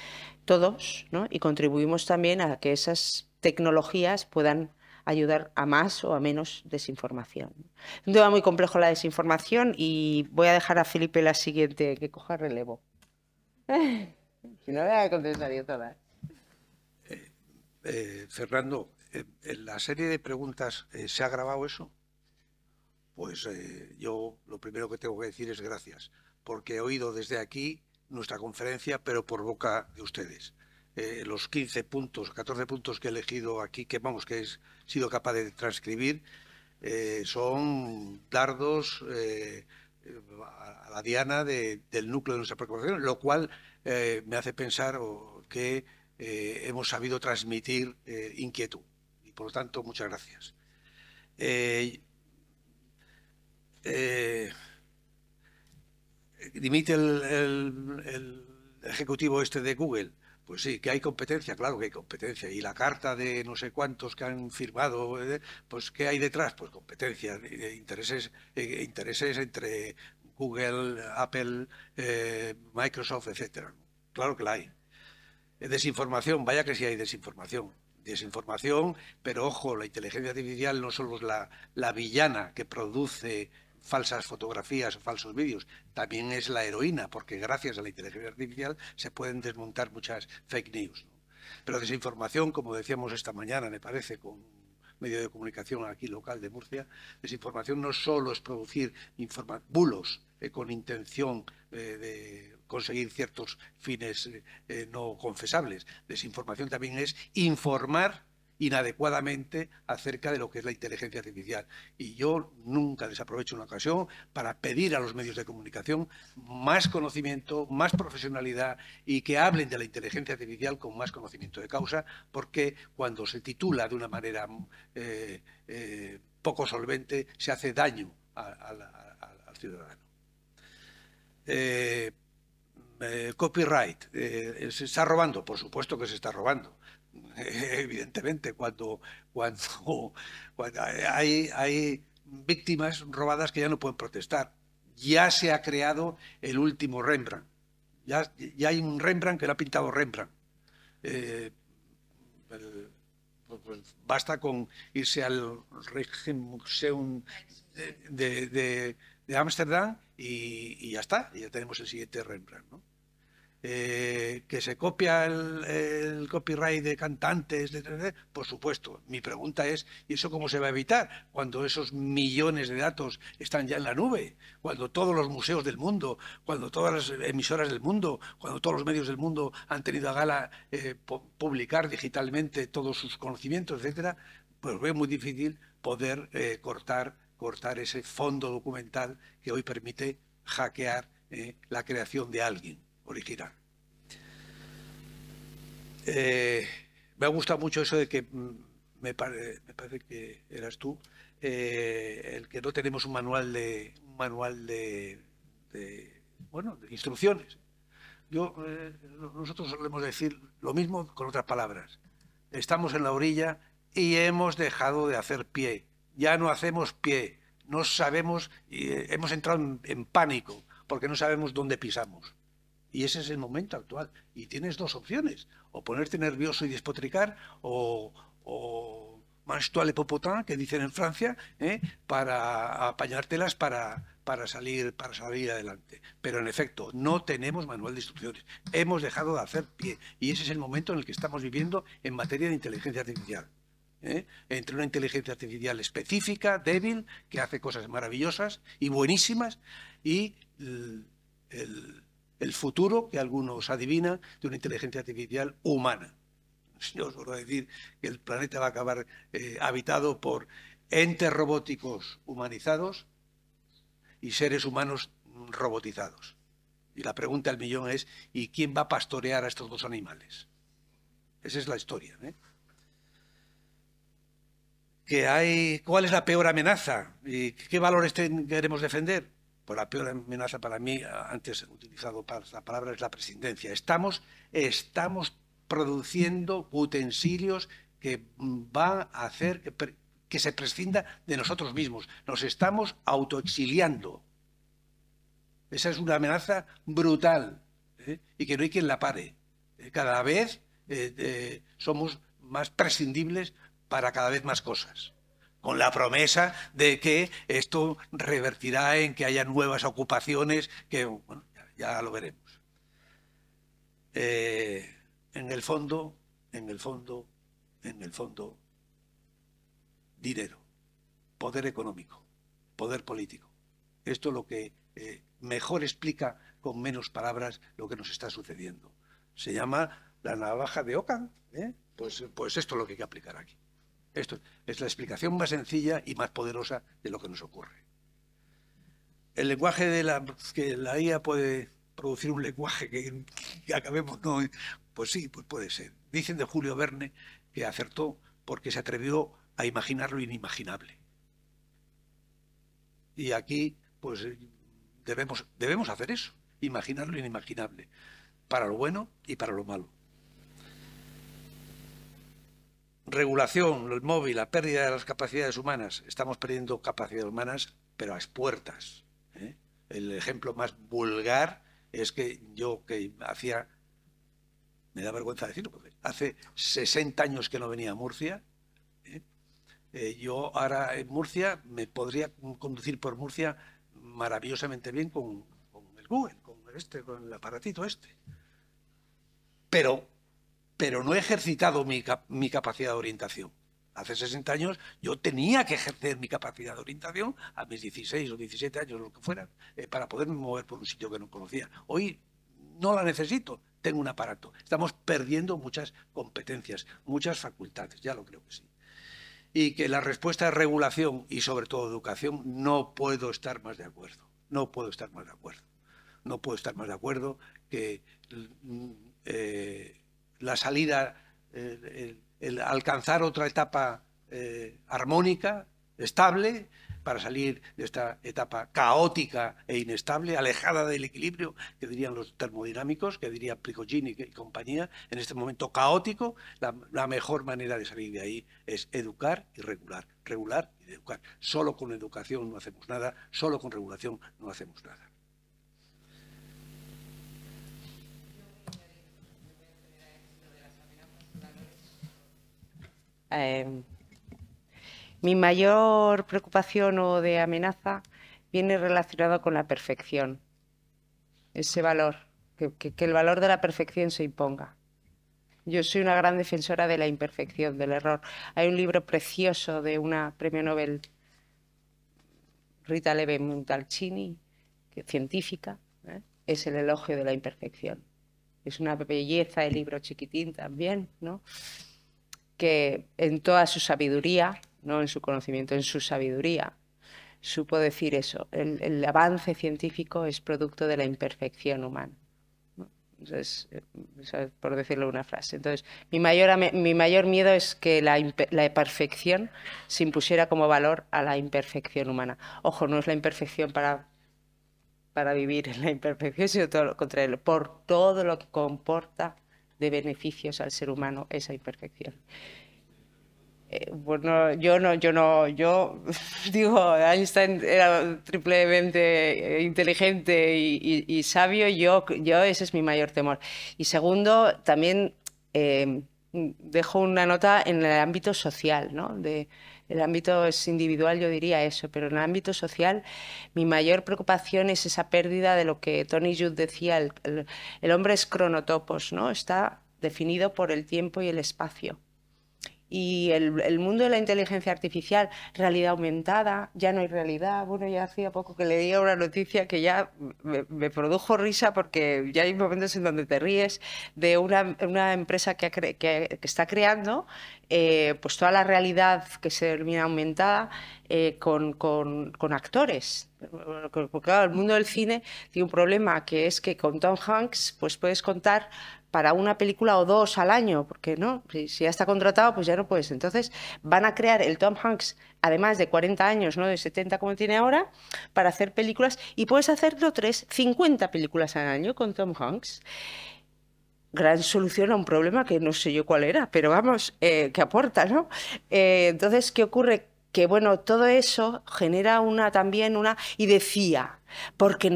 todos, ¿no? Y contribuimos también a que esas tecnologías puedan ayudar a más o a menos desinformación. Es un tema muy complejo la desinformación y voy a dejar a Felipe la siguiente, que coja relevo. Si no, voy a contestar yo todas. Fernando, en la serie de preguntas, ¿se ha grabado eso? Pues yo lo primero que tengo que decir es gracias, porque he oído desde aquí nuestra conferencia, pero por boca de ustedes. Los 15 puntos, 14 puntos que he elegido aquí, que vamos, que he sido capaz de transcribir, son dardos a la diana del núcleo de nuestra preocupación, lo cual me hace pensar que hemos sabido transmitir inquietud. Y por lo tanto, muchas gracias. ¿Dimite el ejecutivo este de Google? Pues sí, que hay competencia, claro que hay competencia. Y la carta de no sé cuántos que han firmado, pues ¿qué hay detrás? Pues competencia, intereses entre Google, Apple, Microsoft, etcétera. Claro que la hay. Desinformación, vaya que sí hay desinformación. Desinformación, pero ojo, la inteligencia artificial no solo es la villana que produce falsas fotografías o falsos vídeos, también es la heroína, porque gracias a la inteligencia artificial se pueden desmontar muchas fake news, ¿no? Pero desinformación, como decíamos esta mañana, me parece, con un medio de comunicación aquí local de Murcia, desinformación no solo es producir bulos con intención de conseguir ciertos fines no confesables. Desinformación también es informar inadecuadamente acerca de lo que es la inteligencia artificial. Y yo nunca desaprovecho una ocasión para pedir a los medios de comunicación más conocimiento, más profesionalidad y que hablen de la inteligencia artificial con más conocimiento de causa, porque cuando se titula de una manera poco solvente se hace daño al ciudadano. Copyright, ¿se está robando? Por supuesto que se está robando. Evidentemente, cuando hay víctimas robadas que ya no pueden protestar. Ya se ha creado el último Rembrandt. Ya hay un Rembrandt que lo ha pintado Rembrandt. Pues basta con irse al Rijksmuseum de Ámsterdam y ya está. Ya tenemos el siguiente Rembrandt, ¿no? Que se copia el copyright de cantantes, por supuesto. Mi pregunta es, ¿y eso cómo se va a evitar? Cuando esos millones de datos están ya en la nube, cuando todos los museos del mundo, cuando todas las emisoras del mundo, cuando todos los medios del mundo han tenido a gala publicar digitalmente todos sus conocimientos, etcétera, pues es muy difícil poder cortar ese fondo documental que hoy permite hackear la creación de alguien original. Me ha gustado mucho eso de que me parece que eras tú, el que no tenemos un manual de instrucciones. Nosotros solemos decir lo mismo con otras palabras. Estamos en la orilla y hemos dejado de hacer pie. Ya no hacemos pie. No sabemos, hemos entrado en pánico porque no sabemos dónde pisamos. Y ese es el momento actual. Y tienes dos opciones. O ponerte nervioso y despotricar o mange-toi le popotin, que dicen en Francia, para apañártelas para salir adelante. Pero en efecto, no tenemos manual de instrucciones. Hemos dejado de hacer pie. Y ese es el momento en el que estamos viviendo en materia de inteligencia artificial. Entre una inteligencia artificial específica, débil, que hace cosas maravillosas y buenísimas, y el futuro que algunos adivinan de una inteligencia artificial humana. Yo os voy a decir que el planeta va a acabar habitado por entes robóticos humanizados y seres humanos robotizados. Y la pregunta del millón es, ¿y quién va a pastorear a estos dos animales? Esa es la historia. ¿Cuál es la peor amenaza? ¿Y qué valores queremos defender? Pues la peor amenaza para mí, antes he utilizado la palabra, es la prescindencia. Estamos produciendo utensilios que van a hacer que se prescinda de nosotros mismos. Nos estamos autoexiliando. Esa es una amenaza brutal, y que no hay quien la pare. Cada vez somos más prescindibles para cada vez más cosas, con la promesa de que esto revertirá en que haya nuevas ocupaciones, que bueno, ya lo veremos. En el fondo, dinero, poder económico, poder político. Esto es lo que mejor explica con menos palabras lo que nos está sucediendo. Se llama la navaja de Ockham, pues esto es lo que hay que aplicar aquí. Esto es la explicación más sencilla y más poderosa de lo que nos ocurre. El lenguaje que la IA puede producir un lenguaje que acabemos, no, pues sí, pues puede ser. Dicen de Julio Verne que acertó porque se atrevió a imaginar lo inimaginable. Y aquí, pues debemos hacer eso, imaginar lo inimaginable, para lo bueno y para lo malo. Regulación, el móvil, la pérdida de las capacidades humanas. Estamos perdiendo capacidades humanas, pero a expuertas. El ejemplo más vulgar es que yo, que me da vergüenza decirlo, porque hace 60 años que no venía a Murcia. Yo ahora en Murcia me podría conducir por Murcia maravillosamente bien con el Google, con el aparatito este. Pero no he ejercitado mi capacidad de orientación. Hace 60 años yo tenía que ejercer mi capacidad de orientación a mis 16 o 17 años, lo que fuera, para poderme mover por un sitio que no conocía. Hoy no la necesito, tengo un aparato. Estamos perdiendo muchas competencias, muchas facultades, ya lo creo que sí. Y que la respuesta es regulación y sobre todo educación, no puedo estar más de acuerdo. No puedo estar más de acuerdo. No puedo estar más de acuerdo que la salida, el alcanzar otra etapa armónica, estable, para salir de esta etapa caótica e inestable, alejada del equilibrio, que dirían los termodinámicos, que diría Prigogine y compañía. En este momento caótico, la mejor manera de salir de ahí es educar y regular, regular y educar. Solo con educación no hacemos nada, solo con regulación no hacemos nada. Mi mayor preocupación o de amenaza viene relacionado con la perfección. Ese valor, que el valor de la perfección se imponga. Yo soy una gran defensora de la imperfección, del error. Hay un libro precioso de una premio Nobel, Rita Levi-Montalcini, científica, es El elogio de la imperfección. Es una belleza de libro chiquitín también, ¿no? Que en toda su sabiduría, no en su conocimiento, en su sabiduría, supo decir eso. El avance científico es producto de la imperfección humana, ¿no? Entonces, por decirlo en una frase. Entonces, mi mayor miedo es que la perfección se impusiera como valor a la imperfección humana. Ojo, no es la imperfección para vivir en la imperfección, sino todo lo contrario, por todo lo que comporta de beneficios al ser humano esa imperfección. Bueno, yo digo, Einstein era triplemente inteligente y sabio, yo ese es mi mayor temor. Y segundo, también dejo una nota en el ámbito social, ¿no? El ámbito es individual, yo diría eso, pero en el ámbito social mi mayor preocupación es esa pérdida de lo que Tony Judt decía, el hombre es cronotopos, ¿no? Está definido por el tiempo y el espacio. Y el mundo de la inteligencia artificial, realidad aumentada, ya no hay realidad. Bueno, ya hacía poco que leía una noticia que ya me produjo risa porque ya hay momentos en donde te ríes de una empresa que está creando pues toda la realidad que se denomina aumentada con actores. Porque claro, el mundo del cine tiene un problema que es que con Tom Hanks pues puedes contar para una película o 2 al año, porque no, si ya está contratado, pues ya no puedes. Entonces van a crear el Tom Hanks, además de 40 años, no de 70 como tiene ahora, para hacer películas, y puedes hacerlo 50 películas al año con Tom Hanks. Gran solución a un problema que no sé yo cuál era, pero vamos, que aporta, ¿no? Entonces, ¿qué ocurre? Que bueno, todo eso genera también una... Y decía, porque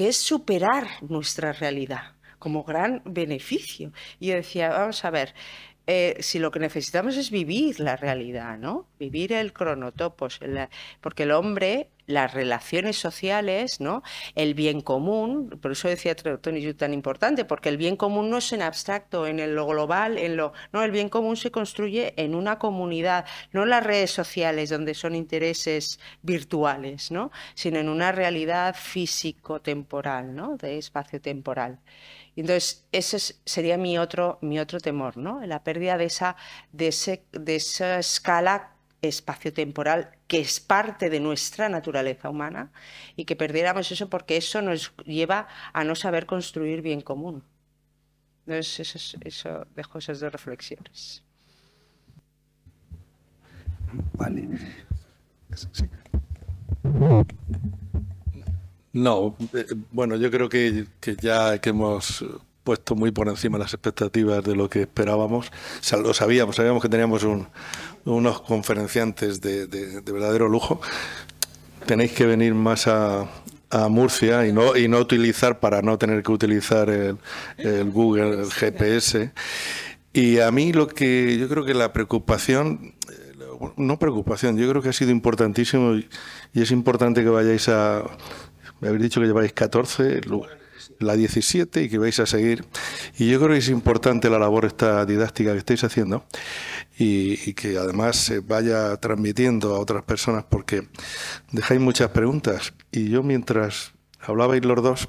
es superar nuestra realidad como gran beneficio. Y yo decía, vamos a ver, si lo que necesitamos es vivir la realidad, ¿no? Vivir el cronotopos, porque el hombre, las relaciones sociales, ¿no? El bien común, por eso decía Tony Judt tan importante, porque el bien común no es en abstracto, en lo global, no, el bien común se construye en una comunidad, no en las redes sociales donde son intereses virtuales, ¿no? Sino en una realidad físico-temporal, ¿no? De espacio-temporal. Entonces, ese sería mi otro temor, ¿no? La pérdida de esa escala espaciotemporal que es parte de nuestra naturaleza humana y que perdiéramos eso porque eso nos lleva a no saber construir bien común. Entonces, dejo esas 2 reflexiones. Vale. No, bueno, yo creo que ya que hemos puesto muy por encima las expectativas de lo que esperábamos, o sea, lo sabíamos que teníamos unos conferenciantes de verdadero lujo. Tenéis que venir más a Murcia y no utilizar, para no tener que utilizar el Google, el GPS. Y a mí yo creo que la preocupación, no preocupación, yo creo que ha sido importantísimo y es importante que vayáis me habéis dicho que lleváis 14, la 17 y que vais a seguir. Y yo creo que es importante la labor esta didáctica que estáis haciendo y que además se vaya transmitiendo a otras personas porque dejáis muchas preguntas. Y yo mientras hablabais los dos,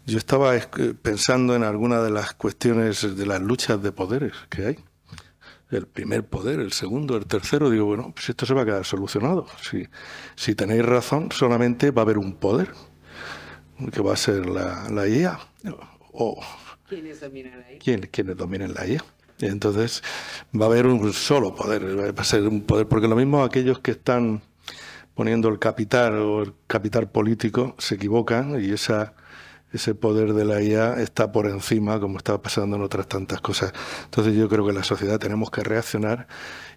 yo estaba pensando en alguna de las cuestiones de las luchas de poderes que hay. El primer poder, el segundo, el tercero. Digo, bueno, pues esto se va a quedar solucionado. Si tenéis razón, solamente va a haber un poder, que va a ser la IA. ¿Quiénes dominan la IA? ¿Quiénes dominen la IA? Y entonces va a haber un solo poder, va a ser un poder, porque lo mismo aquellos que están poniendo el capital o el capital político se equivocan y ese poder de la IA está por encima, como está pasando en otras tantas cosas. Entonces yo creo que la sociedad tenemos que reaccionar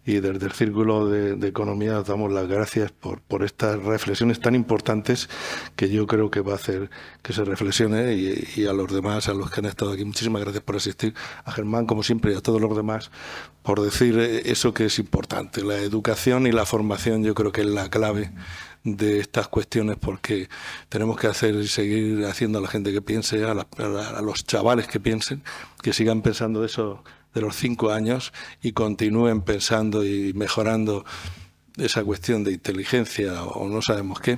y desde el Círculo de Economía os damos las gracias por estas reflexiones tan importantes que yo creo que va a hacer que se reflexione y a los demás, a los que han estado aquí, muchísimas gracias por asistir, a Germán como siempre y a todos los demás por decir eso que es importante. La educación y la formación yo creo que es la clave de estas cuestiones porque tenemos que hacer y seguir haciendo a la gente que piense, a los chavales que piensen, que sigan pensando de eso de los 5 años y continúen pensando y mejorando esa cuestión de inteligencia o no sabemos qué,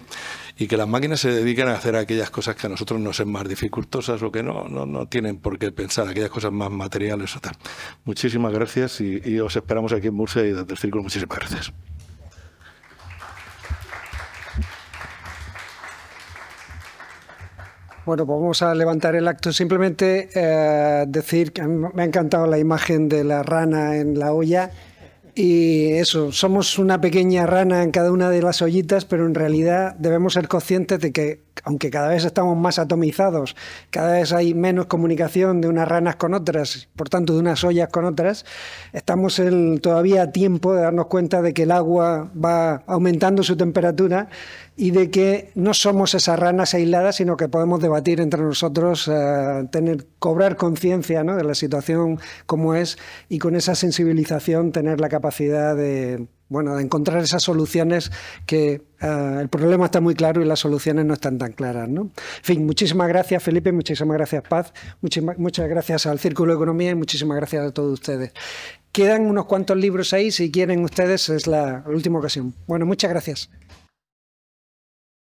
y que las máquinas se dediquen a hacer aquellas cosas que a nosotros nos son más dificultosas o que no tienen por qué pensar, aquellas cosas más materiales o tal. Muchísimas gracias y os esperamos aquí en Murcia y desde el Círculo muchísimas gracias. Bueno, pues vamos a levantar el acto. Simplemente decir que a mí me ha encantado la imagen de la rana en la olla Y eso, somos una pequeña rana en cada una de las ollitas, pero en realidad debemos ser conscientes de que, aunque cada vez estamos más atomizados, cada vez hay menos comunicación de unas ranas con otras, por tanto de unas ollas con otras, estamos todavía a tiempo de darnos cuenta de que el agua va aumentando su temperatura y de que no somos esas ranas aisladas, sino que podemos debatir entre nosotros, cobrar conciencia, ¿no?, de la situación como es, y con esa sensibilización tener la capacidad de encontrar esas soluciones que el problema está muy claro y las soluciones no están tan claras, ¿no? En fin, muchísimas gracias, Felipe, muchísimas gracias, Paz, muchas gracias al Círculo de Economía y muchísimas gracias a todos ustedes. Quedan unos cuantos libros ahí, si quieren ustedes, es la última ocasión. Bueno, muchas gracias.